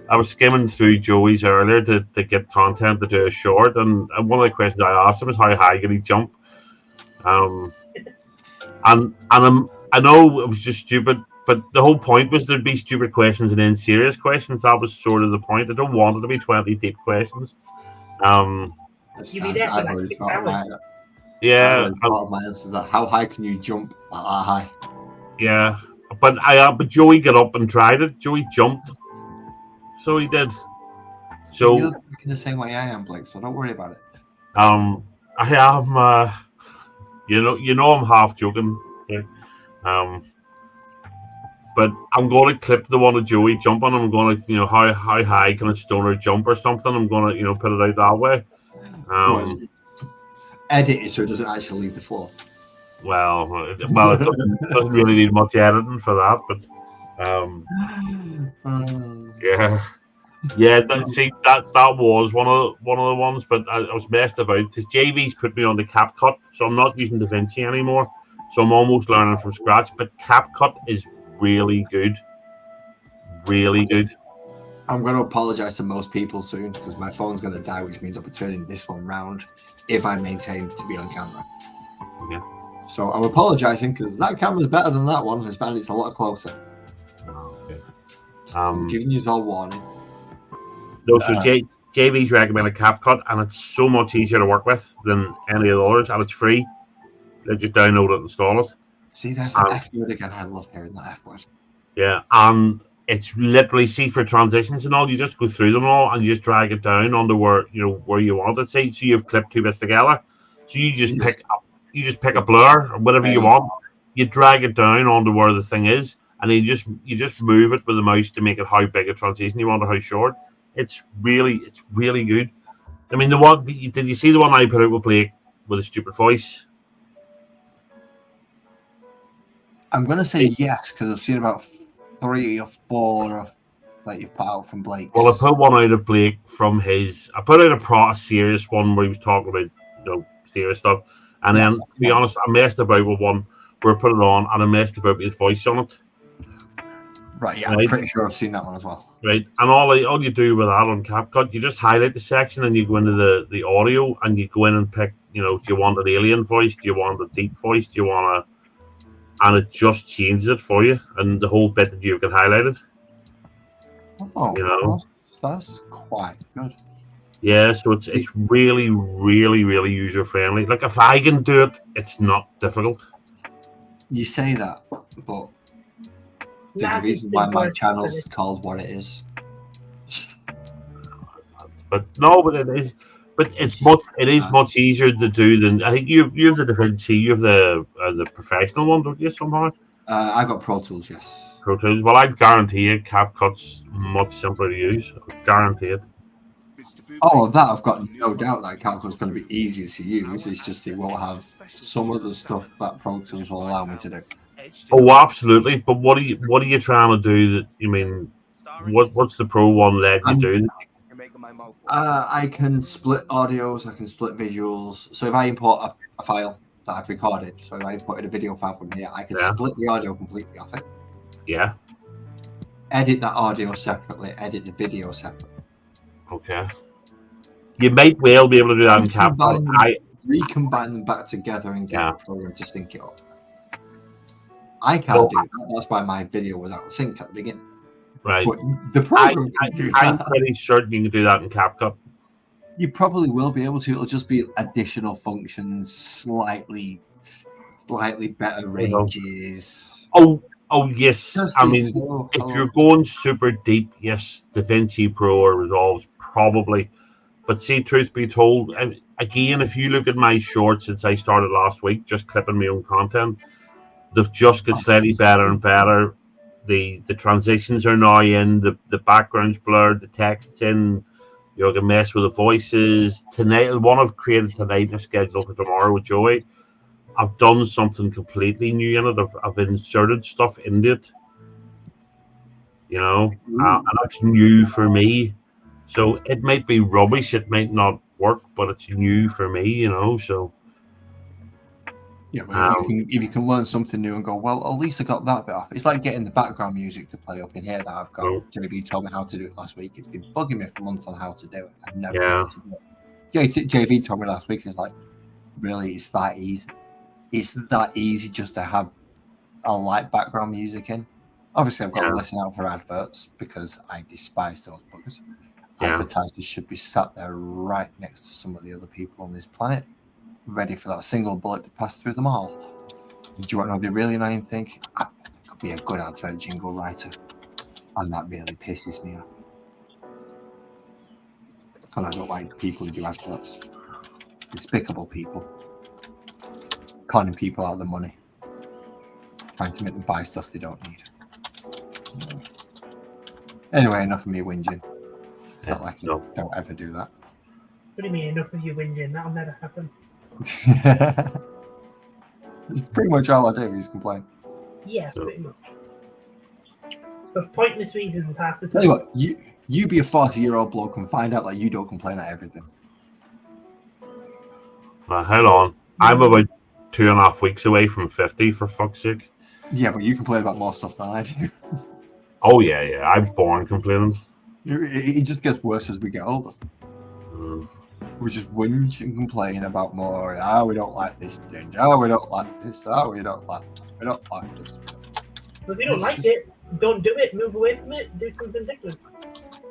I was skimming through Joey's earlier to get content to do a short, and one of the questions I asked him is how high can he jump? And I know it was just stupid, but the whole point was there'd be stupid questions and then serious questions. That was sort of the point. I don't want it to be 20 deep questions. You'll be there for like 6 hours. Yeah, I've thought of my answer to that. How high can you jump at that high? Yeah, but Joey got up and tried it. Joey jumped, so he did. So you're thinking the same way I am, Blake. So don't worry about it. I am. You know, I'm half joking. Yeah. But I'm going to clip the one of Joey jumping. I'm going to, how high can a stoner jump or something? I'm going to, put it out that way. Edit it so it doesn't actually leave the floor. Well, it doesn't really need much editing for that, but yeah. Yeah, that was one of the ones, but I was messed about because JV's put me on the CapCut, so I'm not using DaVinci anymore. So I'm almost learning from scratch. But CapCut is really good, really good. I'm going to apologize to most people soon because my phone's going to die, which means I'll be turning this one round if I maintain to be on camera. Yeah. So I'm apologizing because that camera's better than that one, and it's a lot closer. Okay. I'm giving you all warning. No, so JV's recommended CapCut, and it's so much easier to work with than any of the others, and it's free. They just download it and install it. See, that's the F word again. I love hearing that F word. Yeah, and it's literally, see, for transitions and all, you just go through them all and you just drag it down onto where you want it. Say, so you've clipped 2 bits together, so you just pick a blur or whatever you want. You drag it down onto where the thing is, and then you just move it with the mouse to make it how big a transition you want or how short. It's really good. I mean, did you see the one I put out with Blake with a stupid voice? I'm gonna say yes because I've seen about 3 or 4 that you put out from Blake. Well, I put one out of Blake from his. I put out a serious one where he was talking about serious stuff, and then to be honest, I messed about with one where I put it on and I messed about with his voice on it. Right, yeah, I'm pretty sure I've seen that one as well. Right, and all you do with that on CapCut, you just highlight the section and you go into the audio and you go in and pick, do you want an alien voice? Do you want a deep voice? Do you want and it just changes it for you and the whole bit that you've got highlighted. Oh, that's quite good. Yeah, so it's really, really, really user friendly. Like if I can do it, it's not difficult. You say that, but there's a reason why my channel's called what it is. But it is. But it is much easier to do than I think you have the DaVinci, you have the professional one, don't you somehow? I got Pro Tools, yes. Pro Tools. Well, I guarantee you, CapCut's much simpler to use. I guarantee it. Oh, that I've got no doubt that CapCut's going to be easier to use. It's just it won't have some of the stuff that Pro Tools will allow me to do. Oh, absolutely. But what are you trying to do? That you mean? What's the Pro one let you do? I can split audios. I can split visuals. So if I import a file that I've recorded, so if I imported a video file from here, I can split the audio completely off it. Yeah. Edit that audio separately. Edit the video separately. Okay. You might well be able to do that in CapCut. Recombine them back together and get Yeah. the program to sync it up. I can't Well, do that. That's why my video was out of sync at the beginning. Right. But the program can do I'm that. pretty certain you can do that in CapCut. You probably will be able to. It'll just be additional functions, slightly better ranges. Oh yes. Just I the mean, hello. if you're going super deep, yes, DaVinci Pro or Resolve probably. But see, truth be told, and again, if you look at my shorts since I started last week, just clipping my own content, they've just got slightly better and better. The transitions are now in, the background's blurred, the text's in. You can mess with the voices. Tonight, one I've created tonight and scheduled for tomorrow with Joey. I've done something completely new in it. I've inserted stuff into it, and that's new for me. So it might be rubbish, it might not work, but it's new for me, So Yeah, but if you can learn something new and go, well, at least I got that bit off. It's like getting the background music to play up in here that I've got. JB told me how to do it last week. It's been bugging me for months on how to do it. I've never been able to do it. JB told me last week, it's like, really, it's that easy. It's that easy just to have a light background music in. Obviously, I've got to listen out for adverts because I despise those buggers. Advertisers should be sat there right next to some of the other people on this planet, ready for that single bullet to pass through them all. Do you want to know the really annoying thing? I could be a good advert jingle writer, and that really pisses me off. Because I don't like people who do adverts. Despicable people. Conning people out of the money. Trying to make them buy stuff they don't need. Anyway, enough of me whinging. It's not like I don't ever do that. What do you mean, enough of you whinging? That'll never happen. That's pretty much all I do is complain. Yes, pretty much. For pointless reasons half the time. Tell you what, you be a 40-year-old bloke and find out that you don't complain at everything. Hold on. I'm about 2.5 weeks away from 50, for fuck's sake. Yeah, but you complain about more stuff than I do. Oh, yeah. I was born complaining. It just gets worse as we get older. We just whinge and complain about more. We don't like this change. We don't like this. We don't like this. But if you don't like it, don't do it. Move away from it. Do something different.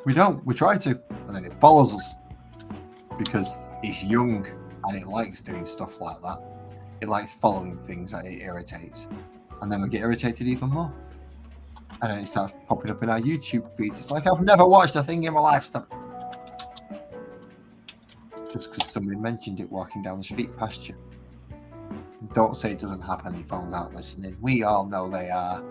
We don't. We try to. And then it follows us. Because it's young and it likes doing stuff like that. It likes following things that it irritates. And then we get irritated even more. And then it starts popping up in our YouTube feeds. It's like, I've never watched a thing in my life. Stop. Just because somebody mentioned it walking down the street past you. Don't say it doesn't happen. Your phones aren't listening. We all know they are.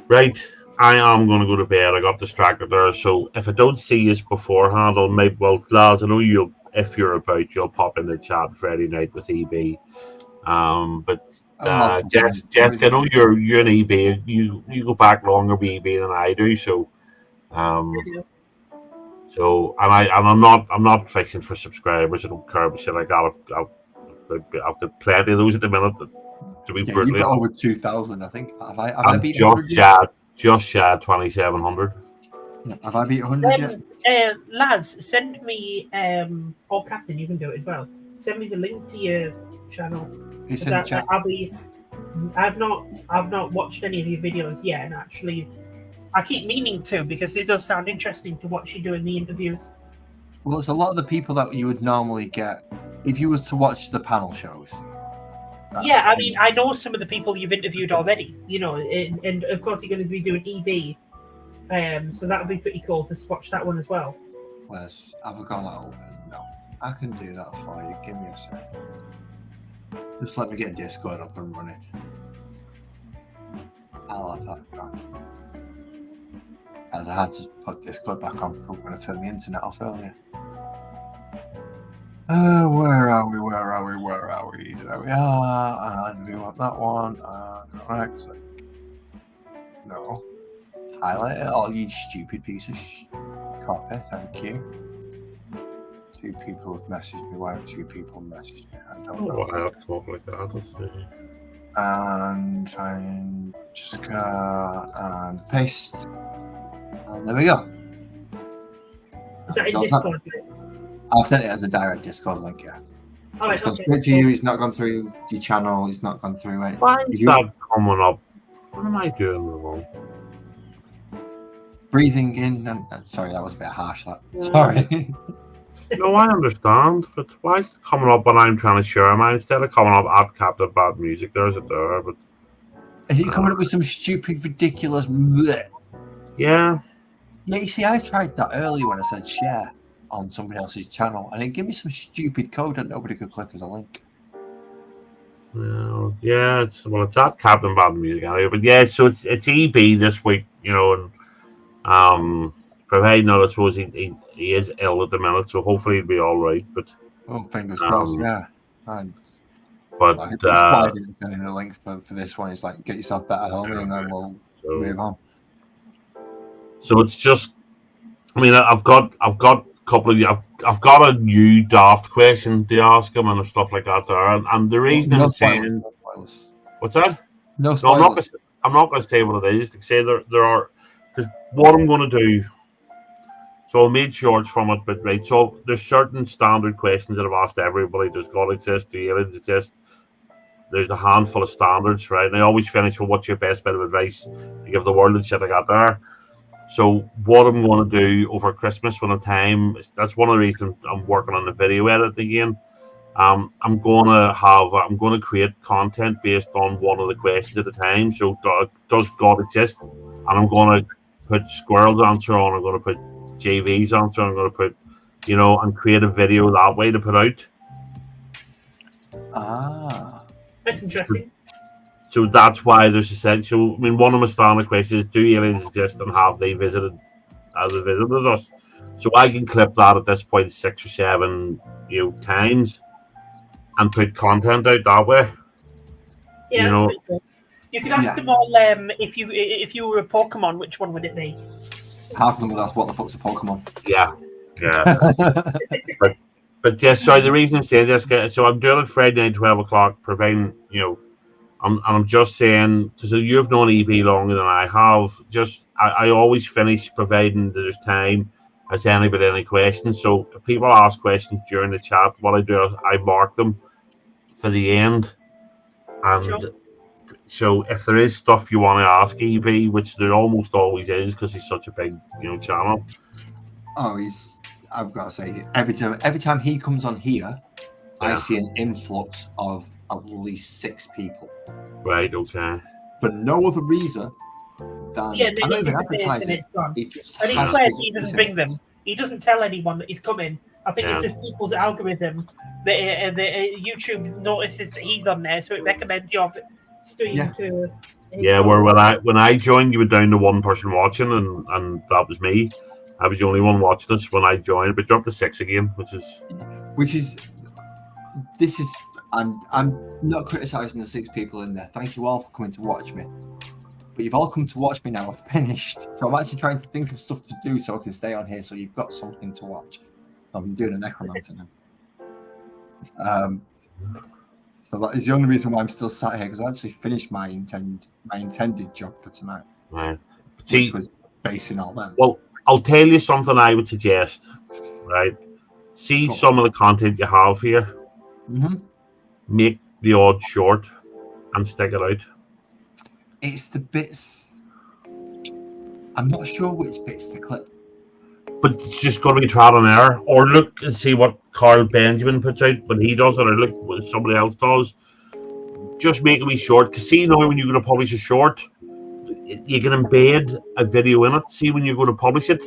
Right. I am going to go to bed. I got distracted there. So if I don't see you beforehand, I'll maybe, well, lads, I know if you're about, you'll pop in the chat Friday night with EB. But Jessica, I know you're an EB. You go back longer with EB than I do. So, I'm not fixing for subscribers. I don't care about shit like that. I've got plenty of those at the minute. To be brutally, you've got over 2,000, I think. Have I beat just shy 2,700. Have I beat 100 yet? Lads, send me or Captain, you can do it as well. Send me the link to your channel. I've not watched any of your videos yet, and actually I keep meaning to because it does sound interesting to watch you doing the interviews. Well, it's a lot of the people that you would normally get if you was to watch the panel shows. Yeah, I mean, I know some of the people you've interviewed already, and of course you're going to be doing EB, so that would be pretty cool to watch that one as well. Where's have I got that open? No, I can do that for you. Give me a sec. Just let me get Discord up and running. I'll have that done. As I had to put Discord back on when I turned the internet off earlier. Where are we? There we are. And we want that one. Correct. No. Highlight it. Oh, you stupid piece of copy. Thank you. 2 people have messaged me. Why have 2 people messaged me? I don't know. I have to talk like that. and find Jessica and paste. And there we go. Is that in So Discord? Mate? I've sent it as a direct Discord link, yeah. All right, It's gone okay. straight to you. It's not gone through your channel. It's not gone through anything. Why is that coming up? What am I doing wrong? Breathing in and sorry, that was a bit harsh. That sorry. No, I understand, but why is it coming up when I'm trying to share mine instead of coming up at Captain Bad Music? There's it there, but Is he coming up with some stupid, ridiculous? Bleh? yeah, Yeah, you see, I tried that earlier when I said share on somebody else's channel, and it gave me some stupid code that nobody could click as a link. no, yeah, it's at Captain Bad Music anyway. But yeah, so it's EB this week, you know, and providing I suppose he is ill at the minute, so hopefully he'll be all right. But Oh, fingers crossed, yeah. But That's why I didn't send in a link for this one. It's like, get yourself better, homie, and then we'll move on. So it's just, I mean, I've got a couple of, I've got a new daft question to ask him and stuff like that there, and the reason I'm saying, what's that? No No, spoilers. I'm not going to say what it is. To say there are, because what I'm going to do. So I made shorts from it, but right. So there's certain standard questions that I've asked everybody. Does God exist? Do aliens exist? There's a handful of standards, right? And I always finish with what's your best bit of advice to give the world and shit like that there. So what I'm going to do over Christmas when the time, that's one of the reasons I'm working on the video edit again. I'm going to create content based on one of the questions at a time. So does God exist? And I'm going to put Squirrel's answer on. I'm going to put JV's answer. I'm going to put, you know, and create a video that way to put out. Ah, That's interesting. So that's why there's essential. I mean, one of my standard questions is: do aliens exist, and have they visited us? So I can clip that at this point 6 or 7, times, and put content out that way. Yeah, you know, that's pretty cool. You could ask them all if you were a Pokemon, which one would it be? half of them would ask, what the fuck's a Pokemon? yeah. But yes, sorry. The reason I'm saying this, so I'm doing it Friday night, 12 o'clock, providing I'm just saying, because you've known EB longer than I have. I always finish providing that there's time. Has anybody any questions? So if people ask questions during the chat, what I do is I mark them for the end. And Sure. so if there is stuff you want to ask EB, which there almost always is, because he's such a big channel. Oh, I've got to say, every time he comes on here, I see an influx of at least 6 people. Right. Okay. For no other reason than Yeah, I then don't it even disappears advertise and it. it's gone. It just And he has swears to he doesn't exist. bring them. He doesn't tell anyone that he's coming. I think it's just people's algorithm that YouTube notices that he's on there, so it recommends your stream to. Yeah, where when I joined, you were down to one person watching, and that was me. I was the only one watching this when I joined, but dropped to 6 again, I'm not criticizing the 6 people in there. Thank you all for coming to watch me. But you've all come to watch me now. I've finished. So I'm actually trying to think of stuff to do so I can stay on here so you've got something to watch. I'm doing a necromancer now. So that is the only reason why I'm still sat here, because I actually finished my intended job for tonight. Right. Which was basing all them. Well, I'll tell you something I would suggest. Right. See some of the content you have here. Mm-hmm. Make the odd short and stick it out. It's the bits. I'm not sure which bits to clip. But it's just going to be trial and error. Or look and see what Carl Benjamin puts out, but he does it, or look what somebody else does. Just make it be short. Because see now when you're going to publish a short, you can embed a video in it. See when you're going to publish it,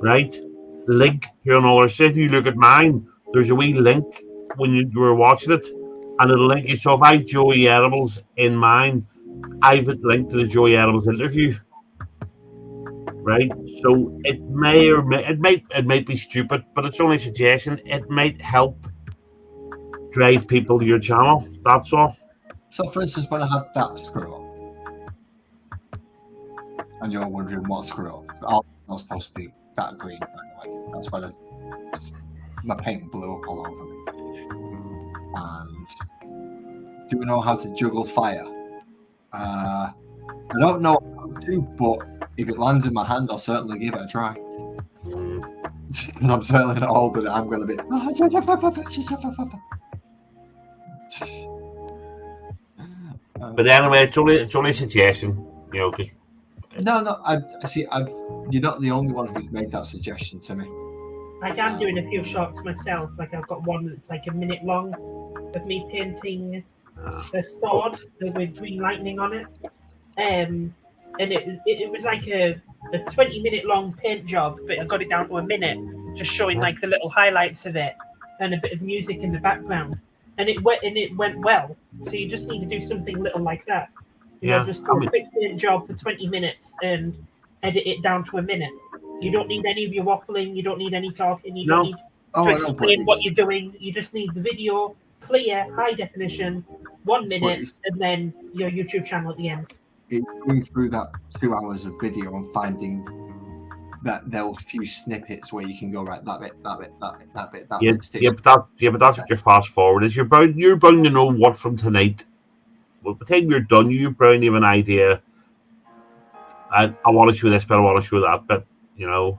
right? Link here and all there. So if you look at mine, there's a wee link when you were watching it, and it'll link you. So if I have Joey Edibles in mine, I've linked to the Joey Edibles interview. Right, so it might be stupid, but it's only a suggestion. It might help drive people to your channel. That's all. So, for instance, when I had that screw up, and you're wondering what screw up, I'm not supposed to be that green. Anyway. That's why my paint blew up all over me. And do we know how to juggle fire? I don't know how to, but if it lands in my hand, I'll certainly give it a try. I'm certainly not holding it. I'm going to be. But anyway, it's only a suggestion, because No. I see. You're not the only one who's made that suggestion to me. Like I'm doing a few shots myself. Like I've got one that's like a minute long of me painting a sword with green lightning on it. And it was like a 20-minute long paint job, but I got it down to a minute, just showing like the little highlights of it and a bit of music in the background. And it went well. So you just need to do something little like that. Just do a quick paint job for 20 minutes and edit it down to a minute. You don't need any of your waffling. You don't need any talking. You don't need to explain what you're doing. You just need the video, clear, high definition, 1 minute, and then your YouTube channel at the end. It's going through that 2 hours of video and finding that there were a few snippets where you can go right that bit. Yeah, but that's what your fast forward is. You're bound to know what from tonight. Well, by the time you're done, you're bound to have an idea. I want to show this, but I want to show that, but Yeah.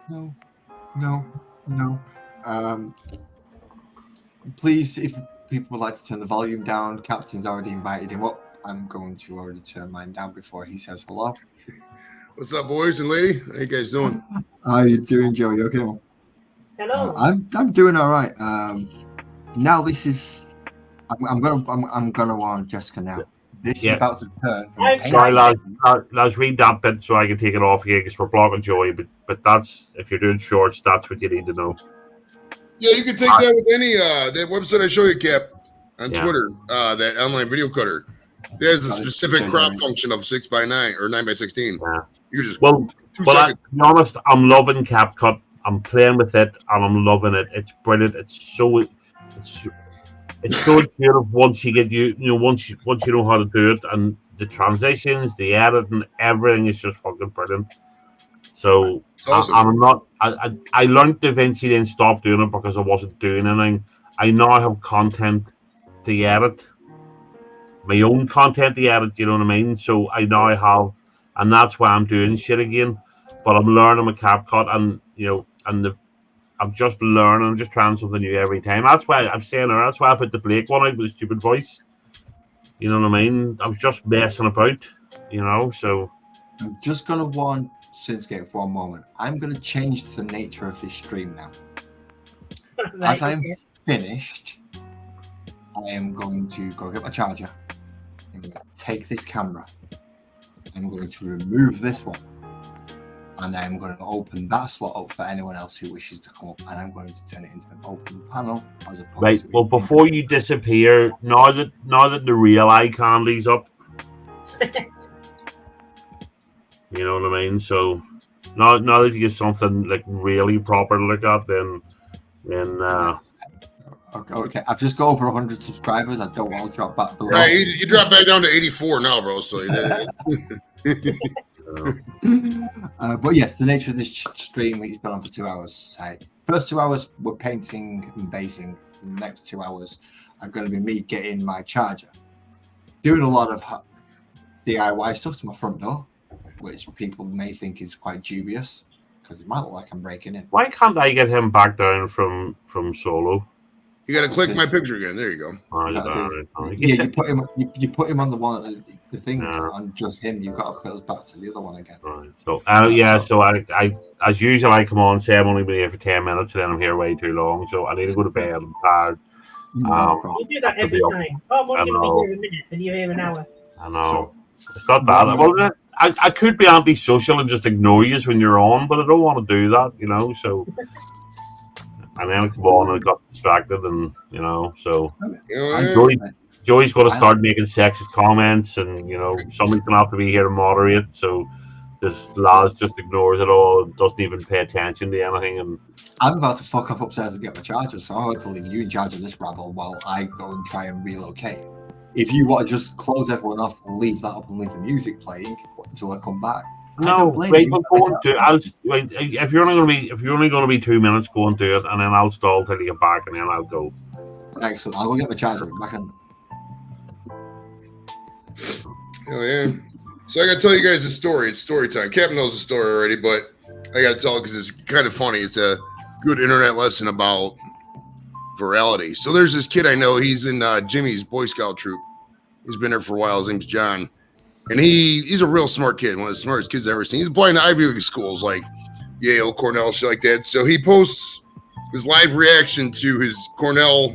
No. Please, if people would like to turn the volume down, Captain's already invited him up. I'm going to already turn mine down before he says hello. What's up, boys and lady? How you guys doing? How you doing, Joe? You okay? Hello. I'm doing all right. Now this is. I'm gonna warn Jessica now. This is about to turn. Sorry, lads, read that bit so I can take it off here because we're blocking Joey. But that's if you're doing shorts, that's what you need to know. Yeah, you can take that with any that website I show you, Cap, on Twitter. That online video cutter. There's a specific crop function of 6x9 or 9x16. Yeah. You just to be honest, I'm loving CapCut. I'm playing with it and I'm loving it. It's brilliant. It's so intuitive once you get once you know how to do it, and the transitions, the editing, everything is just fucking brilliant. So awesome. I learned DaVinci, then stopped doing it because I wasn't doing anything. I now have content to edit, my own content to edit. You know what I mean? So I now have, and that's why I'm doing shit again. But I'm learning with CapCut, and I'm just learning. I'm just trying something new every time. That's why I'm saying her. That's why I put the Blake one out with a stupid voice. You know what I mean? I'm just messing about. So I'm just gonna warn Sinscape for one moment. I'm gonna change the nature of this stream now. As I'm finished, I am going to go get my charger. I'm going to take this camera. I'm going to remove this one. And I'm going to open that slot up for anyone else who wishes to come up. And I'm going to turn it into an open panel as opposed right. to... Well, before you disappear, now that the real icon leaves up, you know what I mean? So now that you get something like really proper to look at, then Okay, I've just got over 100 subscribers. I don't want to drop back below. Right, you dropped back down to 84 now, bro. So but yes, the nature of this stream has been on for 2 hours. First 2 hours we're painting and basing. The next 2 hours are going to be me getting my charger, doing a lot of DIY stuff to my front door, which people may think is quite dubious because it might look like I'm breaking in. Why can't I get him back down from solo? You got to click my picture again. There you go. Yeah, you put him on the one, the thing on just him. You've got to put us back to the other one again. Right. So so I as usual I come on, say I'm only been here for 10 minutes, and then I'm here way too long. So I need to go to bed. I'm tired. You do that every time. Oh, I'm only going to be here a minute, and you're here an hour. I know. It's not that. Well, I could be antisocial and just ignore you when you're on, but I don't want to do that, So. And then I come on and I got distracted, and so Joey's going to start making sexist comments, and somebody's going to have to be here to moderate. So this Laz just ignores it all and doesn't even pay attention to anything. And I'm about to fuck off upstairs and get my charger, so I'm about to leave you in charge of this rabble while I go and try and relocate. If you want to just close everyone off and leave that up and leave the music playing until I come back. No, wait, if you're only going to be 2 minutes, go and do it, and then I'll stall till you get back, and then I'll go. Excellent. I'll go get my charger back in. Hell yeah. So I got to tell you guys a story. It's story time. Captain knows the story already, but I got to tell it because it's kind of funny. It's a good internet lesson about virality. So there's this kid I know. He's in Jimmy's Boy Scout troop. He's been there for a while. His name's John. And he's a real smart kid, one of the smartest kids I've ever seen. He's applying to Ivy League schools like Yale, Cornell, shit like that. So he posts his live reaction to his Cornell.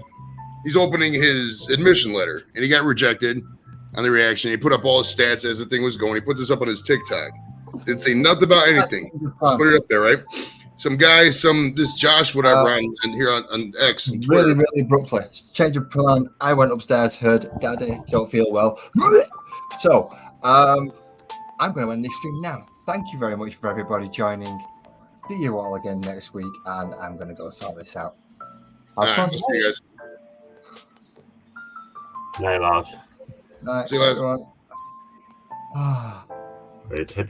He's opening his admission letter, and he got rejected on the reaction. He put up all his stats as the thing was going. He put this up on his TikTok. Didn't say nothing about anything. Put it up there, right? Some guy, this Josh, whatever, on here on X and Twitter. Really, really abruptly. Change of plan. I went upstairs, heard Daddy, don't feel well. So, I'm going to end this stream now. Thank you very much for everybody joining. See you all again next week, and I'm going to go sort this out. All right, see you guys. Night, lads. Night, See you lads. everyone. Right, hit the